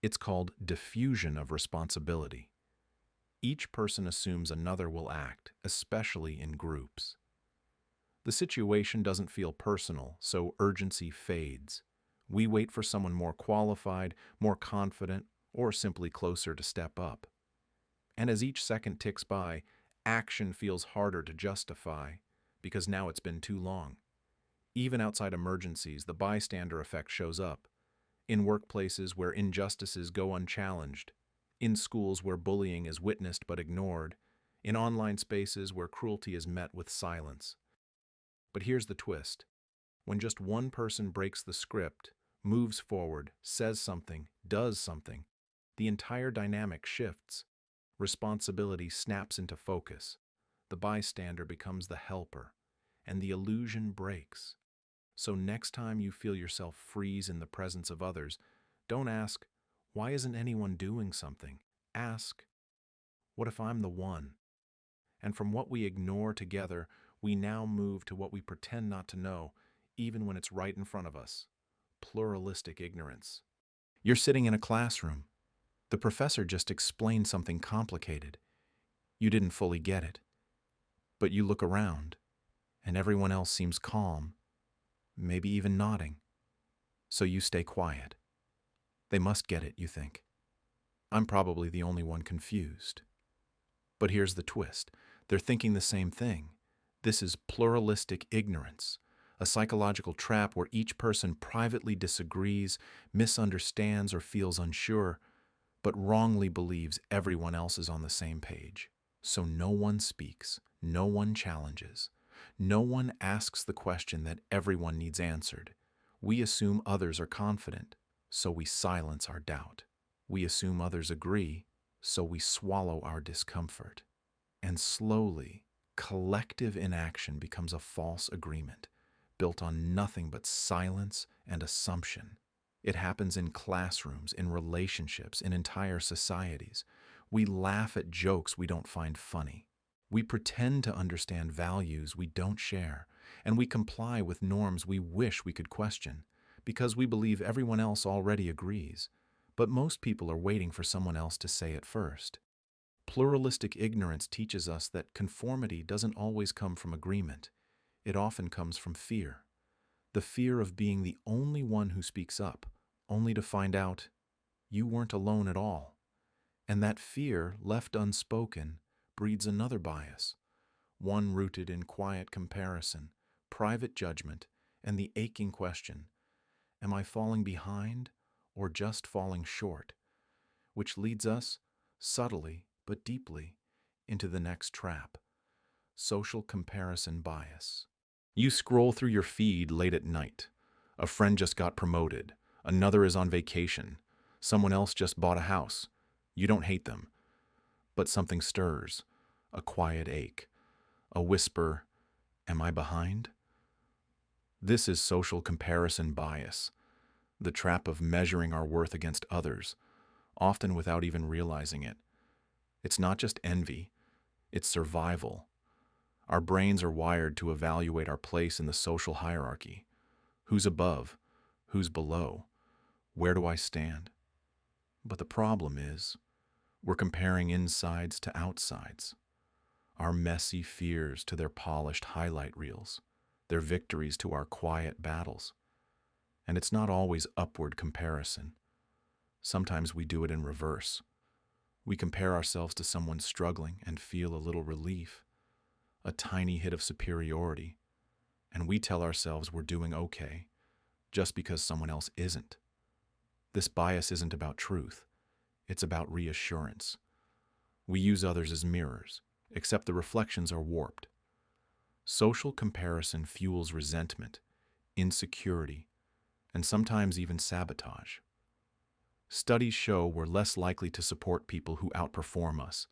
It's called diffusion of responsibility. Each person assumes another will act, especially in groups. The situation doesn't feel personal, so urgency fades. We wait for someone more qualified, more confident, or simply closer to step up. And as each second ticks by, action feels harder to justify because now it's been too long. Even outside emergencies, the bystander effect shows up. In workplaces where injustices go unchallenged, in schools where bullying is witnessed but ignored, in online spaces where cruelty is met with silence. But here's the twist. When just one person breaks the script, moves forward, says something, does something, the entire dynamic shifts. Responsibility snaps into focus. The bystander becomes the helper, and the illusion breaks. So next time you feel yourself freeze in the presence of others, don't ask, why isn't anyone doing something? Ask, what if I'm the one? And from what we ignore together, we now move to what we pretend not to know, even when it's right in front of us. Pluralistic ignorance. You're sitting in a classroom. The professor just explained something complicated. You didn't fully get it. But you look around, and everyone else seems calm, maybe even nodding. So you stay quiet. They must get it, you think. I'm probably the only one confused. But here's the twist. They're thinking the same thing. This is pluralistic ignorance, a psychological trap where each person privately disagrees, misunderstands, or feels unsure, but wrongly believes everyone else is on the same page. So no one speaks, no one challenges, no one asks the question that everyone needs answered. We assume others are confident, so we silence our doubt. We assume others agree, so we swallow our discomfort. And slowly, collective inaction becomes a false agreement, built on nothing but silence and assumption. It happens in classrooms, in relationships, in entire societies. We laugh at jokes we don't find funny. We pretend to understand values we don't share, and we comply with norms we wish we could question, because we believe everyone else already agrees. But most people are waiting for someone else to say it first. Pluralistic ignorance teaches us that conformity doesn't always come from agreement. It often comes from fear. The fear of being the only one who speaks up, only to find out you weren't alone at all. And that fear, left unspoken, breeds another bias, one rooted in quiet comparison, private judgment, and the aching question, am I falling behind or just falling short? Which leads us, subtly but deeply, into the next trap, social comparison bias. You scroll through your feed late at night. A friend just got promoted. Another is on vacation. Someone else just bought a house. You don't hate them, but something stirs, a quiet ache, a whisper, am I behind? This is social comparison bias, the trap of measuring our worth against others, often without even realizing it. It's not just envy, it's survival. Our brains are wired to evaluate our place in the social hierarchy. Who's above? Who's below? Where do I stand? But the problem is, we're comparing insides to outsides, our messy fears to their polished highlight reels, their victories to our quiet battles. And it's not always upward comparison. Sometimes we do it in reverse. We compare ourselves to someone struggling and feel a little relief, a tiny hit of superiority, and we tell ourselves we're doing okay just because someone else isn't. This bias isn't about truth. It's about reassurance. We use others as mirrors, except the reflections are warped. Social comparison fuels resentment, insecurity, and sometimes even sabotage. Studies show we're less likely to support people who outperform us,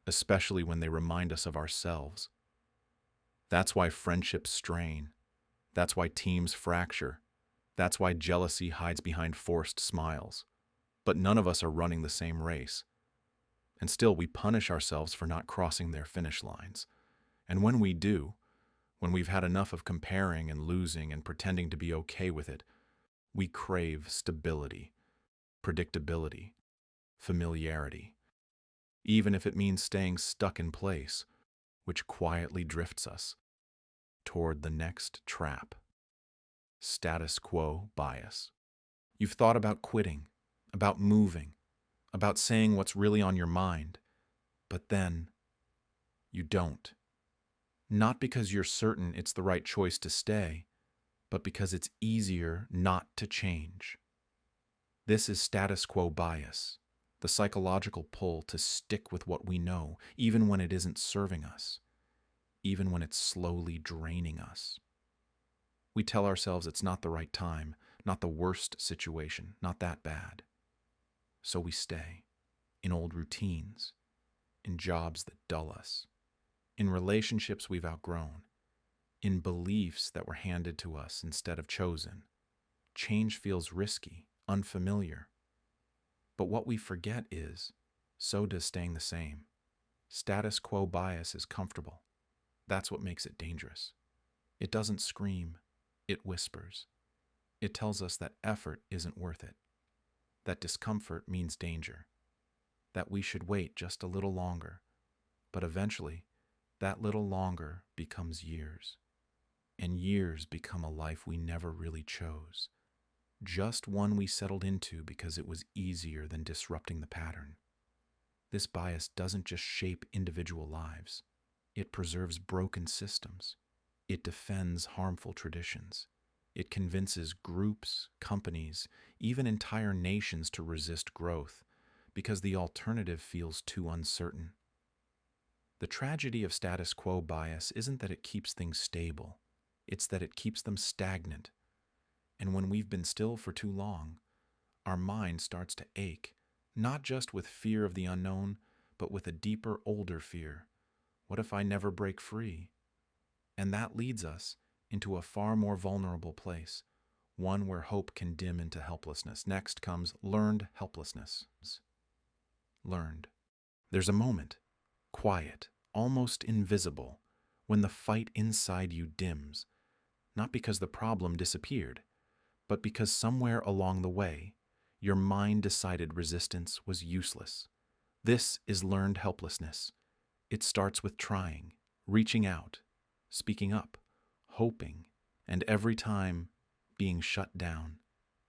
especially when they remind us of ourselves. That's why friendships strain. That's why teams fracture. That's why jealousy hides behind forced smiles. But none of us are running the same race. And still we punish ourselves for not crossing their finish lines. And when we do, when we've had enough of comparing and losing and pretending to be okay with it, we crave stability, predictability, familiarity, even if it means staying stuck in place, which quietly drifts us toward the next trap, status quo bias. You've thought about quitting, about moving, about saying what's really on your mind, but then you don't. Not because you're certain it's the right choice to stay, but because it's easier not to change. This is status quo bias, the psychological pull to stick with what we know, even when it isn't serving us, even when it's slowly draining us. We tell ourselves it's not the right time, not the worst situation, not that bad. So we stay, in old routines, in jobs that dull us, in relationships we've outgrown, in beliefs that were handed to us instead of chosen. Change feels risky, unfamiliar. But what we forget is, so does staying the same. Status quo bias is comfortable. That's what makes it dangerous. It doesn't scream, it whispers. It tells us that effort isn't worth it, that discomfort means danger, that we should wait just a little longer, but eventually, that little longer becomes years, and years become a life we never really chose, just one we settled into because it was easier than disrupting the pattern. This bias doesn't just shape individual lives, it preserves broken systems, it defends harmful traditions, it convinces groups, companies, even entire nations to resist growth because the alternative feels too uncertain. The tragedy of status quo bias isn't that it keeps things stable, it's that it keeps them stagnant. And when we've been still for too long, our mind starts to ache, not just with fear of the unknown, but with a deeper, older fear. What if I never break free? And that leads us into a far more vulnerable place, one where hope can dim into helplessness. Next comes learned helplessness. Learned. There's a moment, quiet, almost invisible, when the fight inside you dims, not because the problem disappeared, but because somewhere along the way, your mind decided resistance was useless. This is learned helplessness. It starts with trying, reaching out, speaking up, hoping, and every time being shut down,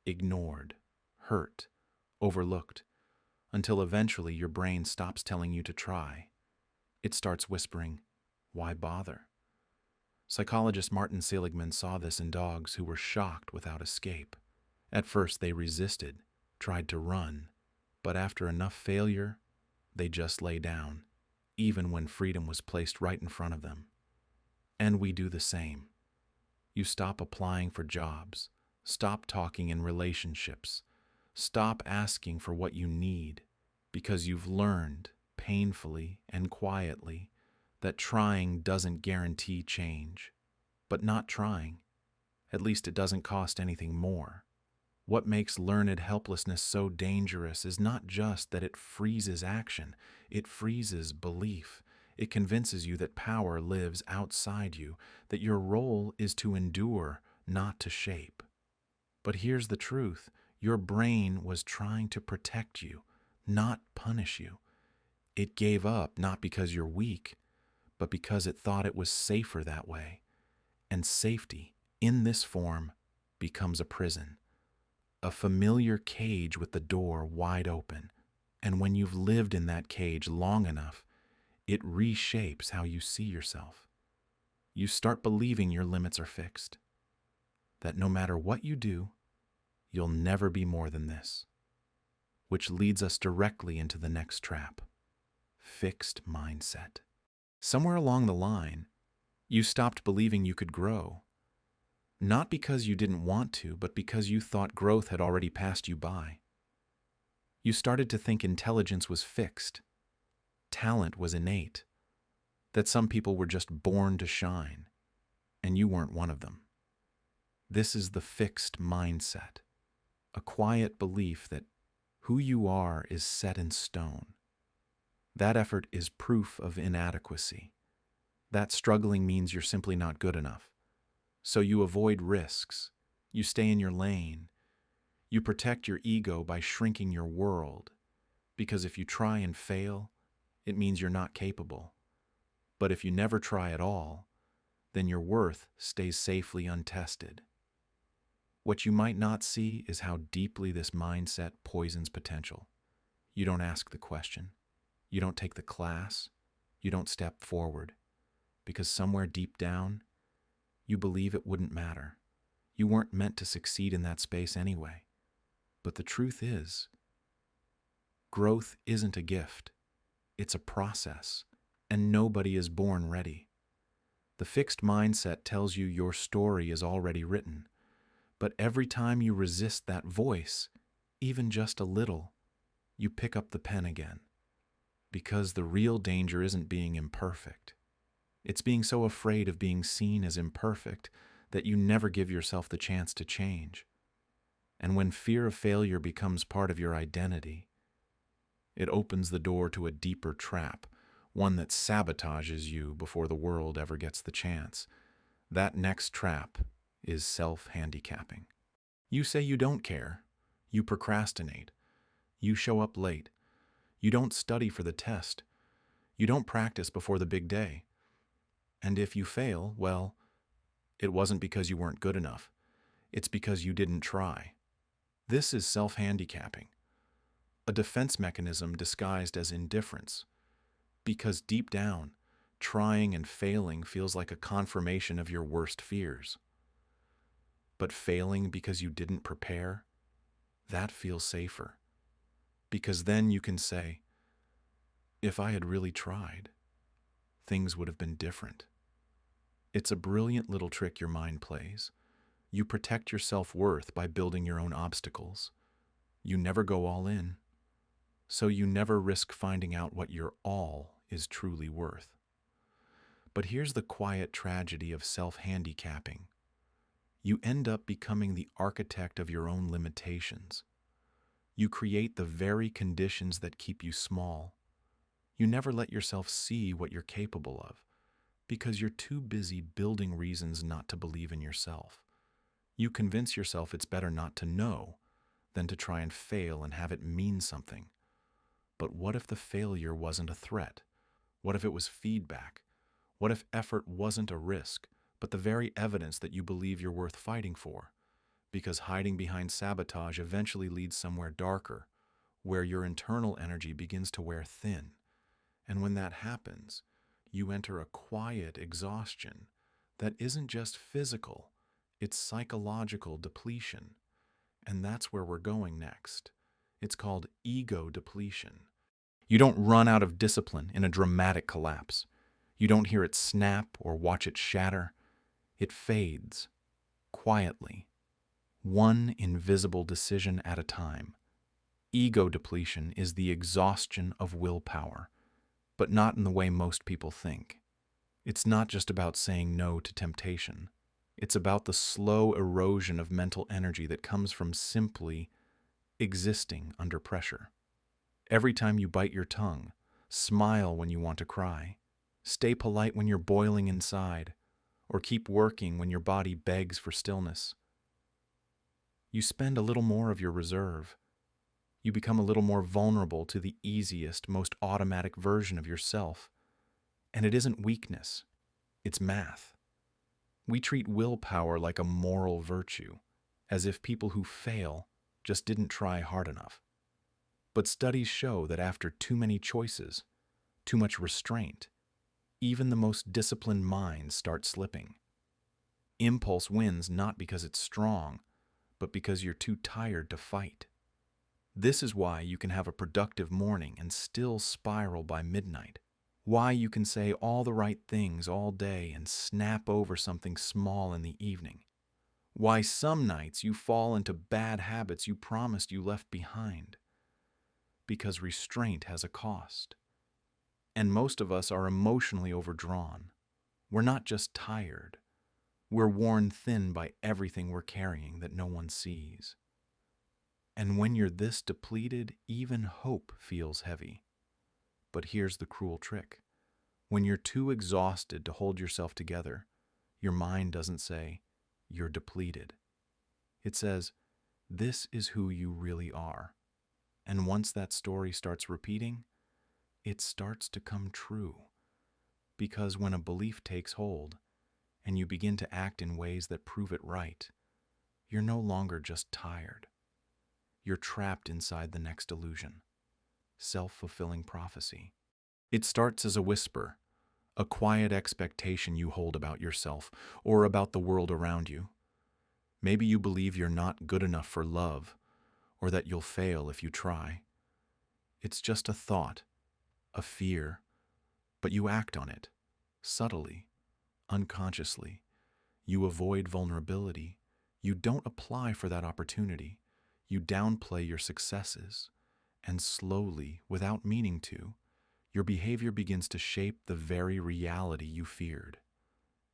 ignored, hurt, overlooked, until eventually your brain stops telling you to try. It starts whispering, "Why bother?" Psychologist Martin Seligman saw this in dogs who were shocked without escape. At first they resisted, tried to run, but after enough failure, they just lay down, even when freedom was placed right in front of them. And we do the same. You stop applying for jobs, stop talking in relationships, stop asking for what you need, because you've learned, painfully and quietly, that trying doesn't guarantee change. But not trying, at least it doesn't cost anything more. What makes learned helplessness so dangerous is not just that it freezes action, it freezes belief. It convinces you that power lives outside you, that your role is to endure, not to shape. But here's the truth. Your brain was trying to protect you, not punish you. It gave up not because you're weak, but because it thought it was safer that way. And safety, in this form, becomes a prison. A familiar cage with the door wide open. And when you've lived in that cage long enough, it reshapes how you see yourself. You start believing your limits are fixed. That no matter what you do, you'll never be more than this. Which leads us directly into the next trap. Fixed mindset. Somewhere along the line, you stopped believing you could grow. Not because you didn't want to, but because you thought growth had already passed you by. You started to think intelligence was fixed, talent was innate, that some people were just born to shine, and you weren't one of them. This is the fixed mindset, a quiet belief that who you are is set in stone. That effort is proof of inadequacy. That struggling means you're simply not good enough. So you avoid risks. You stay in your lane. You protect your ego by shrinking your world. Because if you try and fail, it means you're not capable. But if you never try at all, then your worth stays safely untested. What you might not see is how deeply this mindset poisons potential. You don't ask the question. You don't take the class. You don't step forward. Because somewhere deep down, you believe it wouldn't matter. You weren't meant to succeed in that space anyway. But the truth is, growth isn't a gift. It's a process, and nobody is born ready. The fixed mindset tells you your story is already written. But every time you resist that voice, even just a little, you pick up the pen again. Because the real danger isn't being imperfect. It's being so afraid of being seen as imperfect that you never give yourself the chance to change. And when fear of failure becomes part of your identity, it opens the door to a deeper trap, one that sabotages you before the world ever gets the chance. That next trap is self-handicapping. You say you don't care. You procrastinate. You show up late. You don't study for the test. You don't practice before the big day. And if you fail, well, it wasn't because you weren't good enough. It's because you didn't try. This is self-handicapping, a defense mechanism disguised as indifference. Because deep down, trying and failing feels like a confirmation of your worst fears. But failing because you didn't prepare, that feels safer. Because then you can say, if I had really tried, things would have been different. It's a brilliant little trick your mind plays. You protect your self-worth by building your own obstacles. You never go all in, so you never risk finding out what your all is truly worth. But here's the quiet tragedy of self-handicapping. You end up becoming the architect of your own limitations. You create the very conditions that keep you small. You never let yourself see what you're capable of because you're too busy building reasons not to believe in yourself. You convince yourself it's better not to know than to try and fail and have it mean something. But what if the failure wasn't a threat? What if it was feedback? What if effort wasn't a risk, but the very evidence that you believe you're worth fighting for? Because hiding behind sabotage eventually leads somewhere darker, where your internal energy begins to wear thin. And when that happens, you enter a quiet exhaustion that isn't just physical, it's psychological depletion. And that's where we're going next. It's called ego depletion. You don't run out of discipline in a dramatic collapse. You don't hear it snap or watch it shatter. It fades, quietly, one invisible decision at a time. Ego depletion is the exhaustion of willpower, but not in the way most people think. It's not just about saying no to temptation. It's about the slow erosion of mental energy that comes from simply existing under pressure. Every time you bite your tongue, smile when you want to cry, stay polite when you're boiling inside, or keep working when your body begs for stillness, you spend a little more of your reserve. You become a little more vulnerable to the easiest, most automatic version of yourself. And it isn't weakness, it's math. We treat willpower like a moral virtue, as if people who fail just didn't try hard enough. But studies show that after too many choices, too much restraint, even the most disciplined minds start slipping. Impulse wins not because it's strong, but because you're too tired to fight. This is why you can have a productive morning and still spiral by midnight. Why you can say all the right things all day and snap over something small in the evening. Why some nights you fall into bad habits you promised you left behind. Because restraint has a cost. And most of us are emotionally overdrawn. We're not just tired. We're worn thin by everything we're carrying that no one sees. And when you're this depleted, even hope feels heavy. But here's the cruel trick. When you're too exhausted to hold yourself together, your mind doesn't say, "You're depleted." It says, "This is who you really are." And once that story starts repeating, it starts to come true. Because when a belief takes hold, and you begin to act in ways that prove it right, you're no longer just tired. You're trapped inside the next illusion. Self-fulfilling prophecy. It starts as a whisper, a quiet expectation you hold about yourself or about the world around you. Maybe you believe you're not good enough for love, or that you'll fail if you try. It's just a thought, a fear, but you act on it, subtly, unconsciously. You avoid vulnerability. You don't apply for that opportunity. You downplay your successes, and slowly, without meaning to, your behavior begins to shape the very reality you feared.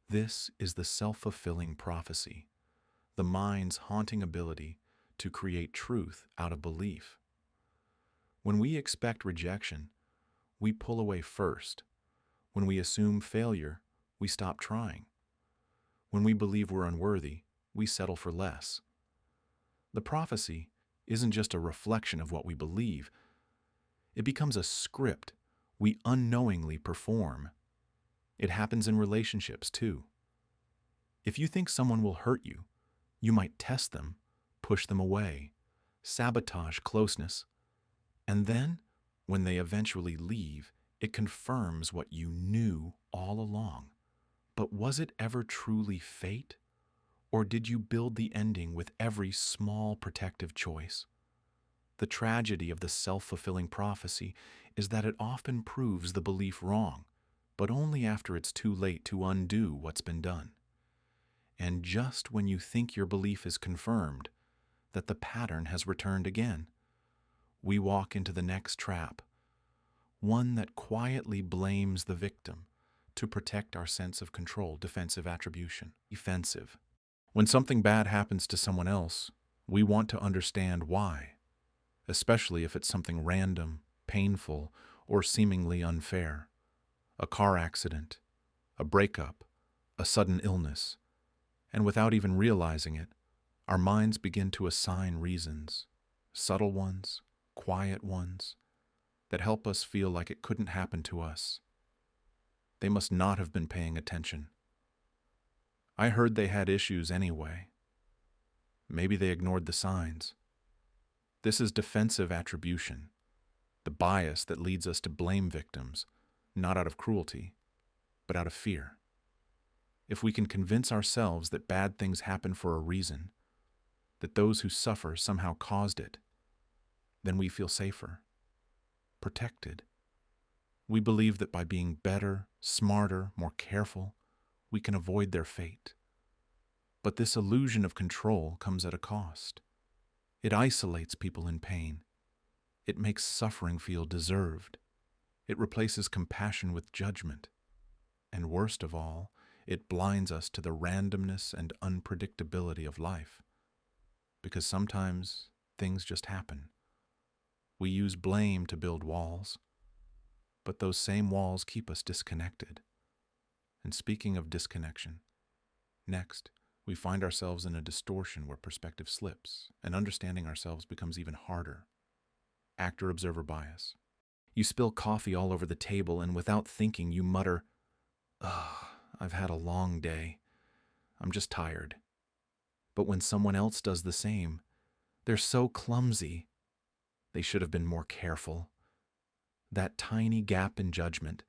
This is the self-fulfilling prophecy, the mind's haunting ability to create truth out of belief. When we expect rejection, we pull away first. When we assume failure, we stop trying. When we believe we're unworthy, we settle for less. The prophecy isn't just a reflection of what we believe. It becomes a script we unknowingly perform. It happens in relationships, too. If you think someone will hurt you, you might test them, push them away, sabotage closeness. And then, when they eventually leave, it confirms what you knew all along. But was it ever truly fate? Or did you build the ending with every small protective choice? The tragedy of the self-fulfilling prophecy is that it often proves the belief wrong, but only after it's too late to undo what's been done. And just when you think your belief is confirmed, that the pattern has returned again, we walk into the next trap, one that quietly blames the victim to protect our sense of control, defensive attribution, defensive. When something bad happens to someone else, we want to understand why, especially if it's something random, painful, or seemingly unfair. A car accident, a breakup, a sudden illness. And without even realizing it, our minds begin to assign reasons, subtle ones, quiet ones, that help us feel like it couldn't happen to us. They must not have been paying attention. I heard they had issues anyway. Maybe they ignored the signs. This is defensive attribution, the bias that leads us to blame victims, not out of cruelty, but out of fear. If we can convince ourselves that bad things happen for a reason, that those who suffer somehow caused it, then we feel safer, protected. We believe that by being better, smarter, more careful, we can avoid their fate. But this illusion of control comes at a cost. It isolates people in pain. It makes suffering feel deserved. It replaces compassion with judgment. And worst of all, it blinds us to the randomness and unpredictability of life. Because sometimes things just happen. We use blame to build walls, but those same walls keep us disconnected. And speaking of disconnection, next, we find ourselves in a distortion where perspective slips, and understanding ourselves becomes even harder. Actor-observer bias. You spill coffee all over the table, and without thinking, you mutter, "Ugh, I've had a long day. I'm just tired." But when someone else does the same, they're so clumsy. They should have been more careful. That tiny gap in judgment,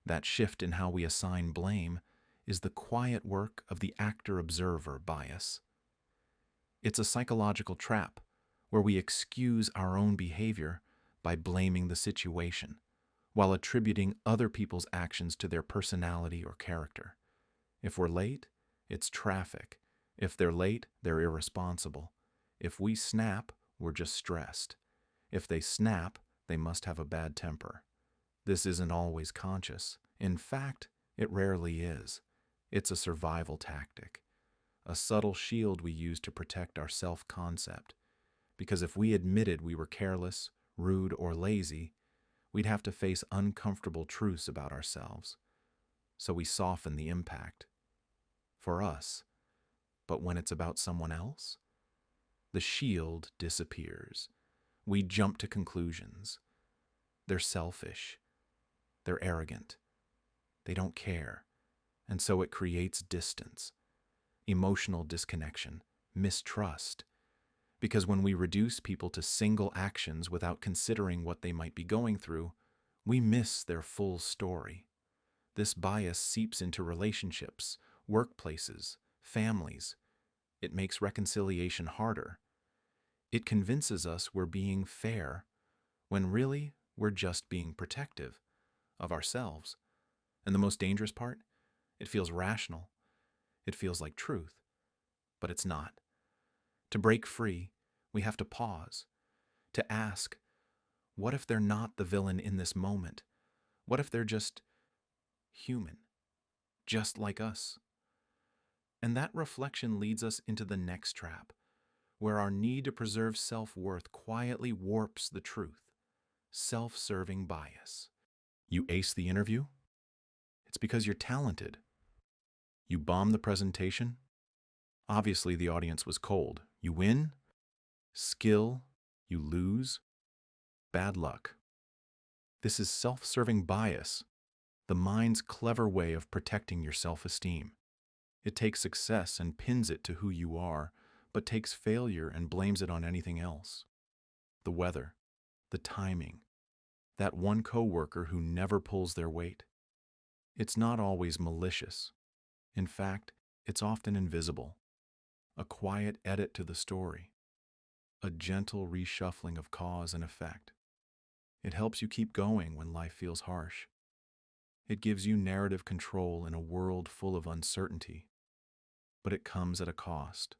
that shift in how we assign blame, is the quiet work of the actor-observer bias. It's a psychological trap where we excuse our own behavior by blaming the situation, while attributing other people's actions to their personality or character. If we're late, it's traffic. If they're late, they're irresponsible. If we snap, we're just stressed. If they snap, they must have a bad temper. This isn't always conscious. In fact, it rarely is. It's a survival tactic, a subtle shield we use to protect our self-concept. Because if we admitted we were careless, rude, or lazy, we'd have to face uncomfortable truths about ourselves. So we soften the impact. For us. But when it's about someone else, the shield disappears. We jump to conclusions. They're selfish. They're arrogant. They don't care. And so it creates distance, emotional disconnection, mistrust. Because when we reduce people to single actions without considering what they might be going through, we miss their full story. This bias seeps into relationships, workplaces, families. It makes reconciliation harder. It convinces us we're being fair, when really we're just being protective of ourselves. And the most dangerous part? It feels rational. It feels like truth. But it's not. To break free, we have to pause, to ask, what if they're not the villain in this moment? What if they're just human, just like us? And that reflection leads us into the next trap, where our need to preserve self-worth quietly warps the truth. Self-serving bias. You ace the interview? It's because you're talented. You bomb the presentation? Obviously the audience was cold. You win? Skill? You lose? Bad luck. This is self-serving bias, the mind's clever way of protecting your self-esteem. It takes success and pins it to who you are, but takes failure and blames it on anything else. The weather, the timing, that one coworker who never pulls their weight. It's not always malicious. In fact, it's often invisible. A quiet edit to the story. A gentle reshuffling of cause and effect. It helps you keep going when life feels harsh. It gives you narrative control in a world full of uncertainty. But it comes at a cost.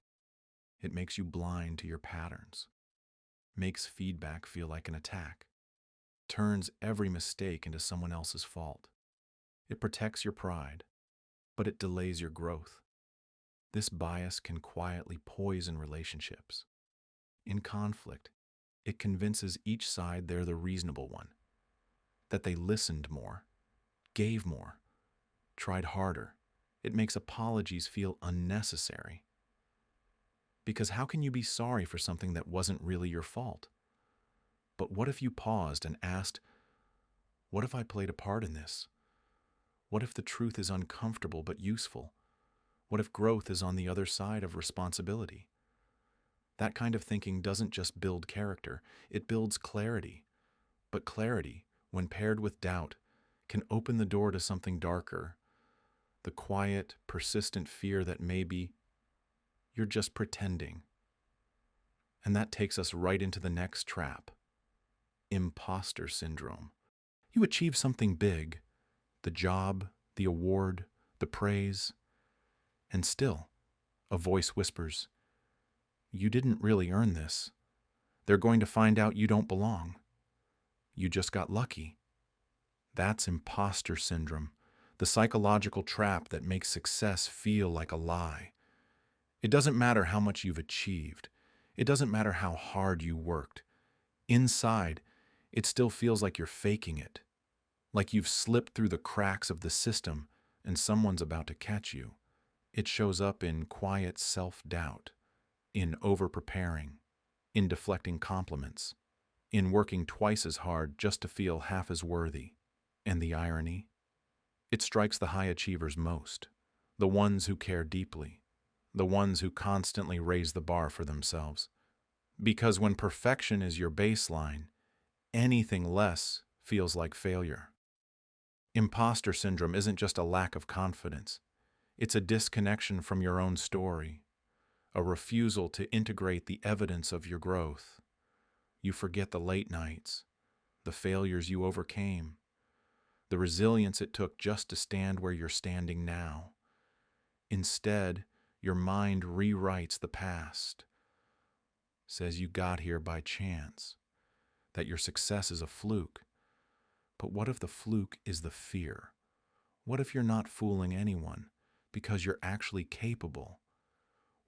It makes you blind to your patterns. Makes feedback feel like an attack. Turns every mistake into someone else's fault. It protects your pride, but it delays your growth. This bias can quietly poison relationships. In conflict, it convinces each side they're the reasonable one, that they listened more, gave more, tried harder. It makes apologies feel unnecessary. Because how can you be sorry for something that wasn't really your fault? But what if you paused and asked, what if I played a part in this? What if the truth is uncomfortable but useful? What if growth is on the other side of responsibility? That kind of thinking doesn't just build character, it builds clarity. But clarity, when paired with doubt, can open the door to something darker. The quiet, persistent fear that maybe you're just pretending. And that takes us right into the next trap. Impostor syndrome. You achieve something big, the job, the award, the praise, and still, a voice whispers, you didn't really earn this. They're going to find out you don't belong. You just got lucky. That's impostor syndrome, the psychological trap that makes success feel like a lie. It doesn't matter how much you've achieved. It doesn't matter how hard you worked. Inside, it still feels like you're faking it, like you've slipped through the cracks of the system and someone's about to catch you. It shows up in quiet self-doubt, in over-preparing, in deflecting compliments, in working twice as hard just to feel half as worthy. And the irony? It strikes the high achievers most, the ones who care deeply, the ones who constantly raise the bar for themselves. Because when perfection is your baseline, anything less feels like failure. Imposter syndrome isn't just a lack of confidence. It's a disconnection from your own story, a refusal to integrate the evidence of your growth. You forget the late nights, the failures you overcame, the resilience it took just to stand where you're standing now. Instead, your mind rewrites the past, says you got here by chance, that your success is a fluke. But what if the fluke is the fear? What if you're not fooling anyone because you're actually capable?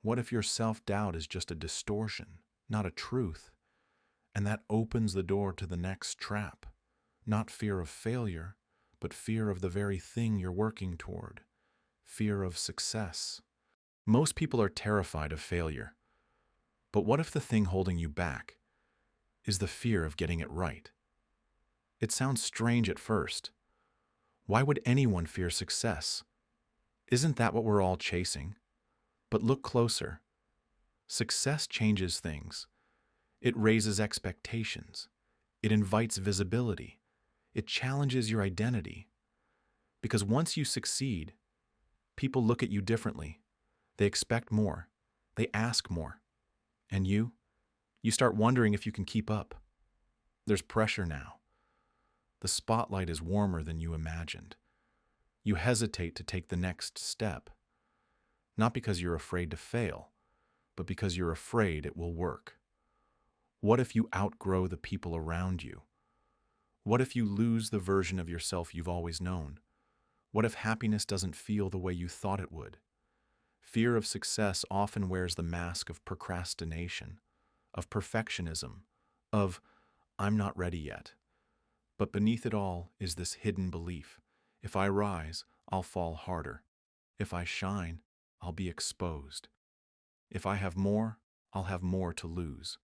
What if your self-doubt is just a distortion, not a truth? And that opens the door to the next trap. Not fear of failure, but fear of the very thing you're working toward. Fear of success. Most people are terrified of failure. But what if the thing holding you back is the fear of getting it right? It sounds strange at first. Why would anyone fear success? Isn't that what we're all chasing? But look closer. Success changes things. It raises expectations. It invites visibility. It challenges your identity. Because once you succeed, people look at you differently. They expect more. They ask more. And you start wondering if you can keep up. There's pressure now. The spotlight is warmer than you imagined. You hesitate to take the next step, not because you're afraid to fail, but because you're afraid it will work. What if you outgrow the people around you? What if you lose the version of yourself you've always known? What if happiness doesn't feel the way you thought it would? Fear of success often wears the mask of procrastination, of perfectionism, of I'm not ready yet. But beneath it all is this hidden belief. If I rise, I'll fall harder. If I shine, I'll be exposed. If I have more, I'll have more to lose.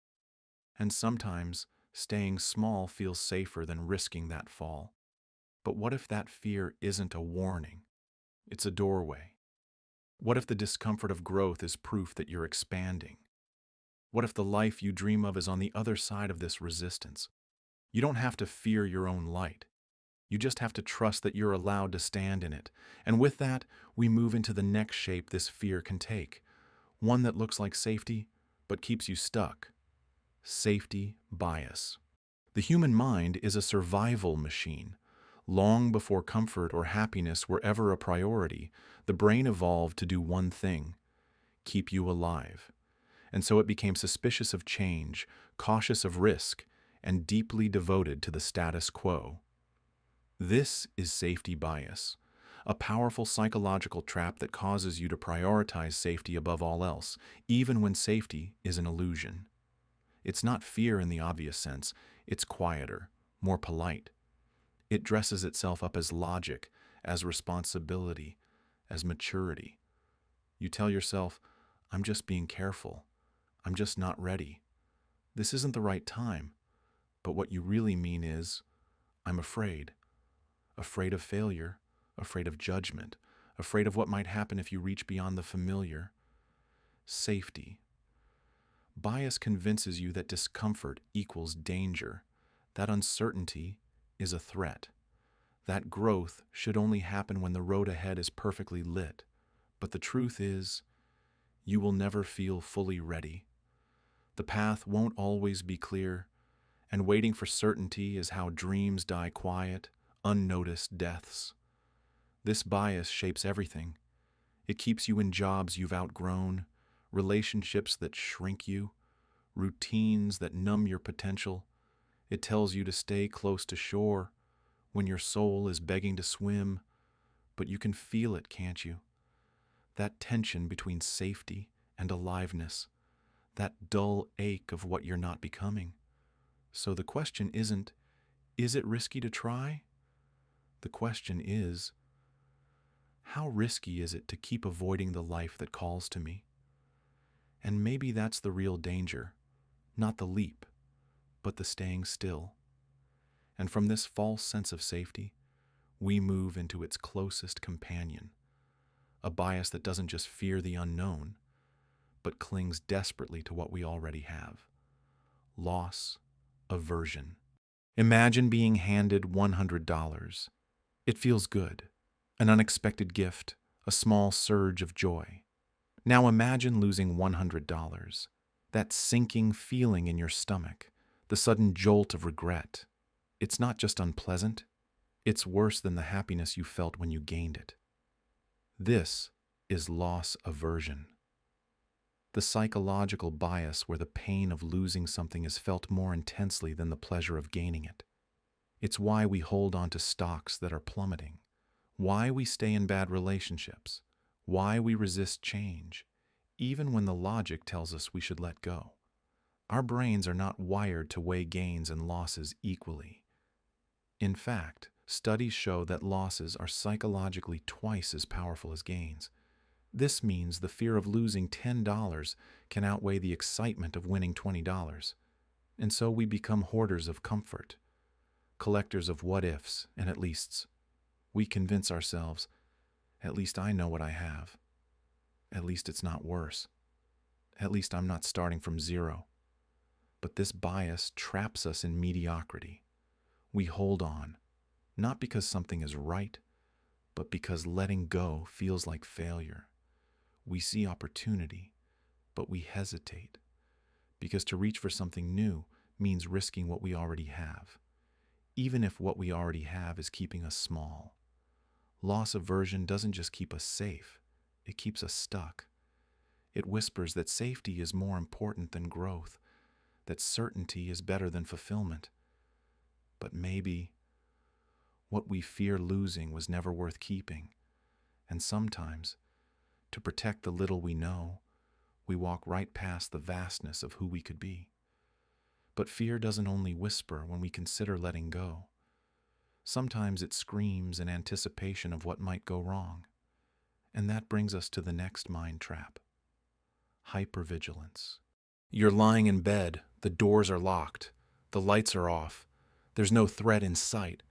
And sometimes, staying small feels safer than risking that fall. But what if that fear isn't a warning? It's a doorway. What if the discomfort of growth is proof that you're expanding? What if the life you dream of is on the other side of this resistance? You don't have to fear your own light. You just have to trust that you're allowed to stand in it. And with that, we move into the next shape this fear can take. One that looks like safety, but keeps you stuck. Safety bias. The human mind is a survival machine. Long before comfort or happiness were ever a priority, the brain evolved to do one thing: keep you alive. And so it became suspicious of change, cautious of risk, and deeply devoted to the status quo. This is safety bias, a powerful psychological trap that causes you to prioritize safety above all else, even when safety is an illusion. It's not fear in the obvious sense, it's quieter, more polite. It dresses itself up as logic, as responsibility, as maturity. You tell yourself, I'm just being careful. I'm just not ready. This isn't the right time. But what you really mean is, I'm afraid. Afraid of failure, afraid of judgment, afraid of what might happen if you reach beyond the familiar. Safety. Bias convinces you that discomfort equals danger, that uncertainty is a threat, that growth should only happen when the road ahead is perfectly lit. But the truth is, you will never feel fully ready. The path won't always be clear, and waiting for certainty is how dreams die quiet, unnoticed deaths. This bias shapes everything. It keeps you in jobs you've outgrown, relationships that shrink you, routines that numb your potential. It tells you to stay close to shore when your soul is begging to swim, but you can feel it, can't you? That tension between safety and aliveness, that dull ache of what you're not becoming. So the question isn't, is it risky to try? The question is, how risky is it to keep avoiding the life that calls to me? And maybe that's the real danger, not the leap, but the staying still. And from this false sense of safety, we move into its closest companion, a bias that doesn't just fear the unknown, but clings desperately to what we already have. Loss, aversion. Imagine being handed $100. It feels good, an unexpected gift, a small surge of joy. Now imagine losing $100, that sinking feeling in your stomach, the sudden jolt of regret. It's not just unpleasant, it's worse than the happiness you felt when you gained it. This is loss aversion. The psychological bias where the pain of losing something is felt more intensely than the pleasure of gaining it. It's why we hold on to stocks that are plummeting, why we stay in bad relationships, why we resist change, even when the logic tells us we should let go. Our brains are not wired to weigh gains and losses equally. In fact, studies show that losses are psychologically twice as powerful as gains. This means the fear of losing $10 can outweigh the excitement of winning $20. And so we become hoarders of comfort, collectors of what-ifs and at-leasts. We convince ourselves, at least I know what I have. At least it's not worse. At least I'm not starting from zero. But this bias traps us in mediocrity. We hold on, not because something is right, but because letting go feels like failure. We see opportunity, but we hesitate, because to reach for something new means risking what we already have, even if what we already have is keeping us small. Loss aversion doesn't just keep us safe, it keeps us stuck. It whispers that safety is more important than growth, that certainty is better than fulfillment. But maybe what we fear losing was never worth keeping, and sometimes, to protect the little we know, we walk right past the vastness of who we could be. But fear doesn't only whisper when we consider letting go. Sometimes it screams in anticipation of what might go wrong. And that brings us to the next mind trap. Hypervigilance. You're lying in bed, the doors are locked, the lights are off, there's no threat in sight,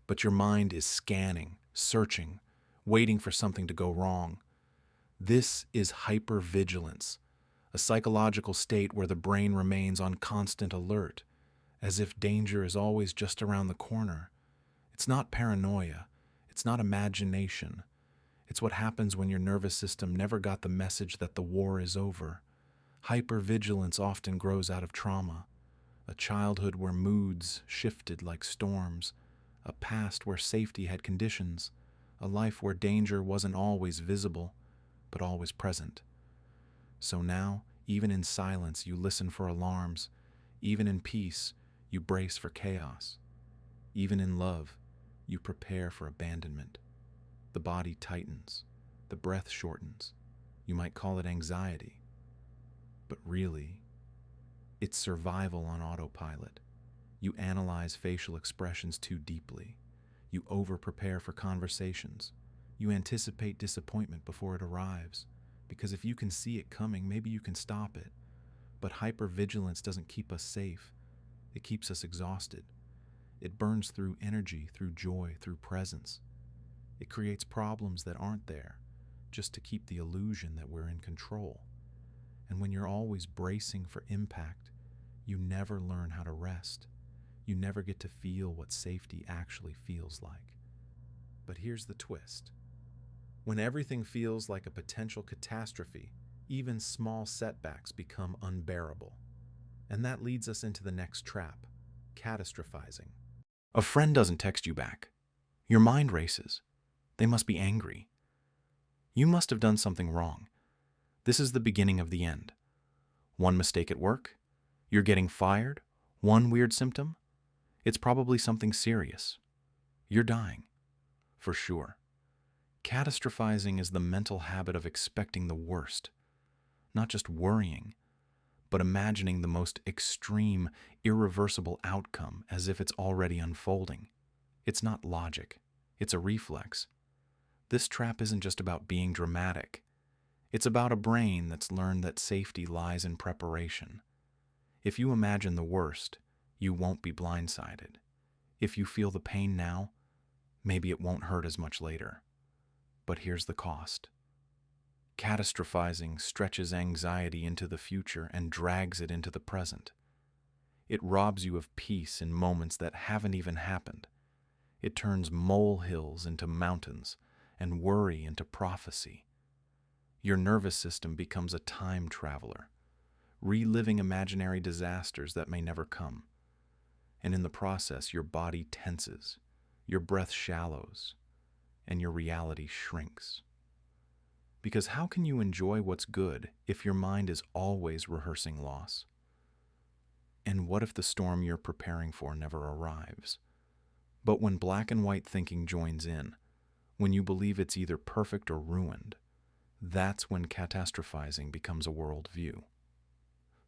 but your mind is scanning, searching, waiting for something to go wrong. This is hypervigilance, a psychological state where the brain remains on constant alert, as if danger is always just around the corner. It's not paranoia, it's not imagination. It's what happens when your nervous system never got the message that the war is over. Hypervigilance often grows out of trauma, a childhood where moods shifted like storms, a past where safety had conditions, a life where danger wasn't always visible, but always present. So now, even in silence, you listen for alarms. Even in peace, you brace for chaos. Even in love, you prepare for abandonment. The body tightens. The breath shortens. You might call it anxiety. But really, it's survival on autopilot. You analyze facial expressions too deeply. You over-prepare for conversations. You anticipate disappointment before it arrives. Because if you can see it coming, maybe you can stop it. But hypervigilance doesn't keep us safe. It keeps us exhausted. It burns through energy, through joy, through presence. It creates problems that aren't there, just to keep the illusion that we're in control. And when you're always bracing for impact, you never learn how to rest. You never get to feel what safety actually feels like. But here's the twist. When everything feels like a potential catastrophe, even small setbacks become unbearable. And that leads us into the next trap, catastrophizing. A friend doesn't text you back. Your mind races. They must be angry. You must have done something wrong. This is the beginning of the end. One mistake at work, you're getting fired, one weird symptom, it's probably something serious. You're dying, for sure. Catastrophizing is the mental habit of expecting the worst, not just worrying, but imagining the most extreme, irreversible outcome as if it's already unfolding. It's not logic, it's a reflex. This trap isn't just about being dramatic. It's about a brain that's learned that safety lies in preparation. If you imagine the worst, you won't be blindsided. If you feel the pain now, maybe it won't hurt as much later. But here's the cost. Catastrophizing stretches anxiety into the future and drags it into the present. It robs you of peace in moments that haven't even happened. It turns molehills into mountains and worry into prophecy. Your nervous system becomes a time traveler, reliving imaginary disasters that may never come. And in the process, your body tenses, your breath shallows, and your reality shrinks. Because how can you enjoy what's good if your mind is always rehearsing loss? And what if the storm you're preparing for never arrives? But when black and white thinking joins in, when you believe it's either perfect or ruined, that's when catastrophizing becomes a worldview.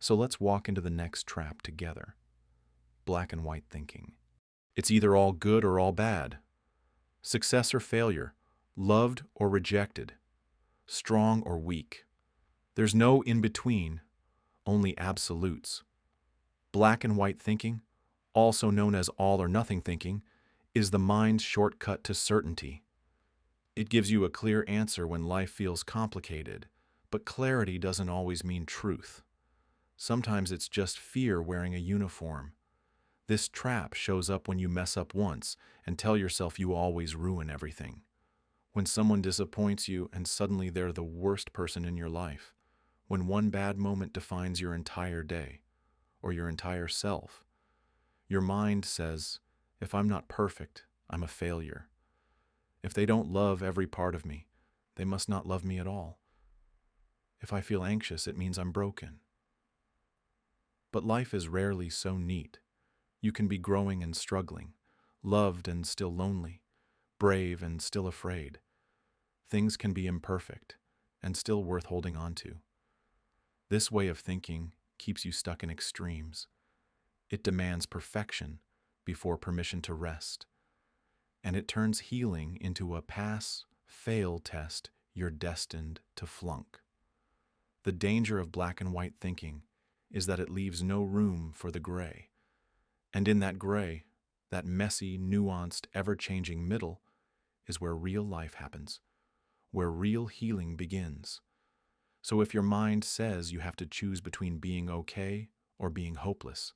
So let's walk into the next trap together. Black and white thinking. It's either all good or all bad. Success or failure. Loved or rejected. Strong or weak. There's no in-between, only absolutes. Black and white thinking, also known as all or nothing thinking, is the mind's shortcut to certainty. It gives you a clear answer when life feels complicated, but clarity doesn't always mean truth. Sometimes it's just fear wearing a uniform. This trap shows up when you mess up once and tell yourself you always ruin everything. When someone disappoints you and suddenly they're the worst person in your life. When one bad moment defines your entire day or your entire self. Your mind says, if I'm not perfect, I'm a failure. If they don't love every part of me, they must not love me at all. If I feel anxious, it means I'm broken. But life is rarely so neat. You can be growing and struggling, loved and still lonely, brave and still afraid. Things can be imperfect and still worth holding on to. This way of thinking keeps you stuck in extremes. It demands perfection before permission to rest. And it turns healing into a pass-fail test you're destined to flunk. The danger of black and white thinking is that it leaves no room for the gray. And in that gray, that messy, nuanced, ever-changing middle, is where real life happens, where real healing begins. So if your mind says you have to choose between being okay or being hopeless,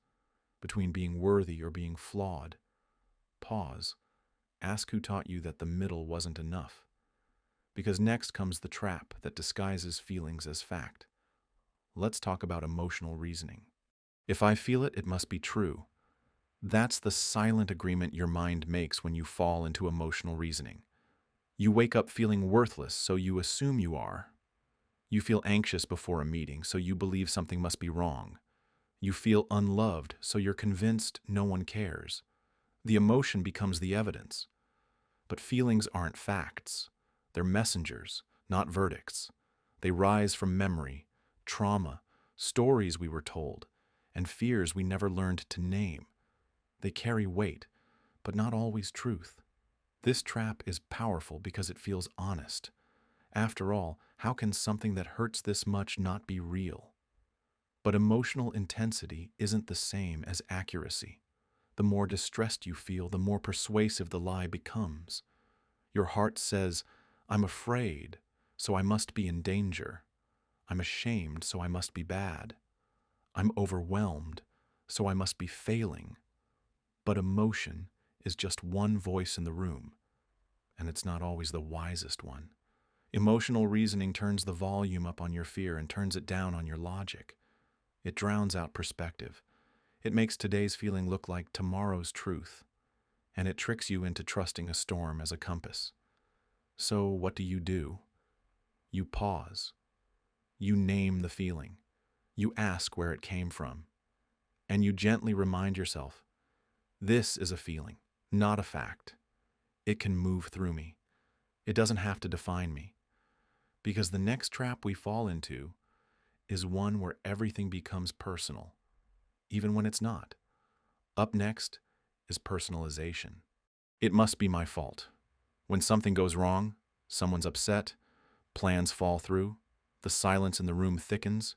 between being worthy or being flawed, pause. Ask who taught you that the middle wasn't enough. Because next comes the trap that disguises feelings as fact. Let's talk about emotional reasoning. If I feel it, it must be true. That's the silent agreement your mind makes when you fall into emotional reasoning. You wake up feeling worthless, so you assume you are. You feel anxious before a meeting, so you believe something must be wrong. You feel unloved, so you're convinced no one cares. The emotion becomes the evidence. But feelings aren't facts. They're messengers, not verdicts. They rise from memory, trauma, stories we were told, and fears we never learned to name. They carry weight, but not always truth. This trap is powerful because it feels honest. After all, how can something that hurts this much not be real? But emotional intensity isn't the same as accuracy. The more distressed you feel, the more persuasive the lie becomes. Your heart says, "I'm afraid, so I must be in danger. I'm ashamed, so I must be bad. I'm overwhelmed, so I must be failing." But emotion is just one voice in the room, and it's not always the wisest one. Emotional reasoning turns the volume up on your fear and turns it down on your logic. It drowns out perspective. It makes today's feeling look like tomorrow's truth, and it tricks you into trusting a storm as a compass. So what do? You pause. You name the feeling. You ask where it came from. And you gently remind yourself, this is a feeling, not a fact. It can move through me. It doesn't have to define me. Because the next trap we fall into is one where everything becomes personal, even when it's not. Up next is personalization. It must be my fault. When something goes wrong, someone's upset, plans fall through, the silence in the room thickens,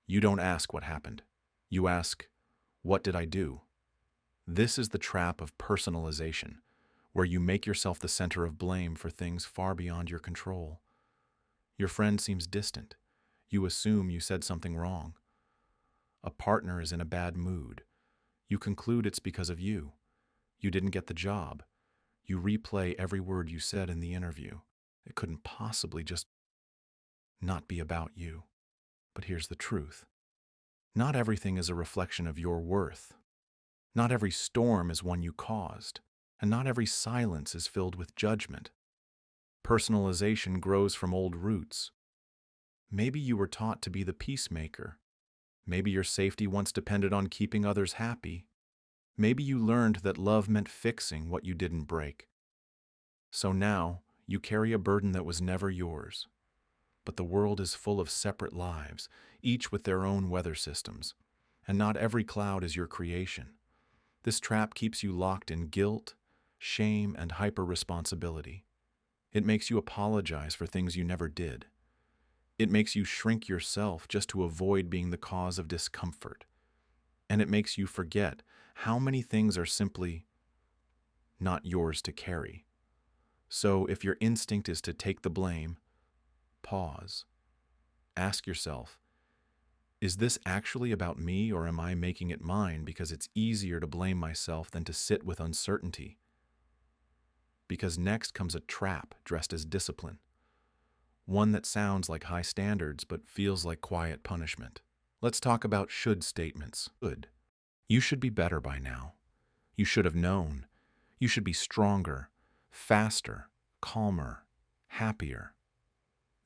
you don't ask what happened. You ask, what did I do? This is the trap of personalization, where you make yourself the center of blame for things far beyond your control. Your friend seems distant. You assume you said something wrong. A partner is in a bad mood. You conclude it's because of you. You didn't get the job. You replay every word you said in the interview. It couldn't possibly just not be about you. But here's the truth. Not everything is a reflection of your worth. Not every storm is one you caused, and not every silence is filled with judgment. Personalization grows from old roots. Maybe you were taught to be the peacemaker. Maybe your safety once depended on keeping others happy. Maybe you learned that love meant fixing what you didn't break. So now, you carry a burden that was never yours. But the world is full of separate lives, each with their own weather systems. And not every cloud is your creation. This trap keeps you locked in guilt, shame, and hyper-responsibility. It makes you apologize for things you never did. It makes you shrink yourself just to avoid being the cause of discomfort. And it makes you forget how many things are simply not yours to carry. So if your instinct is to take the blame, pause. Ask yourself, is this actually about me, or am I making it mine because it's easier to blame myself than to sit with uncertainty? Because next comes a trap dressed as discipline. One that sounds like high standards but feels like quiet punishment. Let's talk about should statements. Should. You should be better by now. You should have known. You should be stronger, faster, calmer, happier.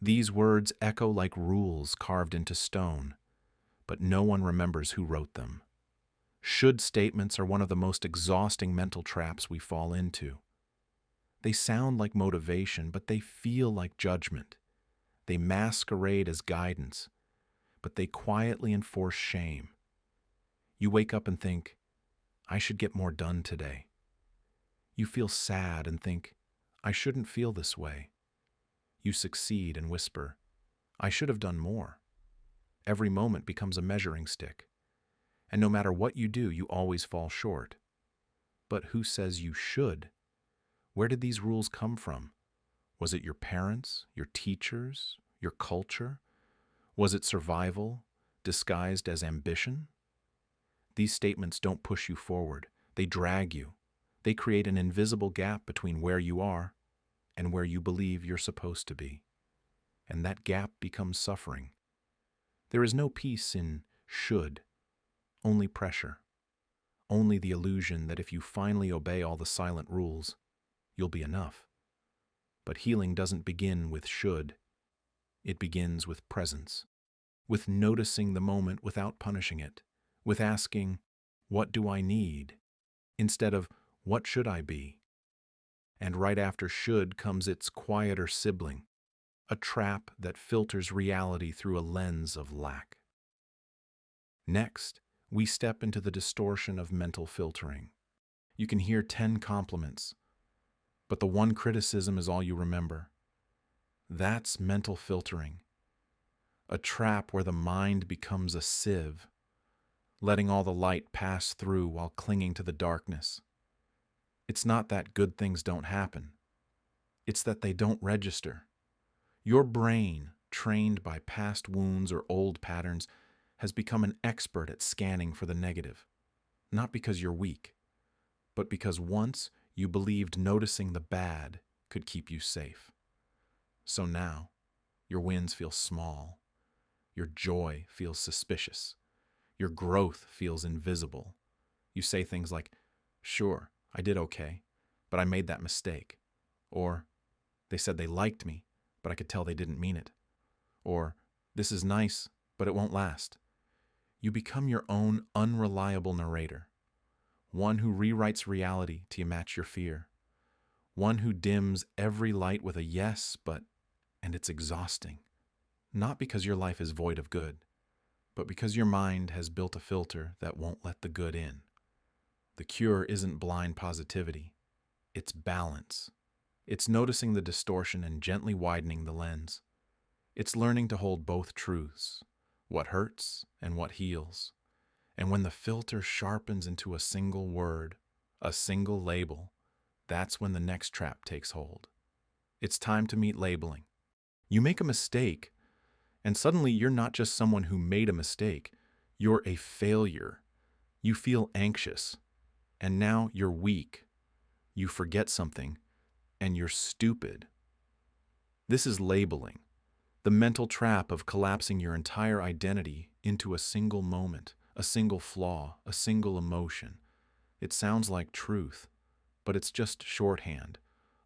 These words echo like rules carved into stone, but no one remembers who wrote them. Should statements are one of the most exhausting mental traps we fall into. They sound like motivation, but they feel like judgment. They masquerade as guidance, but they quietly enforce shame. You wake up and think, I should get more done today. You feel sad and think, I shouldn't feel this way. You succeed and whisper, I should have done more. Every moment becomes a measuring stick. And no matter what you do, you always fall short. But who says you should? Where did these rules come from? Was it your parents, your teachers, your culture? Was it survival, disguised as ambition? These statements don't push you forward. They drag you. They create an invisible gap between where you are and where you believe you're supposed to be. And that gap becomes suffering. There is no peace in should, only pressure. Only the illusion that if you finally obey all the silent rules, you'll be enough. But healing doesn't begin with should. It begins with presence, with noticing the moment without punishing it, with asking, what do I need? Instead of, what should I be? and right after should comes its quieter sibling, a trap that filters reality through a lens of lack. Next, we step into the distortion of mental filtering. You can hear 10 compliments, but the one criticism is all you remember. That's mental filtering, a trap where the mind becomes a sieve, letting all the light pass through while clinging to the darkness. It's not that good things don't happen. It's that they don't register. Your brain, trained by past wounds or old patterns, has become an expert at scanning for the negative, not because you're weak, but because once you believed noticing the bad could keep you safe. So now, your wins feel small, your joy feels suspicious, your growth feels invisible. You say things like, "Sure, I did okay, but I made that mistake." Or, "They said they liked me, but I could tell they didn't mean it." Or, "This is nice, but it won't last." You become your own unreliable narrator, one who rewrites reality to match your fear, one who dims every light with a yes, and it's exhausting. Not because your life is void of good, but because your mind has built a filter that won't let the good in. The cure isn't blind positivity, it's balance. It's noticing the distortion and gently widening the lens. It's learning to hold both truths, what hurts and what heals. And when the filter sharpens into a single word, a single label, that's when the next trap takes hold. It's time to meet labeling. You make a mistake, and suddenly you're not just someone who made a mistake, you're a failure. You feel anxious, and now you're weak. You forget something, and you're stupid. This is labeling, the mental trap of collapsing your entire identity into a single moment, a single flaw, a single emotion. It sounds like truth, but it's just shorthand,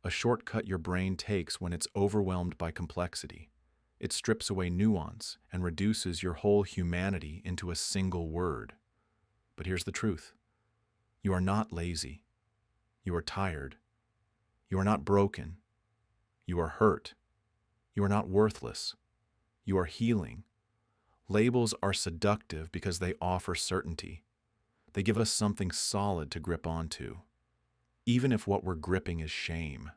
a shortcut your brain takes when it's overwhelmed by complexity. It strips away nuance and reduces your whole humanity into a single word. But here's the truth. You are not lazy. You are tired. You are not broken. You are hurt. You are not worthless. You are healing. Labels are seductive because they offer certainty. They give us something solid to grip onto, even if what we're gripping is shame.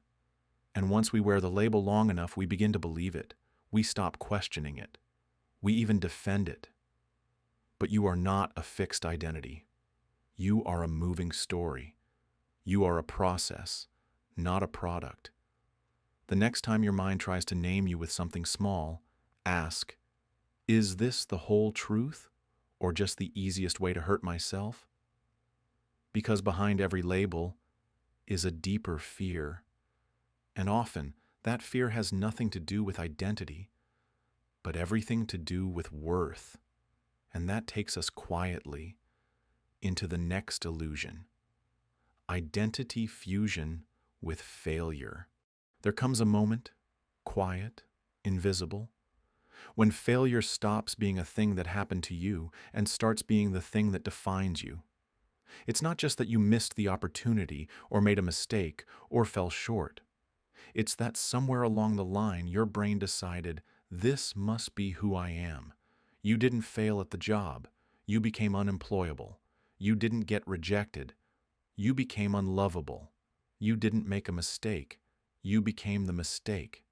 And once we wear the label long enough, we begin to believe it. We stop questioning it. We even defend it. But you are not a fixed identity. You are a moving story. You are a process, not a product. The next time your mind tries to name you with something small, ask, is this the whole truth, or just the easiest way to hurt myself? Because behind every label is a deeper fear. And often, that fear has nothing to do with identity, but everything to do with worth. And that takes us quietly into the next illusion. Identity fusion with failure. There comes a moment, quiet, invisible, when failure stops being a thing that happened to you and starts being the thing that defines you. It's not just that you missed the opportunity or made a mistake or fell short. It's that somewhere along the line your brain decided, this must be who I am. You didn't fail at the job. You became unemployable. You didn't get rejected. You became unlovable. You didn't make a mistake. You became the mistake.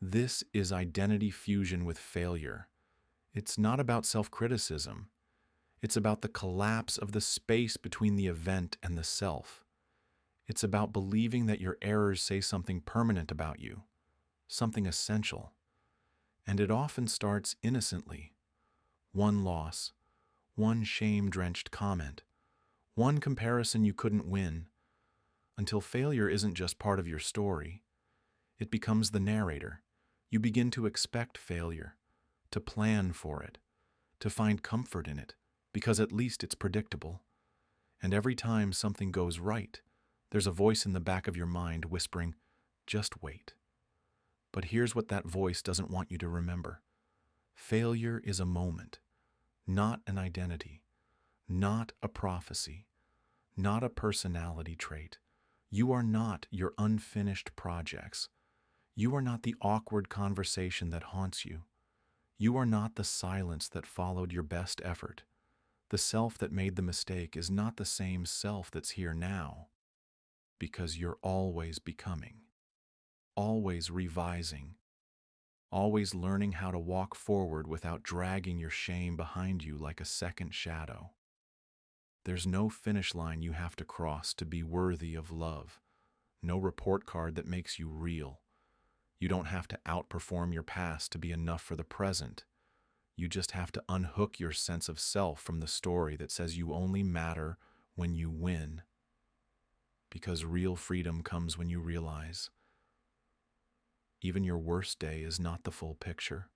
This is identity fusion with failure. It's not about self-criticism. It's about the collapse of the space between the event and the self. It's about believing that your errors say something permanent about you, something essential. And it often starts innocently. One loss, one shame-drenched comment, one comparison you couldn't win, until failure isn't just part of your story. It becomes the narrator. You begin to expect failure, to plan for it, to find comfort in it, because at least it's predictable. And every time something goes right, there's a voice in the back of your mind whispering, just wait. But here's what that voice doesn't want you to remember. Failure is a moment, not an identity, not a prophecy, not a personality trait. You are not your unfinished projects. You are not the awkward conversation that haunts you. You are not the silence that followed your best effort. The self that made the mistake is not the same self that's here now, because you're always becoming, always revising, always learning how to walk forward without dragging your shame behind you like a second shadow. There's no finish line you have to cross to be worthy of love, no report card that makes you real. You don't have to outperform your past to be enough for the present. You just have to unhook your sense of self from the story that says you only matter when you win. Because real freedom comes when you realize even your worst day is not the full picture,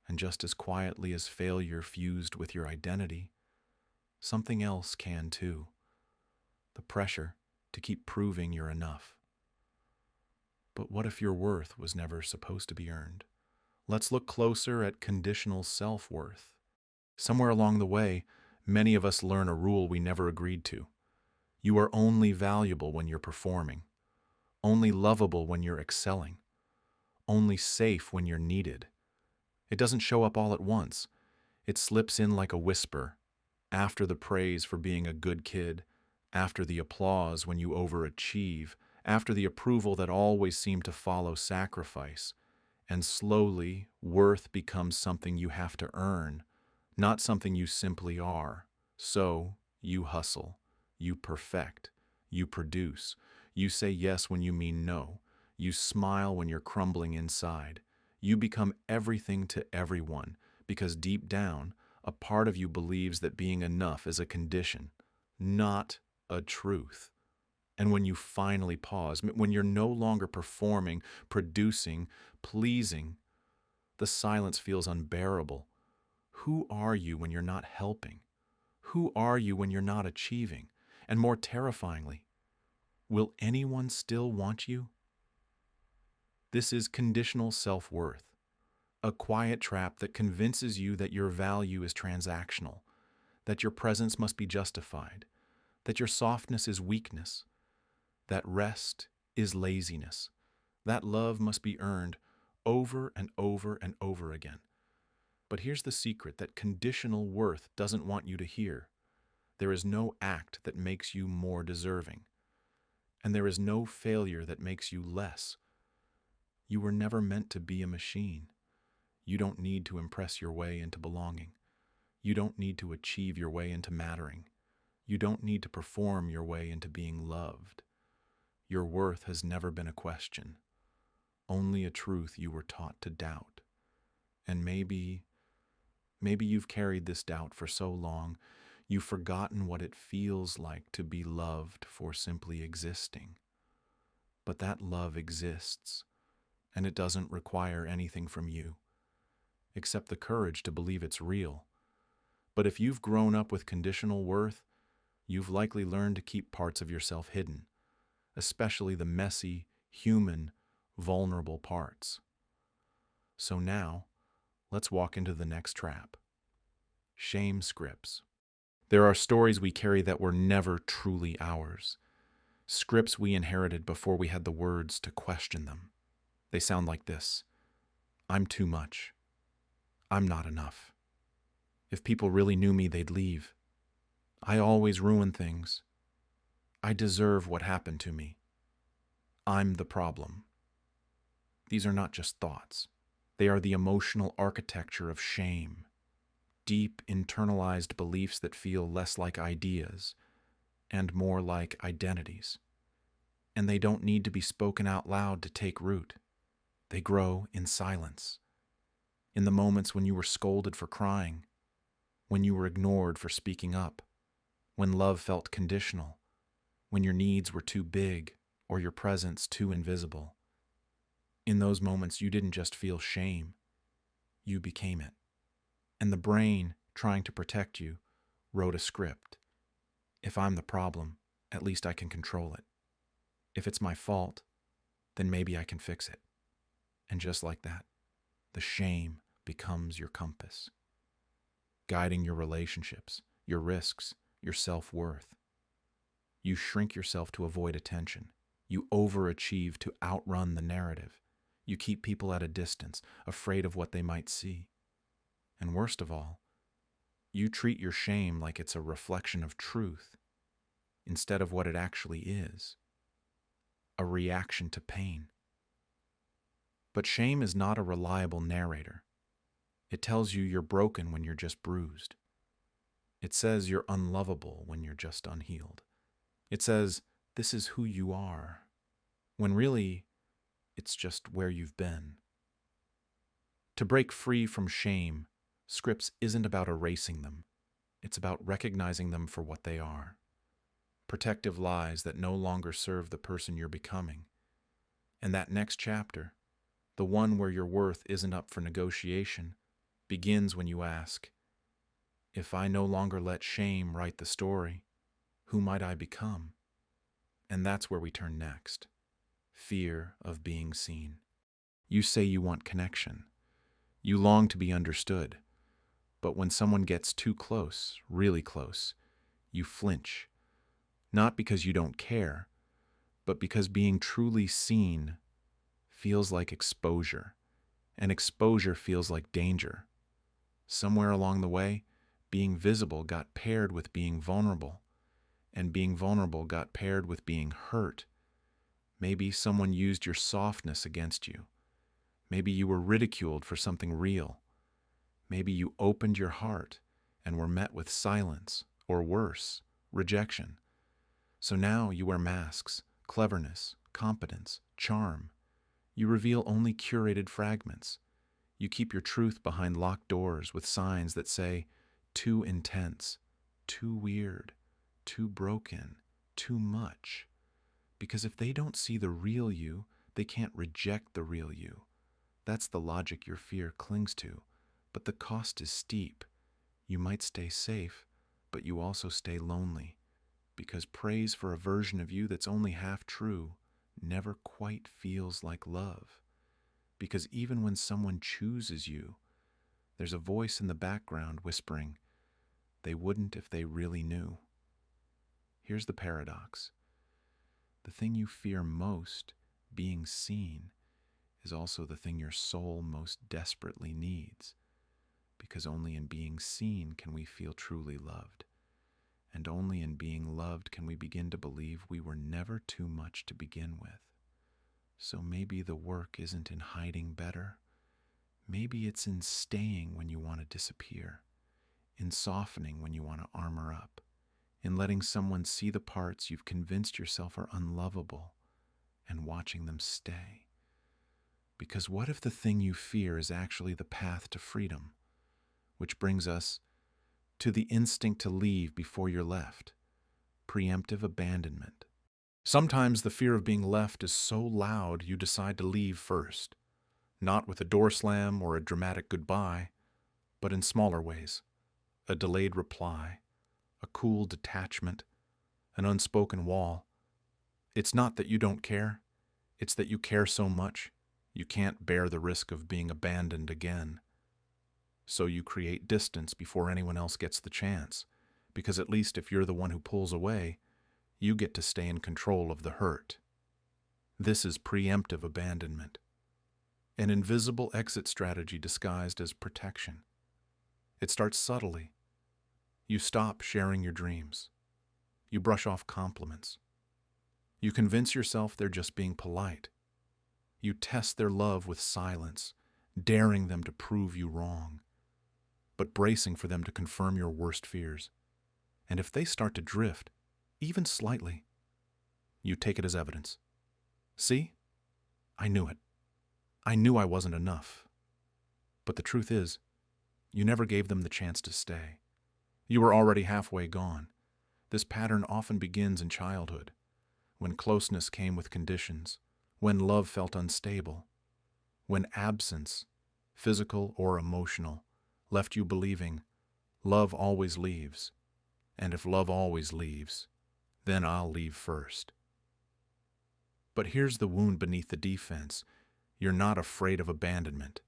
and just as quietly as failure fused with your identity, something else can too. The pressure to keep proving you're enough. But what if your worth was never supposed to be earned? Let's look closer at conditional self-worth. Somewhere along the way, many of us learn a rule we never agreed to. You are only valuable when you're performing, only lovable when you're excelling, only safe when you're needed. It doesn't show up all at once. It slips in like a whisper, after the praise for being a good kid, after the applause when you overachieve, after the approval that always seemed to follow sacrifice. And slowly, worth becomes something you have to earn, not something you simply are. So, you hustle, you perfect, you produce, you say yes when you mean no, you smile when you're crumbling inside. You become everything to everyone, because deep down, a part of you believes that being enough is a condition, not a truth. And when you finally pause, when you're no longer performing, producing, pleasing, the silence feels unbearable. Who are you when you're not helping? Who are you when you're not achieving? And more terrifyingly, will anyone still want you? This is conditional self-worth, a quiet trap that convinces you that your value is transactional, that your presence must be justified, that your softness is weakness, that rest is laziness, that love must be earned over and over and over again. But here's the secret that conditional worth doesn't want you to hear. There is no act that makes you more deserving, and there is no failure that makes you less. You were never meant to be a machine. You don't need to impress your way into belonging. You don't need to achieve your way into mattering. You don't need to perform your way into being loved. Your worth has never been a question, only a truth you were taught to doubt. And maybe you've carried this doubt for so long, you've forgotten what it feels like to be loved for simply existing. But that love exists, and it doesn't require anything from you, except the courage to believe it's real. But if you've grown up with conditional worth, you've likely learned to keep parts of yourself hidden, especially the messy, human, vulnerable parts. So now, let's walk into the next trap. Shame scripts. There are stories we carry that were never truly ours. Scripts we inherited before we had the words to question them. They sound like this: I'm too much. I'm not enough. If people really knew me, they'd leave. I always ruin things. I deserve what happened to me. I'm the problem. These are not just thoughts. They are the emotional architecture of shame. Deep, internalized beliefs that feel less like ideas and more like identities. And they don't need to be spoken out loud to take root. They grow in silence. In the moments when you were scolded for crying, when you were ignored for speaking up, when love felt conditional, when your needs were too big or your presence too invisible. In those moments, you didn't just feel shame, you became it. And the brain, trying to protect you, wrote a script. If I'm the problem, at least I can control it. If it's my fault, then maybe I can fix it. And just like that, the shame becomes your compass, guiding your relationships, your risks, your self-worth. You shrink yourself to avoid attention. You overachieve to outrun the narrative. You keep people at a distance, afraid of what they might see. And worst of all, you treat your shame like it's a reflection of truth instead of what it actually is, a reaction to pain. But shame is not a reliable narrator. It tells you you're broken when you're just bruised. It says you're unlovable when you're just unhealed. It says, this is who you are, when really, it's just where you've been. To break free from shame, scripts isn't about erasing them. It's about recognizing them for what they are. Protective lies that no longer serve the person you're becoming. And that next chapter, the one where your worth isn't up for negotiation, begins when you ask, if I no longer let shame write the story, who might I become? And that's where we turn next. Fear of being seen. You say you want connection. You long to be understood. But when someone gets too close, really close, you flinch. Not because you don't care, but because being truly seen feels like exposure, and exposure feels like danger. Somewhere along the way, being visible got paired with being vulnerable, and being vulnerable got paired with being hurt. Maybe someone used your softness against you. Maybe you were ridiculed for something real. Maybe you opened your heart and were met with silence, or worse, rejection. So now you wear masks, cleverness, competence, charm. You reveal only curated fragments. You keep your truth behind locked doors with signs that say, too intense, too weird, too broken, too much. Because if they don't see the real you, they can't reject the real you. That's the logic your fear clings to. But the cost is steep. You might stay safe, but you also stay lonely. Because praise for a version of you that's only half true never quite feels like love. Because even when someone chooses you, there's a voice in the background whispering, they wouldn't if they really knew. Here's the paradox. The thing you fear most, being seen, is also the thing your soul most desperately needs. Because only in being seen can we feel truly loved. And only in being loved can we begin to believe we were never too much to begin with. So maybe the work isn't in hiding better. Maybe it's in staying when you want to disappear, in softening when you want to armor up, in letting someone see the parts you've convinced yourself are unlovable and watching them stay. Because what if the thing you fear is actually the path to freedom? Which brings us to the instinct to leave before you're left, preemptive abandonment. Sometimes the fear of being left is so loud you decide to leave first, not with a door slam or a dramatic goodbye, but in smaller ways, a delayed reply, a cool detachment, an unspoken wall. It's not that you don't care, it's that you care so much you can't bear the risk of being abandoned again. So you create distance before anyone else gets the chance, because at least if you're the one who pulls away, you get to stay in control of the hurt. This is preemptive abandonment, an invisible exit strategy disguised as protection. It starts subtly. You stop sharing your dreams. You brush off compliments. You convince yourself they're just being polite. You test their love with silence, daring them to prove you wrong, but bracing for them to confirm your worst fears. And if they start to drift, even slightly, you take it as evidence. See? I knew it. I knew I wasn't enough. But the truth is, you never gave them the chance to stay. You were already halfway gone. This pattern often begins in childhood, when closeness came with conditions, when love felt unstable, when absence, physical or emotional, left you believing, love always leaves, and if love always leaves, then I'll leave first. But here's the wound beneath the defense. You're not afraid of abandonment.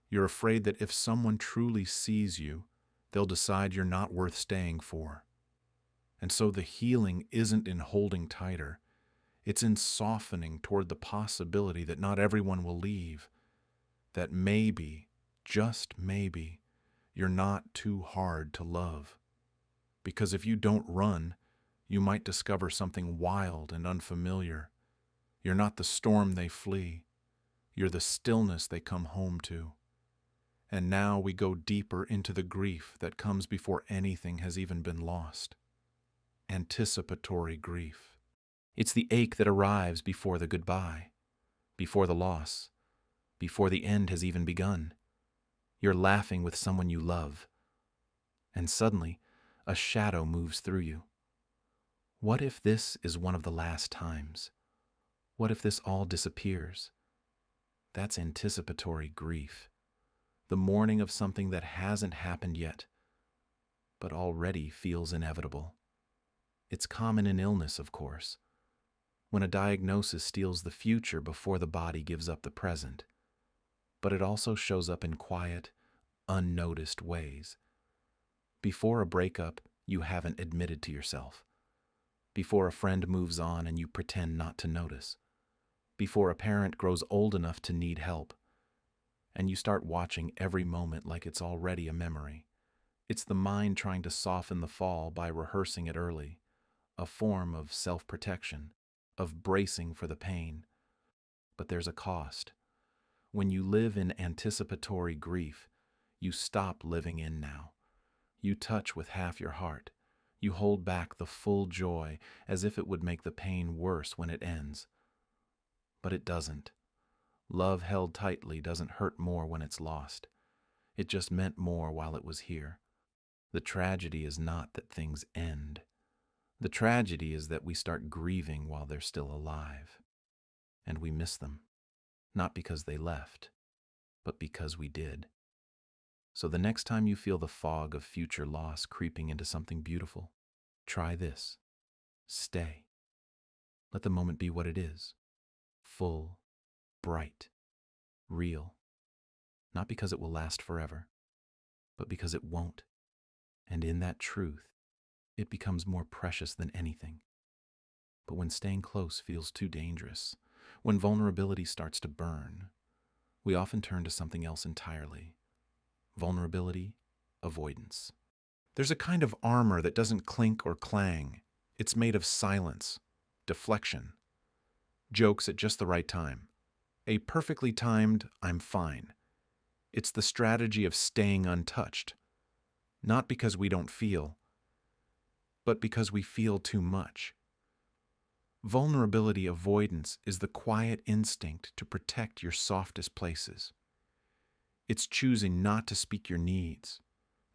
You're afraid that if someone truly sees you, they'll decide you're not worth staying for. And so the healing isn't in holding tighter. It's in softening toward the possibility that not everyone will leave, that maybe, just maybe, you're not too hard to love. Because if you don't run, you might discover something wild and unfamiliar. You're not the storm they flee. You're the stillness they come home to. And now we go deeper into the grief that comes before anything has even been lost. Anticipatory grief. It's the ache that arrives before the goodbye, before the loss, before the end has even begun. You're laughing with someone you love, and suddenly a shadow moves through you. What if this is one of the last times? What if this all disappears? That's anticipatory grief, the mourning of something that hasn't happened yet, but already feels inevitable. It's common in illness, of course, when a diagnosis steals the future before the body gives up the present. But it also shows up in quiet, unnoticed ways. Before a breakup, you haven't admitted to yourself. Before a friend moves on and you pretend not to notice. Before a parent grows old enough to need help, and you start watching every moment like it's already a memory. It's the mind trying to soften the fall by rehearsing it early, a form of self-protection, of bracing for the pain. But there's a cost. When you live in anticipatory grief, you stop living in now. You touch with half your heart. You hold back the full joy as if it would make the pain worse when it ends. But it doesn't. Love held tightly doesn't hurt more when it's lost. It just meant more while it was here. The tragedy is not that things end. The tragedy is that we start grieving while they're still alive. And we miss them. Not because they left, but because we did. So the next time you feel the fog of future loss creeping into something beautiful, try this. Stay. Let the moment be what it is. Full, bright, real. Not because it will last forever, but because it won't. And in that truth, it becomes more precious than anything. But when staying close feels too dangerous, when vulnerability starts to burn, we often turn to something else entirely. Vulnerability, avoidance. There's a kind of armor that doesn't clink or clang. It's made of silence, deflection, jokes at just the right time. A perfectly timed, I'm fine. It's the strategy of staying untouched. Not because we don't feel, but because we feel too much. Vulnerability avoidance is the quiet instinct to protect your softest places. It's choosing not to speak your needs,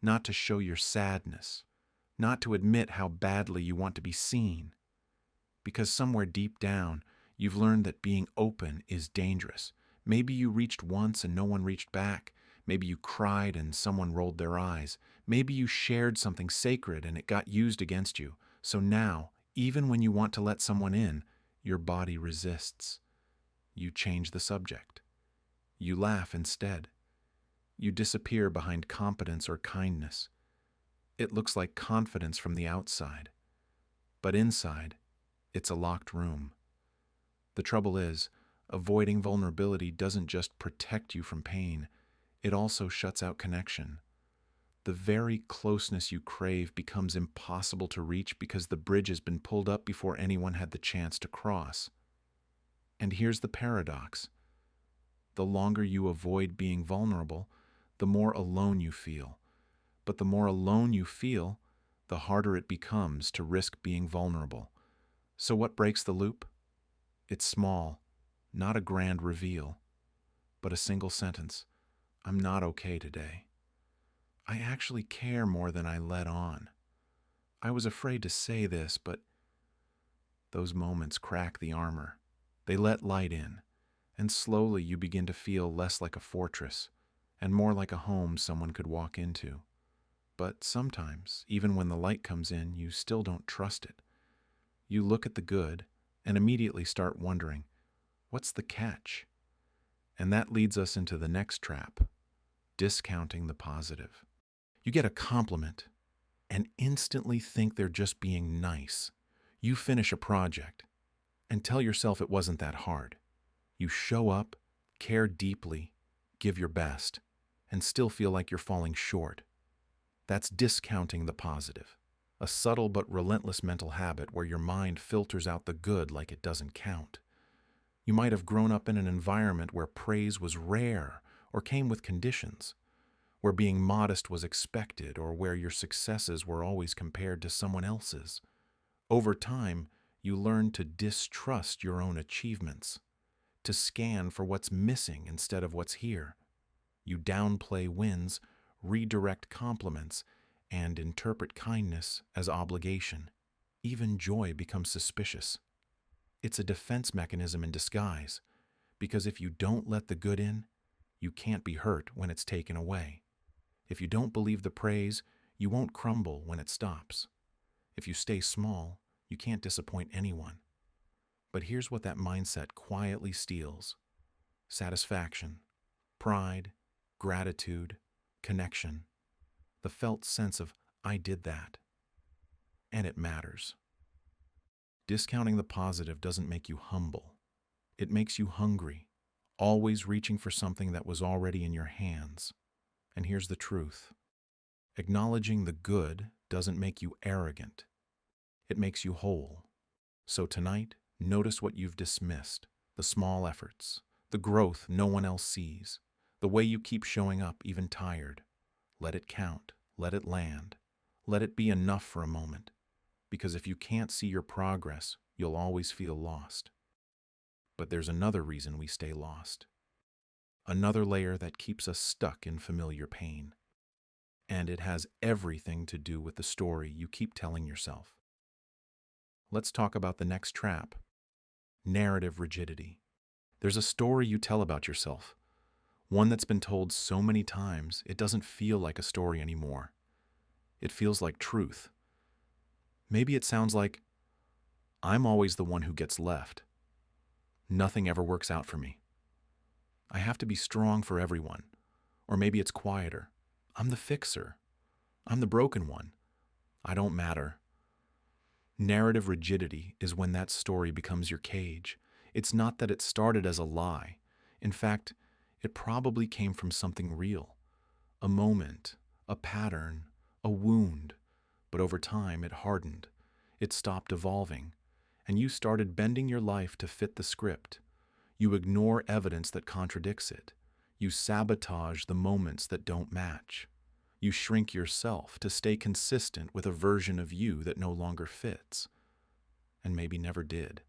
not to show your sadness, not to admit how badly you want to be seen. Because somewhere deep down, you've learned that being open is dangerous. Maybe you reached once and no one reached back. Maybe you cried and someone rolled their eyes. Maybe you shared something sacred and it got used against you. So now, even when you want to let someone in, your body resists. You change the subject. You laugh instead. You disappear behind competence or kindness. It looks like confidence from the outside. But inside, it's a locked room. The trouble is, avoiding vulnerability doesn't just protect you from pain, it also shuts out connection. The very closeness you crave becomes impossible to reach because the bridge has been pulled up before anyone had the chance to cross. And here's the paradox. The longer you avoid being vulnerable, the more alone you feel. But the more alone you feel, the harder it becomes to risk being vulnerable. So what breaks the loop? It's small, not a grand reveal, but a single sentence. I'm not okay today. I actually care more than I let on. I was afraid to say this, but those moments crack the armor. They let light in, and slowly you begin to feel less like a fortress and more like a home someone could walk into. But sometimes, even when the light comes in, you still don't trust it. You look at the good and immediately start wondering, what's the catch? And that leads us into the next trap, discounting the positive. You get a compliment and instantly think they're just being nice. You finish a project and tell yourself it wasn't that hard. You show up, care deeply, give your best, and still feel like you're falling short. That's discounting the positive, a subtle but relentless mental habit where your mind filters out the good like it doesn't count. You might have grown up in an environment where praise was rare or came with conditions, where being modest was expected or where your successes were always compared to someone else's. Over time, you learn to distrust your own achievements, to scan for what's missing instead of what's here. You downplay wins, redirect compliments, and interpret kindness as obligation. Even joy becomes suspicious. It's a defense mechanism in disguise, because if you don't let the good in, you can't be hurt when it's taken away. If you don't believe the praise, you won't crumble when it stops. If you stay small, you can't disappoint anyone. But here's what that mindset quietly steals: satisfaction, pride, gratitude, connection, the felt sense of, I did that. And it matters. Discounting the positive doesn't make you humble. It makes you hungry, always reaching for something that was already in your hands. And here's the truth: acknowledging the good doesn't make you arrogant. It makes you whole. So tonight, notice what you've dismissed: the small efforts, the growth no one else sees, the way you keep showing up even tired. Let it count. Let it land. Let it be enough for a moment. Because if you can't see your progress, you'll always feel lost. But there's another reason we stay lost. Another layer that keeps us stuck in familiar pain. And it has everything to do with the story you keep telling yourself. Let's talk about the next trap: narrative rigidity. There's a story you tell about yourself, one that's been told so many times it doesn't feel like a story anymore. It feels like truth. Maybe it sounds like, I'm always the one who gets left. Nothing ever works out for me. I have to be strong for everyone. Or maybe it's quieter: I'm the fixer. I'm the broken one. I don't matter. Narrative rigidity is when that story becomes your cage. It's not that it started as a lie. In fact, it probably came from something real. A moment, a pattern, a wound. But over time, it hardened. It stopped evolving. And you started bending your life to fit the script. You ignore evidence that contradicts it. You sabotage the moments that don't match. You shrink yourself to stay consistent with a version of you that no longer fits, and maybe never did.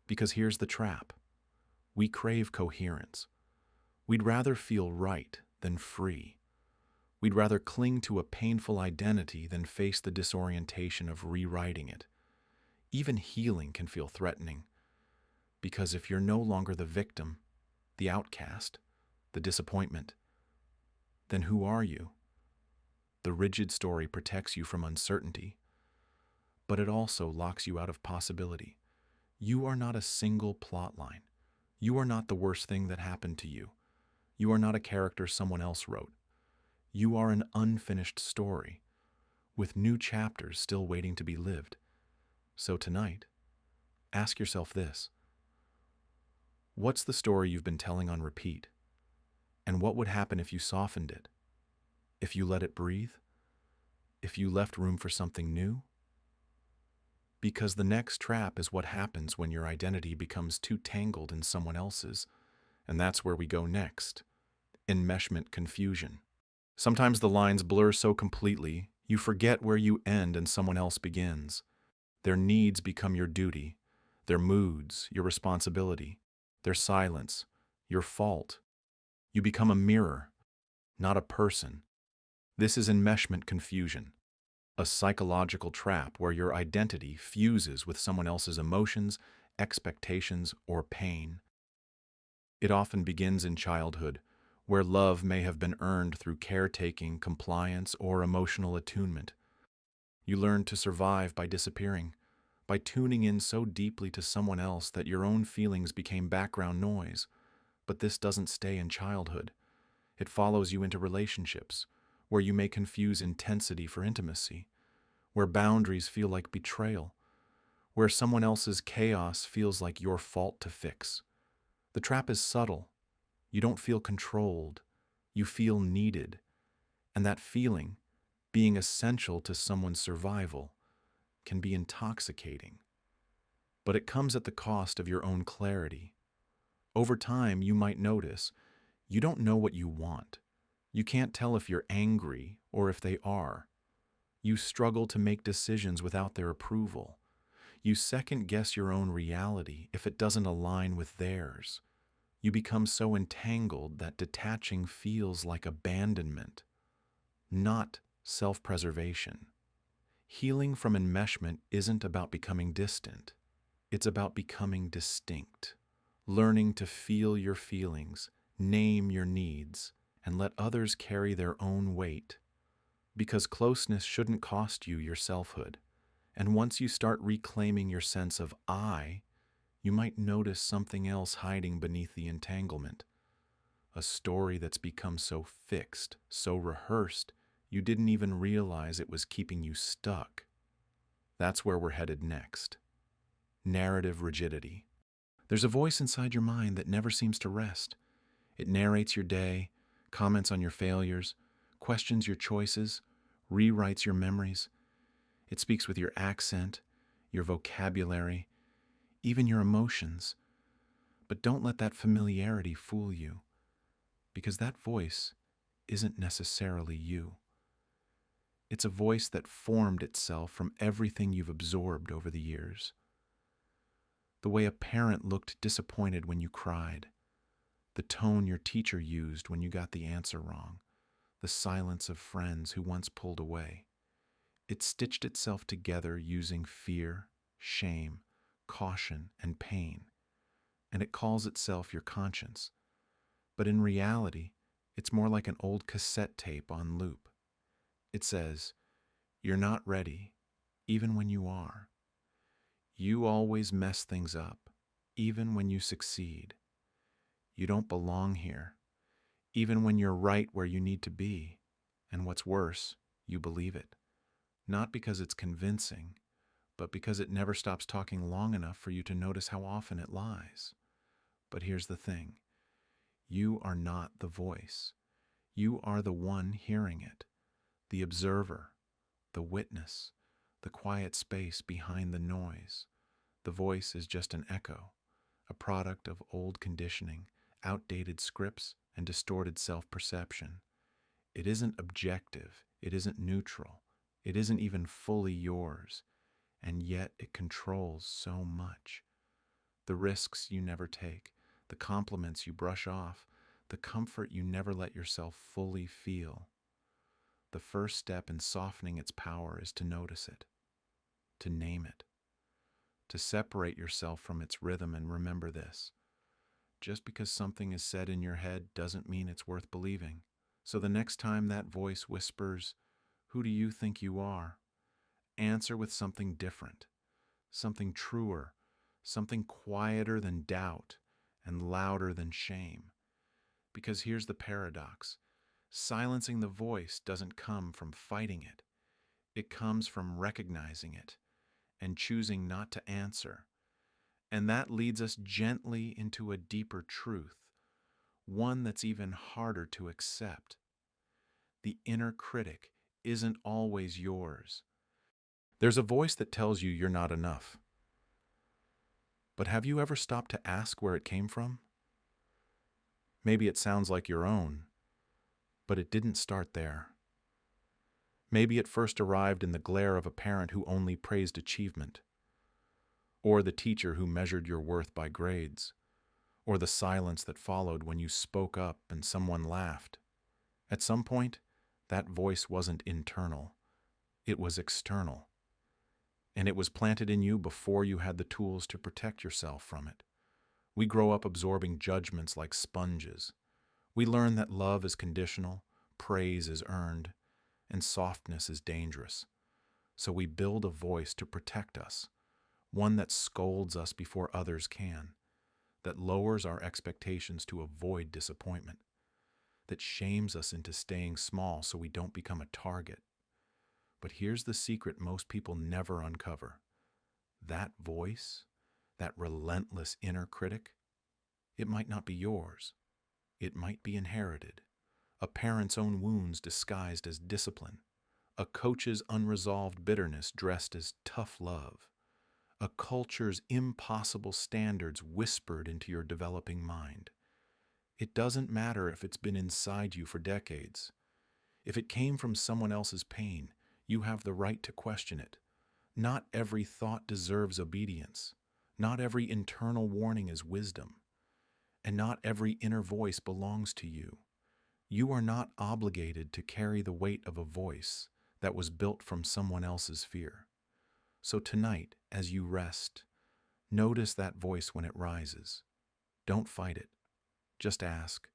Because here's the trap: we crave coherence. We'd rather feel right than free. We'd rather cling to a painful identity than face the disorientation of rewriting it. Even healing can feel threatening, because if you're no longer the victim, the outcast, the disappointment, then who are you? The rigid story protects you from uncertainty, but it also locks you out of possibility. You are not a single plot line. You are not the worst thing that happened to you. You are not a character someone else wrote. You are an unfinished story, with new chapters still waiting to be lived. So tonight, ask yourself this: what's the story you've been telling on repeat? And what would happen if you softened it? If you let it breathe? If you left room for something new? Because the next trap is what happens when your identity becomes too tangled in someone else's. And that's where we go next: enmeshment confusion. Sometimes the lines blur so completely, you forget where you end and someone else begins. Their needs become your duty, their moods your responsibility, their silence your fault. You become a mirror, not a person. This is enmeshment confusion, a psychological trap where your identity fuses with someone else's emotions, expectations, or pain. It often begins in childhood, where love may have been earned through caretaking, compliance, or emotional attunement. You learn to survive by disappearing, by tuning in so deeply to someone else that your own feelings became background noise. But this doesn't stay in childhood. It follows you into relationships, where you may confuse intensity for intimacy, where boundaries feel like betrayal, where someone else's chaos feels like your fault to fix. The trap is subtle. You don't feel controlled. You feel needed. And that feeling, being essential to someone's survival, can be intoxicating. But it comes at the cost of your own clarity. Over time, you might notice you don't know what you want. You can't tell if you're angry or if they are. You struggle to make decisions without their approval. You second-guess your own reality if it doesn't align with theirs. You become so entangled that detaching feels like abandonment, not self-preservation. Healing from enmeshment isn't about becoming distant. It's about becoming distinct, learning to feel your feelings, name your needs, and let others carry their own weight. Because closeness shouldn't cost you your selfhood. And once you start reclaiming your sense of I, you might notice something else hiding beneath the entanglement. A story that's become so fixed, so rehearsed, you didn't even realize it was keeping you stuck. That's where we're headed next. Narrative rigidity. There's a voice inside your mind that never seems to rest. It narrates your day, comments on your failures, questions your choices, rewrites your memories. It speaks with your accent, your vocabulary, even your emotions. But don't let that familiarity fool you, because that voice isn't necessarily you. It's a voice that formed itself from everything you've absorbed over the years. The way a parent looked disappointed when you cried, the tone your teacher used when you got the answer wrong, the silence of friends who once pulled away. It stitched itself together using fear, shame, caution, and pain, and it calls itself your conscience. But in reality, it's more like an old cassette tape on loop. It says, "You're not ready, even when you are. You always mess things up, even when you succeed. You don't belong here, even when you're right where you need to be. And what's worse, you believe it. Not because it's convincing, but because it never stops talking long enough for you to notice how often it lies. But here's the thing. You are not the voice. You are the one hearing it, the observer, the witness, the quiet space behind the noise. The voice is just an echo, a product of old conditioning, outdated scripts, and distorted self-perception. It isn't objective. It isn't neutral. It isn't even fully yours, and yet it controls so much. The risks you never take, the compliments you brush off, the comfort you never let yourself fully feel. The first step in softening its power is to notice it, to name it, to separate yourself from its rhythm and remember this. Just because something is said in your head doesn't mean it's worth believing. So the next time that voice whispers, "Who do you think you are?" answer with something different, something truer, something quieter than doubt and louder than shame. Because here's the paradox. Silencing the voice doesn't come from fighting it. It comes from recognizing it and choosing not to answer. And that leads us gently into a deeper truth, one that's even harder to accept. The inner critic isn't always yours. There's a voice that tells you you're not enough. But have you ever stopped to ask where it came from? Maybe it sounds like your own, but it didn't start there. Maybe it first arrived in the glare of a parent who only praised achievement, or the teacher who measured your worth by grades, or the silence that followed when you spoke up and someone laughed. At some point, that voice wasn't internal. It was external. And it was planted in you before you had the tools to protect yourself from it. We grow up absorbing judgments like sponges. We learn that love is conditional, praise is earned, and softness is dangerous. So we build a voice to protect us, one that scolds us before others can, that lowers our expectations to avoid disappointment, that shames us into staying small so we don't become a target. But here's the secret most people never uncover. that voice, that relentless inner critic, it might not be yours. It might be inherited. A parent's own wounds disguised as discipline. A coach's unresolved bitterness dressed as tough love. A culture's impossible standards whispered into your developing mind. It doesn't matter if it's been inside you for decades. If it came from someone else's pain, you have the right to question it. Not every thought deserves obedience. Not every internal warning is wisdom. And not every inner voice belongs to you. You are not obligated to carry the weight of a voice that was built from someone else's fear. So tonight, as you rest, notice that voice when it rises. Don't fight it. Just ask,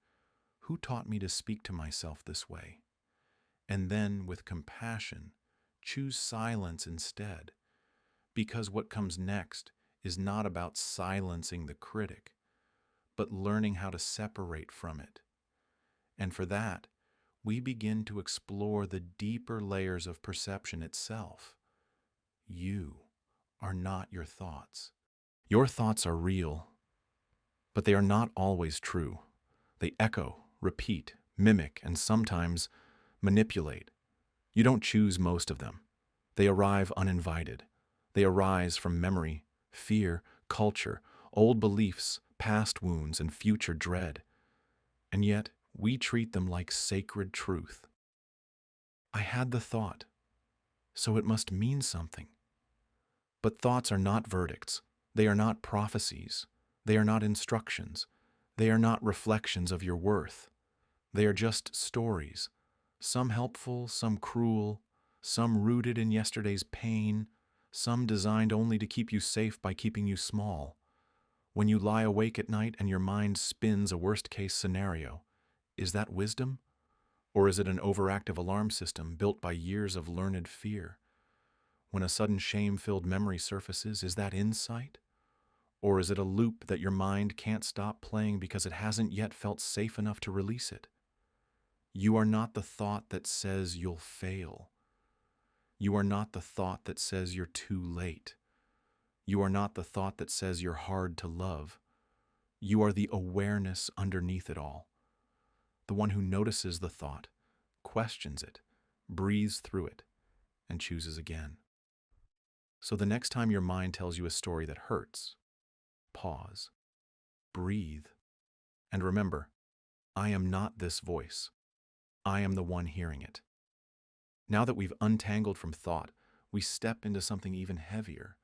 who taught me to speak to myself this way? And then, with compassion, choose silence instead, because what comes next is not about silencing the critic, but learning how to separate from it. And for that, we begin to explore the deeper layers of perception itself. You are not your thoughts. Your thoughts are real, but they are not always true. They echo, repeat, mimic, and sometimes manipulate. You don't choose most of them. They arrive uninvited. They arise from memory, fear, culture, old beliefs, past wounds, and future dread. And yet, we treat them like sacred truth. I had the thought, so it must mean something. But thoughts are not verdicts. They are not prophecies. They are not instructions. They are not reflections of your worth. They are just stories, some helpful, some cruel, some rooted in yesterday's pain, some designed only to keep you safe by keeping you small. When you lie awake at night and your mind spins a worst-case scenario, is that wisdom? Or is it an overactive alarm system built by years of learned fear? When a sudden shame-filled memory surfaces, is that insight? Or is it a loop that your mind can't stop playing because it hasn't yet felt safe enough to release it? You are not the thought that says you'll fail. You are not the thought that says you're too late. You are not the thought that says you're hard to love. You are the awareness underneath it all. The one who notices the thought, questions it, breathes through it, and chooses again. So the next time your mind tells you a story that hurts, pause, breathe, and remember, I am not this voice. I am the one hearing it. Now that we've untangled from thought, we step into something even heavier,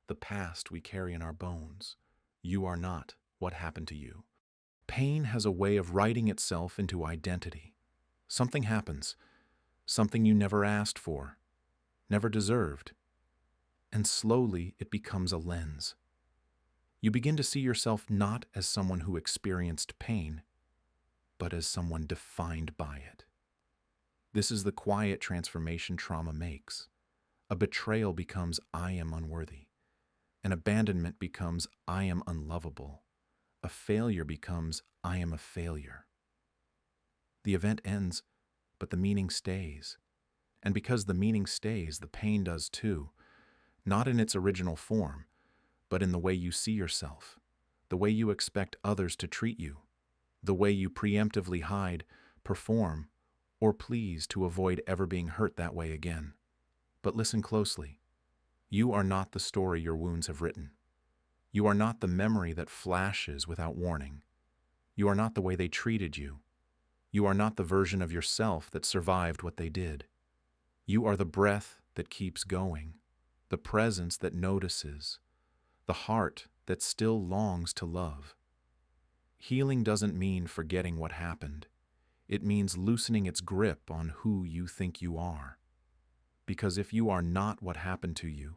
the past we carry in our bones. You are not what happened to you. Pain has a way of writing itself into identity. Something happens, something you never asked for, never deserved, and slowly it becomes a lens. You begin to see yourself not as someone who experienced pain, but as someone defined by it. This is the quiet transformation trauma makes. A betrayal becomes I am unworthy. An abandonment becomes I am unlovable. A failure becomes I am a failure. The event ends, but the meaning stays. And because the meaning stays, the pain does too. Not in its original form, but in the way you see yourself, the way you expect others to treat you, the way you preemptively hide, perform, or please to avoid ever being hurt that way again. But listen closely. You are not the story your wounds have written. You are not the memory that flashes without warning. You are not the way they treated you. You are not the version of yourself that survived what they did. You are the breath that keeps going, the presence that notices, the heart that still longs to love. Healing doesn't mean forgetting what happened. It means loosening its grip on who you think you are. Because if you are not what happened to you,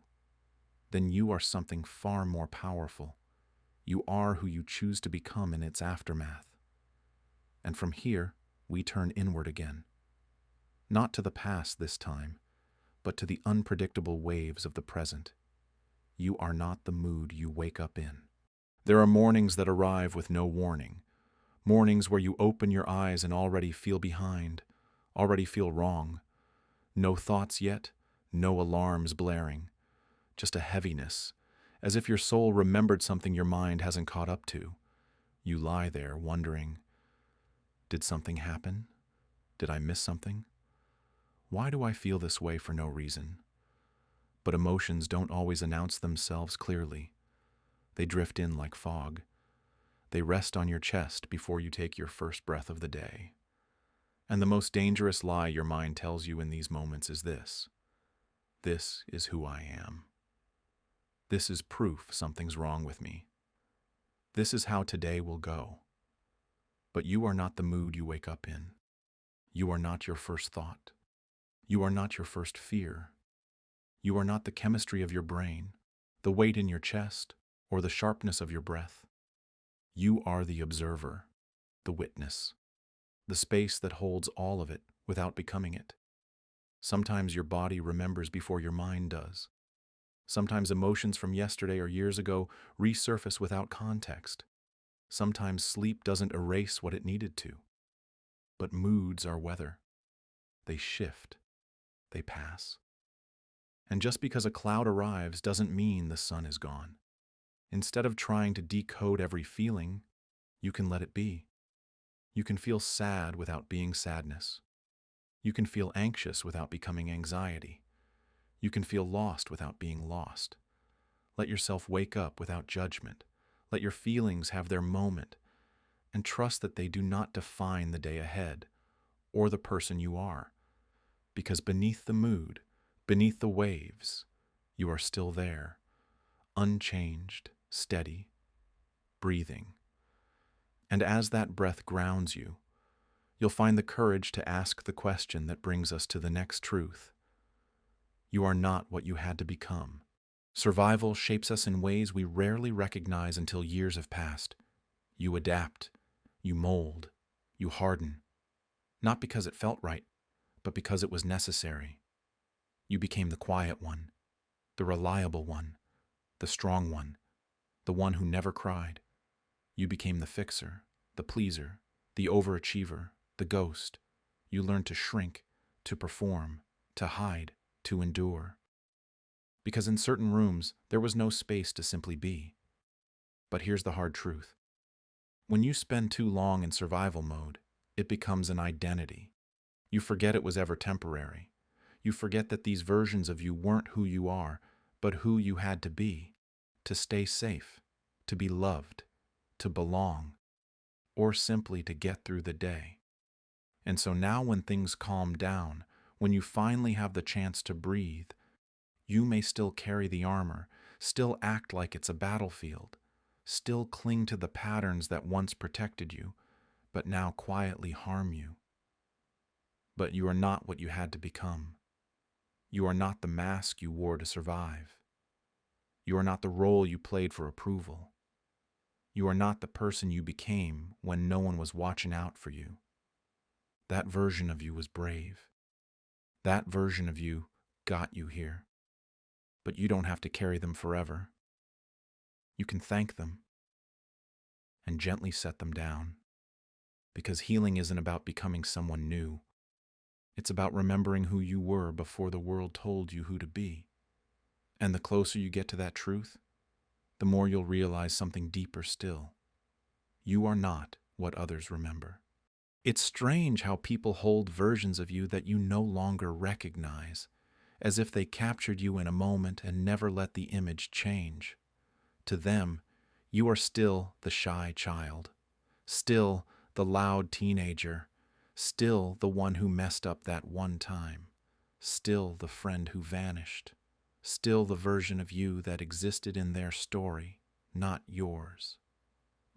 then you are something far more powerful. You are who you choose to become in its aftermath. And from here, we turn inward again. Not to the past this time, but to the unpredictable waves of the present. You are not the mood you wake up in. There are mornings that arrive with no warning. Mornings where you open your eyes and already feel behind, already feel wrong. No thoughts yet, no alarms blaring. Just a heaviness, as if your soul remembered something your mind hasn't caught up to. You lie there wondering, did something happen? Did I miss something? Why do I feel this way for no reason? But emotions don't always announce themselves clearly. They drift in like fog. They rest on your chest before you take your first breath of the day. And the most dangerous lie your mind tells you in these moments is this: this is who I am. This is proof something's wrong with me. This is how today will go. But you are not the mood you wake up in. You are not your first thought. You are not your first fear. You are not the chemistry of your brain, the weight in your chest, or the sharpness of your breath. You are the observer, the witness, the space that holds all of it without becoming it. Sometimes your body remembers before your mind does. Sometimes emotions from yesterday or years ago resurface without context. Sometimes sleep doesn't erase what it needed to. But moods are weather. They shift. They pass. And just because a cloud arrives doesn't mean the sun is gone. Instead of trying to decode every feeling, you can let it be. You can feel sad without being sadness. You can feel anxious without becoming anxiety. You can feel lost without being lost. Let yourself wake up without judgment. Let your feelings have their moment, and trust that they do not define the day ahead or the person you are. Because beneath the mood, beneath the waves, you are still there, unchanged, steady, breathing. And as that breath grounds you, you'll find the courage to ask the question that brings us to the next truth. You are not what you had to become. Survival shapes us in ways we rarely recognize until years have passed. You adapt, you mold, you harden. Not because it felt right, but because it was necessary. You became the quiet one, the reliable one, the strong one, the one who never cried. You became the fixer, the pleaser, the overachiever, the ghost. You learned to shrink, to perform, to hide, to endure. Because in certain rooms, there was no space to simply be. But here's the hard truth. When you spend too long in survival mode, it becomes an identity. You forget it was ever temporary. You forget that these versions of you weren't who you are, but who you had to be, to stay safe, to be loved, to belong, or simply to get through the day. And so now when things calm down, when you finally have the chance to breathe, you may still carry the armor, still act like it's a battlefield, still cling to the patterns that once protected you, but now quietly harm you. But you are not what you had to become. You are not the mask you wore to survive. You are not the role you played for approval. You are not the person you became when no one was watching out for you. That version of you was brave. That version of you got you here. But you don't have to carry them forever. You can thank them and gently set them down. Because healing isn't about becoming someone new. It's about remembering who you were before the world told you who to be. And the closer you get to that truth, the more you'll realize something deeper still. You are not what others remember. It's strange how people hold versions of you that you no longer recognize, as if they captured you in a moment and never let the image change. To them, you are still the shy child, still the loud teenager, still the one who messed up that one time, still the friend who vanished, still the version of you that existed in their story, not yours.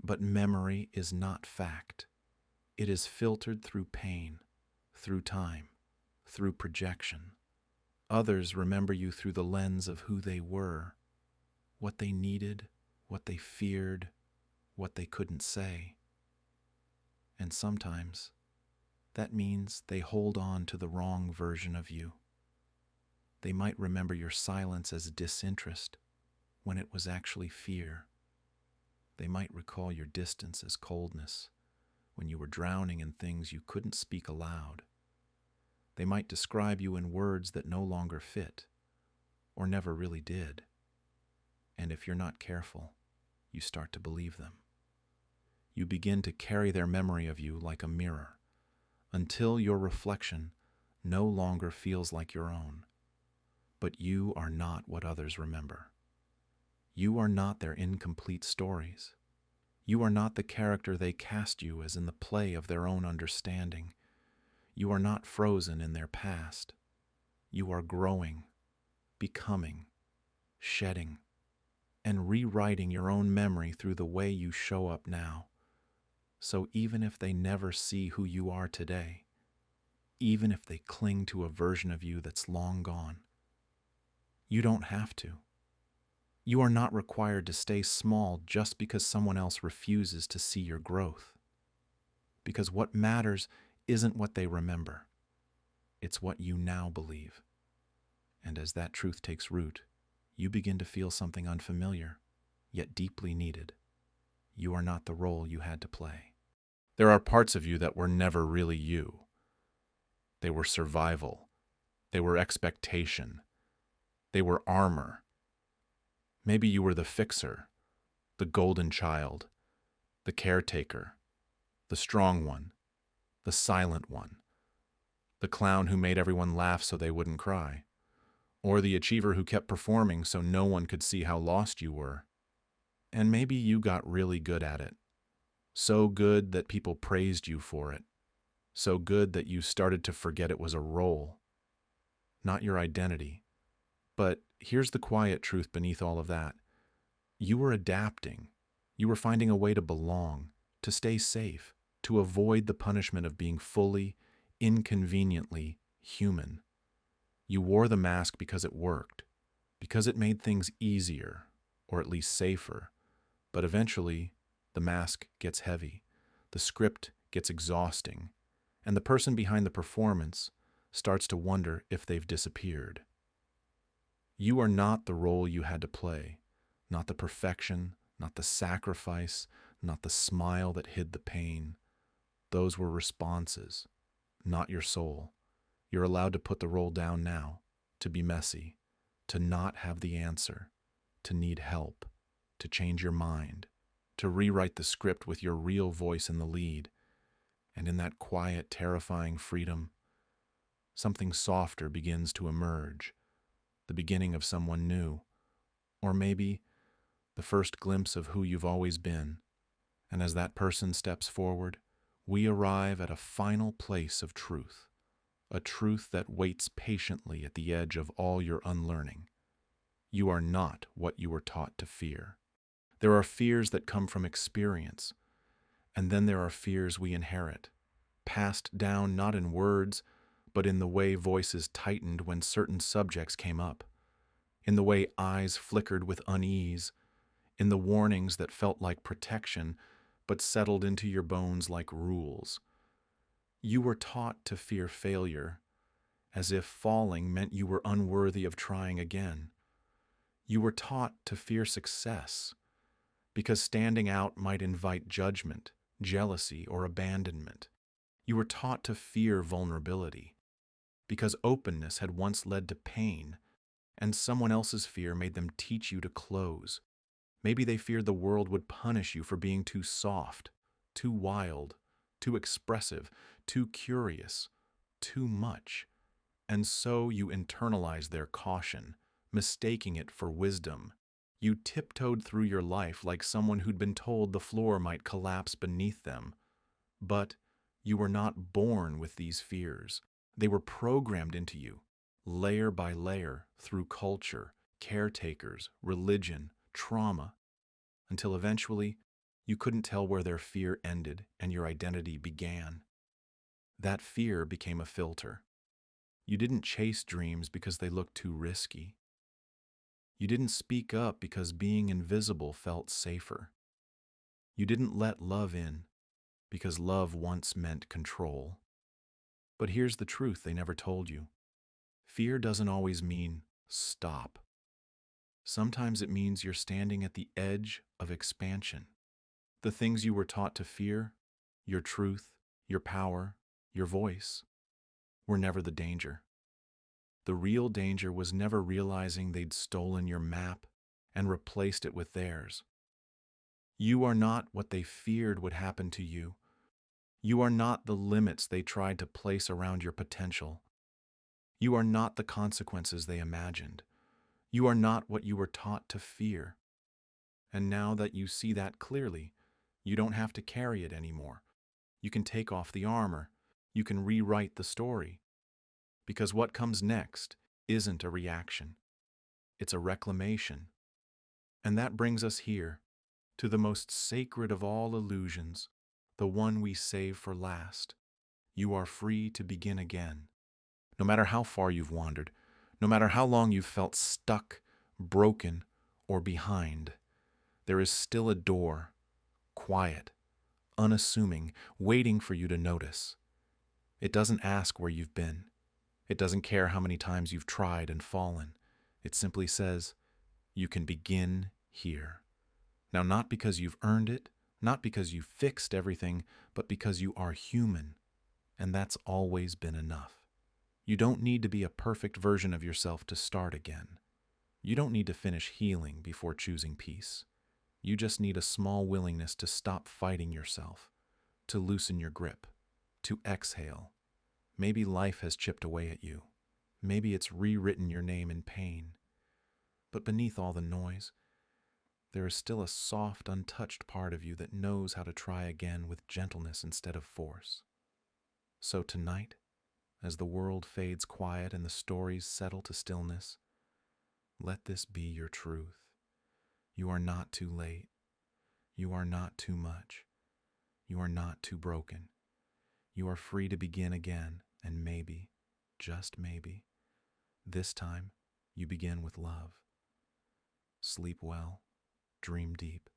But memory is not fact. It is filtered through pain, through time, through projection. Others remember you through the lens of who they were, what they needed, what they feared, what they couldn't say. And sometimes that means they hold on to the wrong version of you. They might remember your silence as disinterest when it was actually fear. They might recall your distance as coldness when you were drowning in things you couldn't speak aloud. They might describe you in words that no longer fit, or never really did. And if you're not careful, you start to believe them. You begin to carry their memory of you like a mirror, until your reflection no longer feels like your own. But you are not what others remember. You are not their incomplete stories. You are not the character they cast you as in the play of their own understanding. You are not frozen in their past. You are growing, becoming, shedding, and rewriting your own memory through the way you show up now. So even if they never see who you are today, even if they cling to a version of you that's long gone, you don't have to. You are not required to stay small just because someone else refuses to see your growth. Because what matters isn't what they remember. It's what you now believe. And as that truth takes root, you begin to feel something unfamiliar, yet deeply needed. You are not the role you had to play. There are parts of you that were never really you. They were survival. They were expectation. They were armor. Maybe you were the fixer, the golden child, the caretaker, the strong one, the silent one, the clown who made everyone laugh so they wouldn't cry, or the achiever who kept performing so no one could see how lost you were. And maybe you got really good at it, so good that people praised you for it, so good that you started to forget it was a role, not your identity. But here's the quiet truth beneath all of that. You were adapting. You were finding a way to belong, to stay safe, to avoid the punishment of being fully, inconveniently human. You wore the mask because it worked, because it made things easier, or at least safer. But eventually, the mask gets heavy, the script gets exhausting, and the person behind the performance starts to wonder if they've disappeared. You are not the role you had to play, not the perfection, not the sacrifice, not the smile that hid the pain. Those were responses, not your soul. You're allowed to put the role down now, to be messy, to not have the answer, to need help, to change your mind, to rewrite the script with your real voice in the lead. And in that quiet, terrifying freedom, something softer begins to emerge. The beginning of someone new, or maybe the first glimpse of who you've always been. And as that person steps forward, we arrive at a final place of truth, a truth that waits patiently at the edge of all your unlearning. You are not what you were taught to fear. There are fears that come from experience, and then there are fears we inherit, passed down not in words, but in the way voices tightened when certain subjects came up, in the way eyes flickered with unease, in the warnings that felt like protection but settled into your bones like rules. You were taught to fear failure, as if falling meant you were unworthy of trying again. You were taught to fear success, because standing out might invite judgment, jealousy, or abandonment. You were taught to fear vulnerability, because openness had once led to pain, and someone else's fear made them teach you to close. Maybe they feared the world would punish you for being too soft, too wild, too expressive, too curious, too much. And so you internalized their caution, mistaking it for wisdom. You tiptoed through your life like someone who'd been told the floor might collapse beneath them. But you were not born with these fears. They were programmed into you, layer by layer, through culture, caretakers, religion, trauma, until eventually you couldn't tell where their fear ended and your identity began. That fear became a filter. You didn't chase dreams because they looked too risky. You didn't speak up because being invisible felt safer. You didn't let love in because love once meant control. But here's the truth they never told you. Fear doesn't always mean stop. Sometimes it means you're standing at the edge of expansion. The things you were taught to fear, your truth, your power, your voice, were never the danger. The real danger was never realizing they'd stolen your map and replaced it with theirs. You are not what they feared would happen to you. You are not the limits they tried to place around your potential. You are not the consequences they imagined. You are not what you were taught to fear. And now that you see that clearly, you don't have to carry it anymore. You can take off the armor. You can rewrite the story. Because what comes next isn't a reaction. It's a reclamation. And that brings us here, to the most sacred of all illusions, the one we save for last. You are free to begin again. No matter how far you've wandered, no matter how long you've felt stuck, broken, or behind, there is still a door, quiet, unassuming, waiting for you to notice. It doesn't ask where you've been. It doesn't care how many times you've tried and fallen. It simply says, you can begin here. Now, not because you've earned it, not because you've fixed everything, but because you are human, and that's always been enough. You don't need to be a perfect version of yourself to start again. You don't need to finish healing before choosing peace. You just need a small willingness to stop fighting yourself, to loosen your grip, to exhale. Maybe life has chipped away at you. Maybe it's rewritten your name in pain. But beneath all the noise, there is still a soft, untouched part of you that knows how to try again with gentleness instead of force. So tonight, as the world fades quiet and the stories settle to stillness, let this be your truth. You are not too late. You are not too much. You are not too broken. You are free to begin again, and maybe, just maybe, this time you begin with love. Sleep well, dream deep,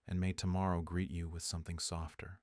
and may tomorrow greet you with something softer.